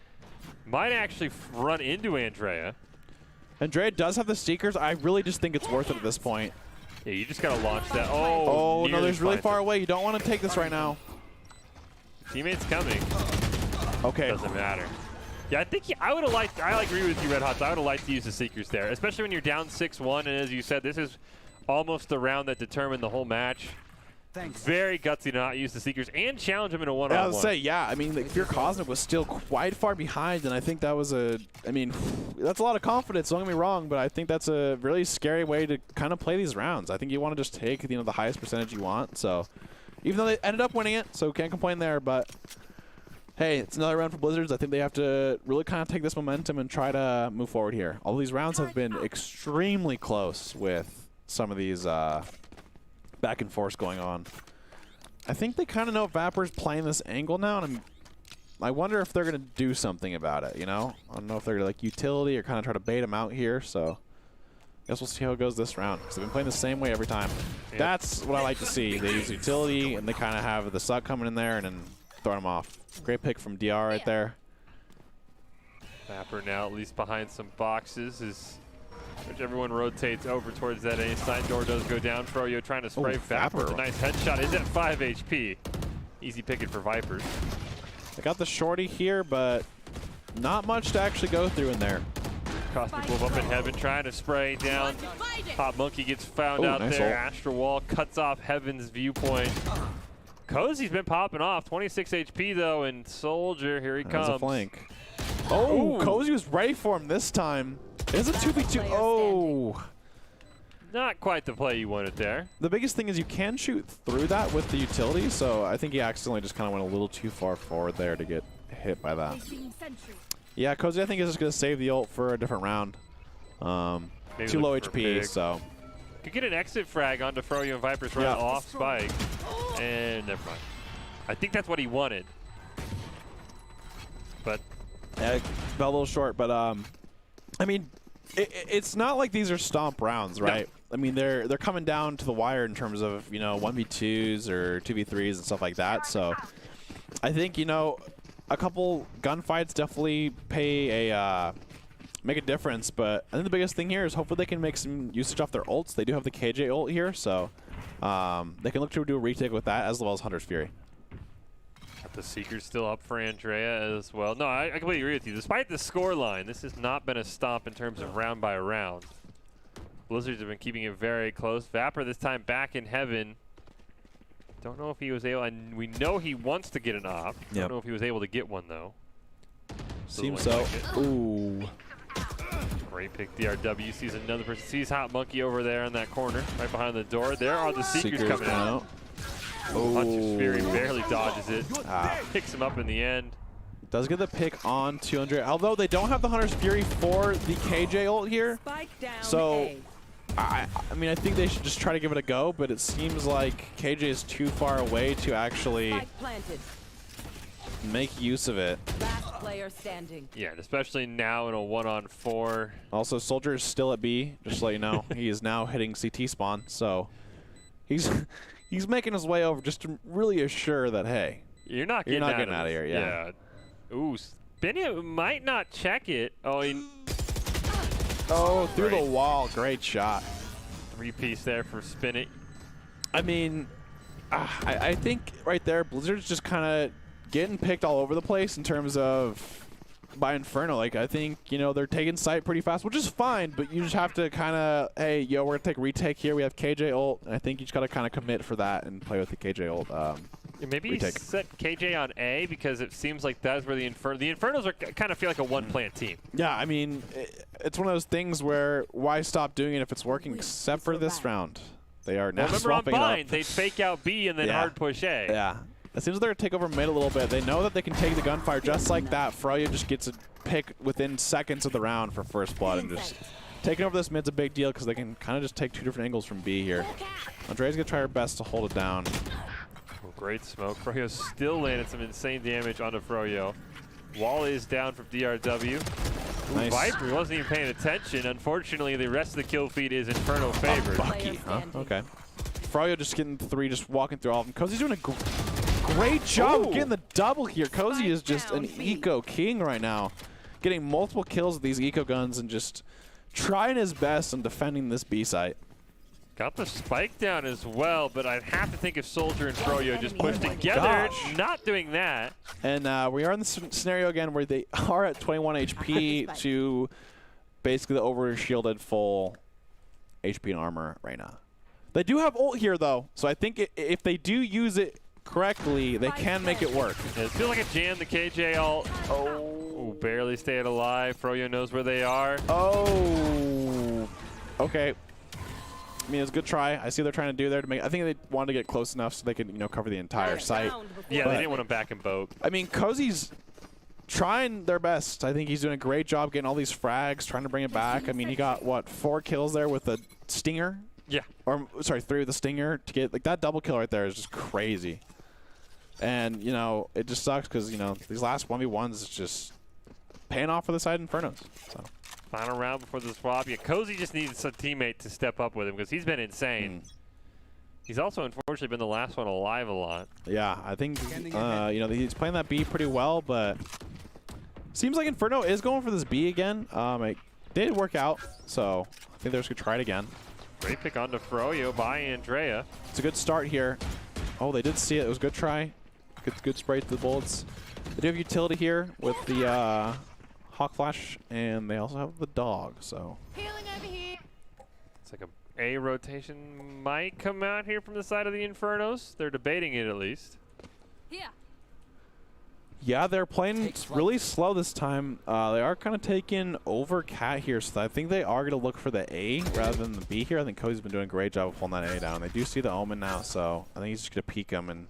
might actually run into Andrea. Andrea does have the Seekers. I really just think it's worth it at this point. Yeah, you just got to launch that. Oh, no, nearly there's really finds far it. away. You don't want to take this right now. Teammates coming. Okay. Doesn't matter. Yeah, I think I would have liked. I agree with you, Red Hot. I would have liked to use the Seekers there, especially when you're down 6-1. And as you said, this is almost the round that determined the whole match. Thanks. Very gutsy to not use the Seekers and challenge him in a I one-on-one. was say, yeah. I mean, Fear Cosmic was still quite far behind, and I think that was a. I mean, that's a lot of confidence. Don't get me wrong, but I think that's a really scary way to kind of play these rounds. I think you want to just take the highest percentage you want. So, even though they ended up winning it, so can't complain there. But hey, it's another round for Blizzards. I think they have to really kind of take this momentum and try to move forward here. All these rounds have been extremely close with some of these back and forth going on. I think they kind of know Vapor's playing this angle now, and I wonder if they're going to do something about it, you know? I don't know if they're going to like utility or kind of try to bait him out here, so I guess we'll see how it goes this round, because they've been playing the same way every time. Yep. That's what I like to see. They use utility, and they kind of have the suck coming in there and then throwing him off. Great pick from DR right there. Vapor now at least behind some boxes as which everyone rotates over towards that A side. Door does go down. Froyo trying to spray Vapor. Vapor. A nice headshot. Is at 5 HP. Easy picking for Vipers. They got the shorty here, but not much to actually go through in there. Cosmic Wolf up in heaven trying to spray down. Hot Monkey gets found out nice there. ult. Astral Wall cuts off Heaven's viewpoint. Cozy's been popping off. 26 HP though, and Soldier, here he comes. That's a flank. Oh, Ooh. Cozy was ready for him this time. It is a 2v2. Oh. Not quite the play you wanted there. The biggest thing is you can shoot through that with the utility, so I think he accidentally just kind of went a little too far forward there to get hit by that. Yeah, Cozy I think is just going to save the ult for a different round. Too low HP, so. Could get an exit frag onto Froyo and Viper's run off Spike. And never mind. I think that's what he wanted. But yeah, fell a little short, but I mean, it's not like these are stomp rounds, right? No. I mean, they're coming down to the wire in terms of, you know, 1v2s or 2v3s and stuff like that. So I think, you know, a couple gunfights definitely make a difference, but I think the biggest thing here is hopefully they can make some usage off their ults. They do have the KJ ult here, so they can look to do a retake with that as well as Hunter's Fury. The Seeker's still up for Andrea as well. No, I completely agree with you. Despite the scoreline, this has not been a stomp in terms of round by round. Blizzards have been keeping it very close. Vapor this time back in heaven. Don't know if he was able, and we know he wants to get an op. Don't know if he was able to get one though. Seems so. Ooh. Great pick. DRW sees another person. Sees Hot Monkey over there in that corner, right behind the door. There are the Seekers coming out. Hunter's Fury barely dodges it. Picks him up in the end. Does get the pick on 200. Although they don't have the Hunter's Fury for the KJ ult here. So, I mean, I think they should just try to give it a go, but it seems like KJ is too far away to actually make use of it. Last player standing. Yeah, and especially now in a 1-on-4. Also, Soldier is still at B, just to let you know. He is now hitting CT spawn, so he's making his way over just to really assure that, hey, you're not getting out of here. Yeah. Ooh, Spinya might not check it. Oh, through the wall. Great shot. 3-piece there for Spinny. I mean, I think right there, Blizzard's just kind of getting picked all over the place in terms of by Inferno. Like, I think, you know, they're taking site pretty fast, which is fine, but you just have to kind of, hey, yo, we're going to take a retake here. We have KJ ult, and I think you just got to kind of commit for that and play with the KJ ult. Maybe retake. Set KJ on A because it seems like that's where the Infernos are kind of feel like a one-plan team. Yeah, I mean, it's one of those things where why stop doing it if it's working, except for this round. They are now swapping it up. Remember on Bind, they'd fake out B and then hard push A. Yeah. It seems like they're going to take over mid a little bit. They know that they can take the gunfire just like that. Froyo just gets a pick within seconds of the round for first blood, and just taking over this mid's a big deal because they can kind of just take two different angles from B here. Andrea's going to try her best to hold it down. Great smoke. Froyo still landed some insane damage onto Froyo. Wall is down from DRW. Nice. Viper wasn't even paying attention. Unfortunately, the rest of the kill feed is Inferno favored. Bucky, huh? Okay. Froyo just getting 3, just walking through all of them. Cozy's doing a great job of getting the double here. Cozy is just an eco king right now. Getting multiple kills with these eco guns and just trying his best on defending this B site. Got the spike down as well, but I'd have to think if Soldier and Froyo just pushed together, not doing that. And we are in the scenario again where they are at 21 HP to basically the over-shielded full HP and armor right now. They do have ult here, though, so I think if they do use it correctly, they can make it work. Yeah, it feels like a jam, the KJ ult. Oh, barely stayed alive. Froyo knows where they are. Oh, okay. I mean, it's a good try. I see what they're trying to do there to make. I think they wanted to get close enough so they could, you know, cover the entire site. Yeah, they didn't want them back in boat. I mean, Cozy's trying their best. I think he's doing a great job getting all these frags, trying to bring it back. I mean, he got what, 4 kills there with the Stinger? Yeah. Or sorry, 3 with the Stinger to get like that double kill right there is just crazy. And you know, it just sucks because you know these last 1v1s is just paying off for the side Infernos. So. Final round before the swap. Yeah, Cozy just needs a teammate to step up with him because he's been insane. He's also unfortunately been the last one alive a lot. Yeah, I think you know, he's playing that B pretty well, but seems like Inferno is going for this B again. It did work out, so I think they're just gonna try it again. Great pick onto Froyo by Andrea. It's a good start here. Oh, they did see it. It was a good try. Good spray to the bullets. They do have utility here with the Hawk Flash, and they also have the dog, so. It's like a rotation might come out here from the side of the Infernos. They're debating it at least. Yeah, they're playing really slow this time. They are kind of taking over Cat here, so I think they are going to look for the A rather than the B here. I think Cozy's been doing a great job of pulling that A down. They do see the Omen now, so I think he's just going to peek him and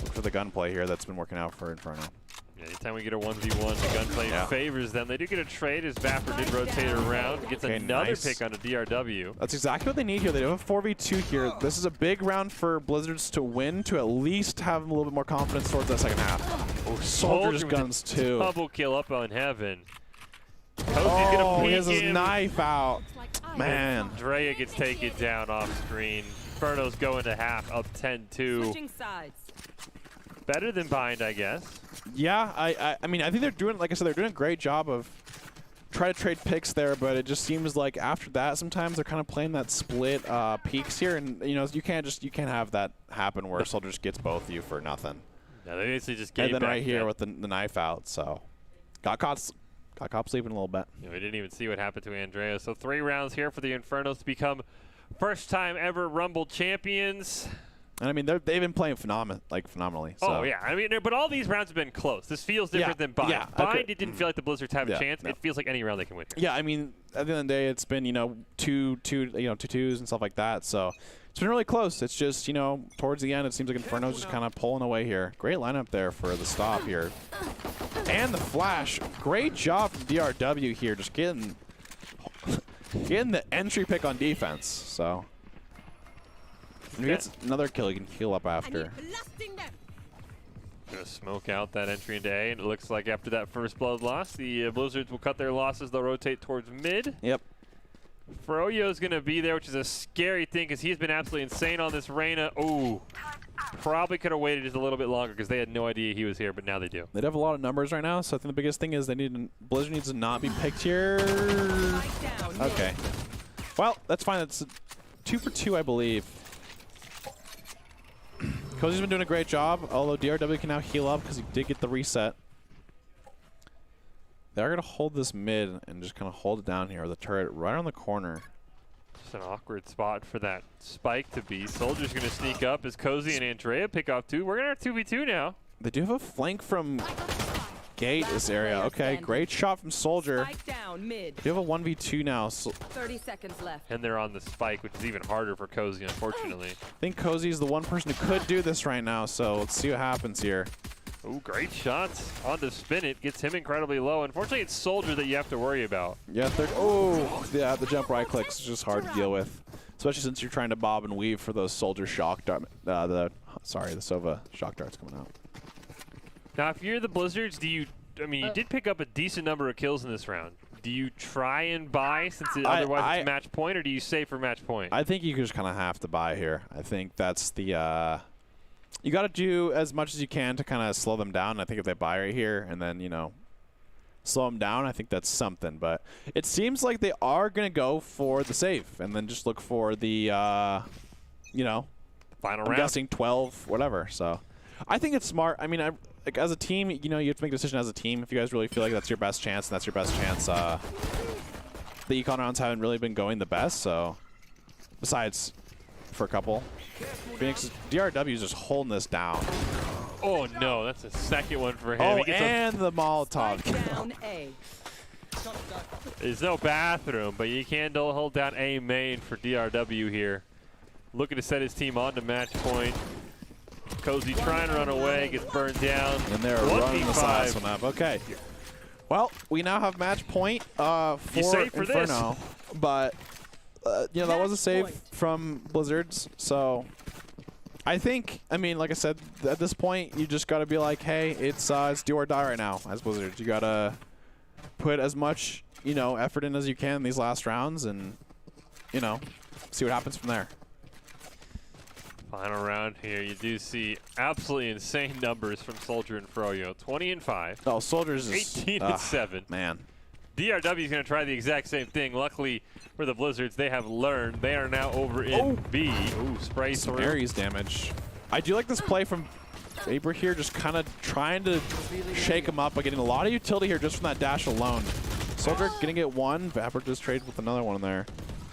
look for the gunplay here that's been working out for Inferno. Anytime we get a 1v1, the gunplay favors them. They do get a trade as Vapor did rotate around. Gets another pick on a DRW. That's exactly what they need here. They do have a 4v2 here. This is a big round for Blizzards to win, to at least have a little bit more confidence towards that second half. Oh, Soldier's with guns the too. Double kill up on Heaven. Cozy's Oh, gonna peek he has his him. knife out. Man. Drea gets taken down off screen. Inferno's going to half, up 10-2. Switching sides. Better than Bind, I guess. Yeah, I mean, I think they're doing, like I said, they're doing a great job of trying to trade picks there, but it just seems like after that, sometimes they're kind of playing that split peaks here, and you know, you can't have that happen where Soldier just gets both of you for nothing. No, they basically just gave And then back right here that. with the knife out, so got caught sleeping a little bit. Yeah, we didn't even see what happened to Andrea. So 3 rounds here for the Infernos to become first time ever Rumble champions. And I mean, they've been playing phenomenally. So. Oh, yeah. I mean, but all these rounds have been close. This feels different than Bind. Yeah, Bind, it didn't feel like the Blizzards have a chance. no. It feels like any round they can win here. Yeah, I mean, at the end of the day, it's been, two twos and stuff like that. So it's been really close. It's just, towards the end, it seems like Inferno's just kind of pulling away here. Great lineup there for the stop here. And the flash. Great job from DRW here, just getting the entry pick on defense. So if he gets another kill, he can heal up after. Gonna smoke out that entry into A, and it looks like after that first blood loss, the Blizzards will cut their losses. They'll rotate towards mid. Yep. Froyo's gonna be there, which is a scary thing because he's been absolutely insane on this Reyna. Ooh, probably could have waited just a little bit longer because they had no idea he was here, but now they do. They have a lot of numbers right now, so I think the biggest thing is Blizzard needs to not be picked here. Okay. Well, that's fine. That's 2 for 2, I believe. Cozy's been doing a great job, although DRW can now heal up because he did get the reset. They're going to hold this mid and just kind of hold it down here with the turret right on the corner. Just an awkward spot for that spike to be. Soldier's going to sneak up as Cozy and Andrea pick off 2. We're going to have 2v2 now. They do have a flank from Gate this area. Okay, great shot from Soldier. Spike down mid. They have a 1v2 now. So 30 seconds left. And they're on the spike, which is even harder for Cozy, unfortunately. I think Cozy's the one person who could do this right now, so let's see what happens here. Ooh, great shots on to spin it. Gets him incredibly low. Unfortunately, it's Soldier that you have to worry about. Yeah, the jump right clicks is just hard to deal with, especially since you're trying to bob and weave for those Soldier shock dart. The Sova shock darts coming out. Now, if you're the Blizzards, you did pick up a decent number of kills in this round. Do you try and buy since otherwise it's match point, or do you save for match point? I think you just kind of have to buy here. I think that's the you got to do as much as you can to kind of slow them down. I think if they buy right here and then, slow them down, I think that's something. But it seems like they are going to go for the save and then just look for the, final I'm round. guessing 12, whatever. So I think it's smart. I mean, like as a team, you have to make a decision as a team. If you guys really feel like that's your best chance, and that's your best chance. The econ rounds haven't really been going the best, so besides for a couple. Phoenix DRW is just holding this down. Oh no, that's a second one for him. Oh, He gets and the Molotov. Down A. There's no bathroom, but you can hold down A main for DRW here. Looking to set his team on to match point. Cozy trying to run away, gets burned down. And they're running this last one up. Okay. Well, we now have match point for Inferno, but that was a save from Blizzards. So I think, like I said, at this point, you just got to be like, hey, it's do or die right now as Blizzards. You got to put as much, effort in as you can in these last rounds and, see what happens from there. Final round here, you do see absolutely insane numbers from Soldier and Froyo. 20 and 5. Oh, Soldier's 18 and 7. Man. DRW is going to try the exact same thing. Luckily for the Blizzards, they have learned. They are now over in B. Ooh, spray some through. Ares damage. I do like this play from Vapor here, just kind of trying to shake him up by getting a lot of utility here just from that dash alone. Soldier gonna get one. Vapor just traded with another one in there.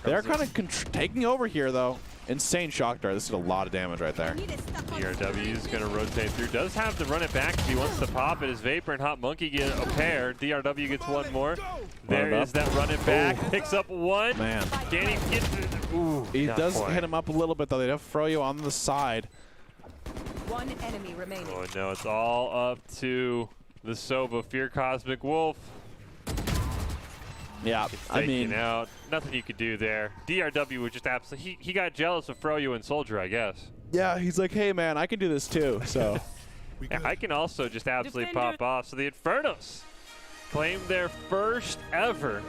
They're kind of taking over here, though. Insane shock dart. This did a lot of damage right there. DRW is going to rotate through. Does have to run it back if he wants to pop it. As Vapor and Hot Monkey get a pair. DRW gets one more. There is that run it back. Picks up one. Man. Can't even get to, ooh, he does quite. hit him up a little bit, though. They have Froyo on the side. One enemy remaining. Oh, no. It's all up to The Sova Fear Cosmic Wolf. Yeah, I mean, out. Nothing you could do there. DRW was just absolutely. He got jealous of Froyo and Soldier, I guess. yeah, he's like, hey man, I can do this too. So Yeah, I can also just absolutely pop off. So the Infernos claim their first ever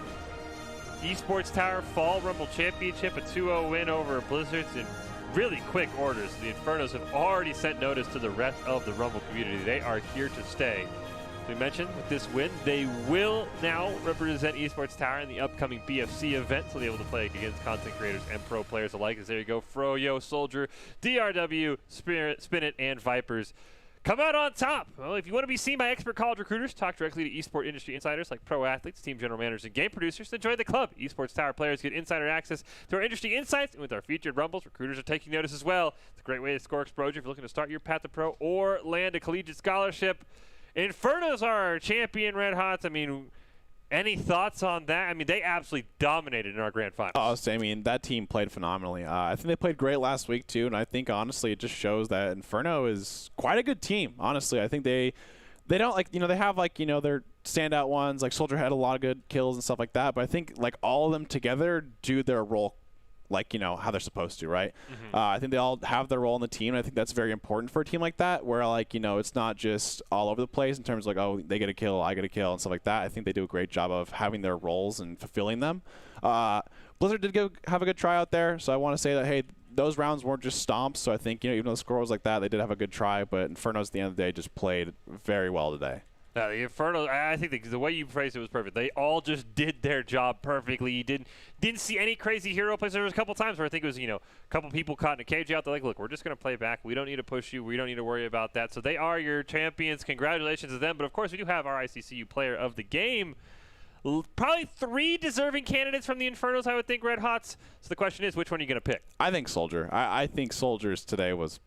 Esports Tower Fall Rumble Championship, a 2-0 win over Blizzards in really quick order. So the Infernos have already sent notice to the rest of the Rumble community. They are here to stay. We mentioned with this win, they will now represent Esports Tower in the upcoming BFC event, so they'll be able to play against content creators and pro players alike. As there you go, Froyo, Soldier, DRW, Spinit, and Vipers come out on top. Well, if you want to be seen by expert college recruiters, talk directly to esport industry insiders like pro athletes, team general managers, and game producers, then join the club. Esports Tower players get insider access to our industry insights, and with our featured rumbles, recruiters are taking notice as well. It's a great way to score exposure if you're looking to start your path to pro or land a collegiate scholarship. Infernos are our champion, Red Hots. I mean, any thoughts on that? I mean, they absolutely dominated in our grand finals. Oh, so, I mean, that team played phenomenally. I think they played great last week too, and I think honestly, it just shows that Inferno is quite a good team. Honestly, I think they don't they have their standout ones. Like Soldier had a lot of good kills and stuff like that, but I think like all of them together do their role how they're supposed to, right? Mm-hmm. I think they all have their role in the team, and I think that's very important for a team like that, where it's not just all over the place in terms of like, oh, they get a kill, I get a kill, and stuff like that. I think they do a great job of having their roles and fulfilling them. Blizzard did have a good try out there, so I want to say that, hey, those rounds weren't just stomps, so I think, even though the score was like that, they did have a good try, but Infernos at the end of the day just played very well today. The Inferno, I think the way you phrased it was perfect. They all just did their job perfectly. You didn't see any crazy hero plays. There was a couple times where I think it was, a couple people caught in a cage out. They're like, look, we're just going to play back. We don't need to push you. We don't need to worry about that. So they are your champions. Congratulations to them. But, of course, we do have our ICCU player of the game. Probably 3 deserving candidates from the Infernos, I would think, Red Hots. So the question is, which one are you going to pick? I think Soldier. I think Soldier's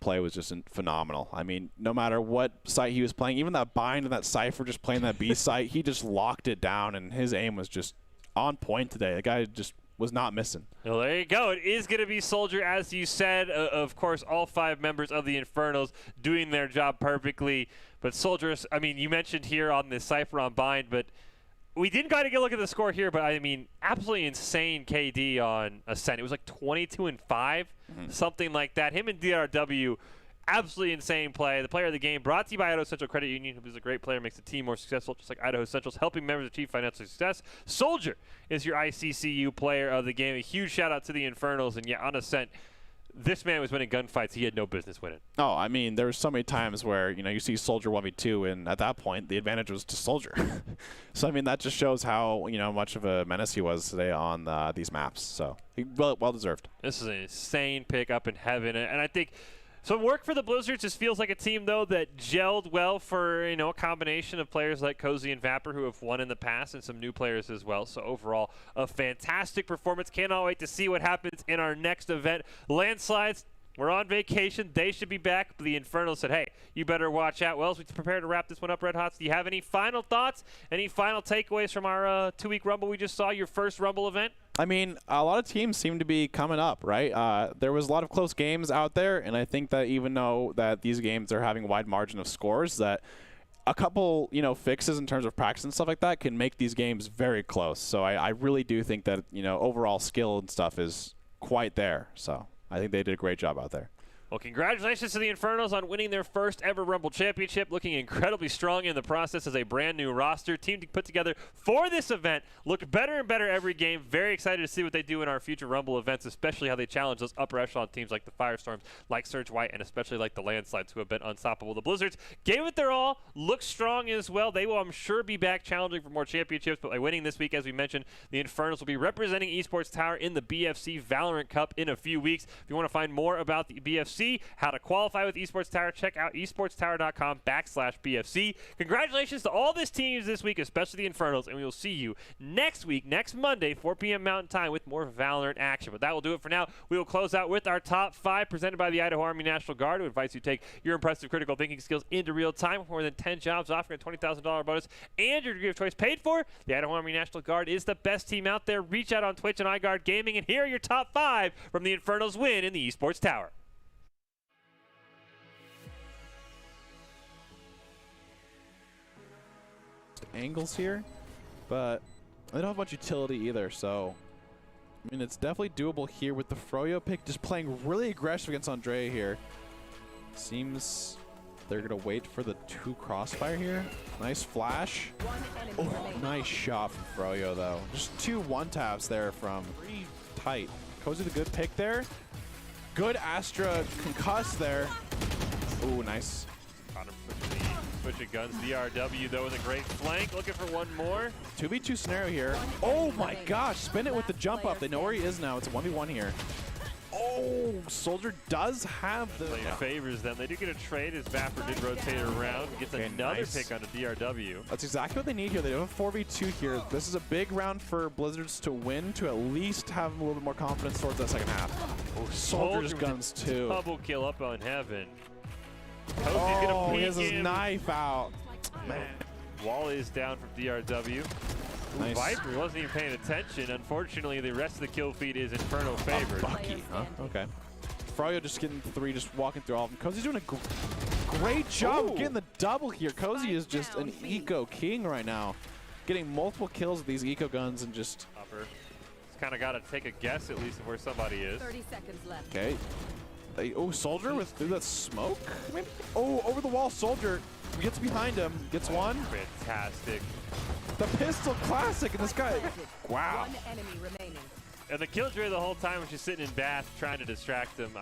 play was just phenomenal. I mean, no matter what site he was playing, even that bind and that Cypher just playing that B site, he just locked it down, and his aim was just on point today. The guy just was not missing. Well, there you go. It is going to be Soldier, as you said. Of course, all 5 members of the Infernos doing their job perfectly. But Soldier, I mean, you mentioned here on the Cypher on bind, but we didn't got to get a look at the score here, but I mean, absolutely insane KD on Ascent. It was like 22-5, something like that. Him and DRW, absolutely insane play. The player of the game brought to you by Idaho Central Credit Union, who is a great player, makes the team more successful, just like Idaho Central's helping members achieve financial success. Soldier is your ICCU player of the game. A huge shout out to the Infernos, and yeah, on Ascent, this man was winning gunfights he had no business winning. Oh, I mean, there were so many times where, you see Soldier 1v2, and at that point, the advantage was to Soldier. So, I mean, that just shows how, much of a menace he was today on these maps. So, well deserved. This is an insane pick up in heaven, and I think some work for the Blizzards. Just feels like a team, though, that gelled well for, a combination of players like Cozy and Vapor, who have won in the past, and some new players as well. So overall, a fantastic performance. Cannot wait to see what happens in our next event. Landslides, we're on vacation. They should be back. But the Inferno said, hey, you better watch out. Well, as we prepare to wrap this one up, Red Hots, do you have any final thoughts? Any final takeaways from our 2-week Rumble we just saw, your first Rumble event? I mean, a lot of teams seem to be coming up, right? There was a lot of close games out there, and I think that even though that these games are having a wide margin of scores, that a couple, fixes in terms of practice and stuff like that can make these games very close. So I really do think that, overall skill and stuff is quite there. So I think they did a great job out there. Well, congratulations to the Infernos on winning their first ever Rumble Championship, looking incredibly strong in the process as a brand new roster. Team put together for this event looked better and better every game. Very excited to see what they do in our future Rumble events, especially how they challenge those upper echelon teams like the Firestorms, like Surge White, and especially like the Landslides, who have been unstoppable. The Blizzards gave it their all, looked strong as well. They will, I'm sure, be back challenging for more championships, but by winning this week, as we mentioned, the Infernos will be representing Esports Tower in the BFC Valorant Cup in a few weeks. If you want to find more about the BFC, how to qualify with Esports Tower, check out esportstower.com/BFC. Congratulations to all this teams this week, especially the Infernos, and we will see you next week, next Monday, 4 p.m. Mountain Time, with more Valorant action. But that will do it for now. We will close out with our top 5 presented by the Idaho Army National Guard, who invites you to take your impressive critical thinking skills into real time with more than 10 jobs, offering a $20,000 bonus and your degree of choice paid for. The Idaho Army National Guard is the best team out there. Reach out on Twitch and iGuard Gaming, and here are your top 5 from the Infernos win in the Esports Tower. best angles here, but they don't have much utility either, so I mean, it's definitely doable here with the Froyo pick just playing really aggressive against Andre here. Seems they're going to wait for the 2 crossfire here. Nice flash. Oh, nice shot from Froyo, though. Just 2 one-taps there from pretty tight. Cozy the good pick there. Good Astra concuss there. Oh, nice. Got him switching guns. DRW, though, with a great flank. Looking for one more. 2v2 scenario here. Oh, my gosh. Spin it with the jump up. They know where he is now. It's a 1v1 here. Oh, Soldier does have the... Playing favors them. They do get a trade as Vapor did rotate around. Gets another pick on the DRW. That's exactly what they need here. They have a 4v2 here. This is a big round for Blizzards to win, to at least have a little bit more confidence towards that second half. Oh, Soldier's with guns the too. Double kill up on Heaven. Cozy's Oh, gonna he peek has his him. knife out. Man. Wall is down from DRW. Ooh, Nice. Viper wasn't even paying attention. Unfortunately, the rest of the kill feed is Inferno favored. Bucky, huh? Okay. Froyo just getting 3, just walking through all of them. Cozy's doing a great job of getting the double here. Cozy is just an eco king right now. Getting multiple kills with these eco guns and just... Upper. Just kind of got to take a guess at least of where somebody is. 30 seconds left. Okay. Oh, Soldier with through that smoke? Maybe? Oh, over the wall, Soldier gets behind him, gets one. Fantastic. The pistol classic, and this guy, wow. One enemy remaining. And the Killjoy the whole time was just sitting in Bath trying to distract him.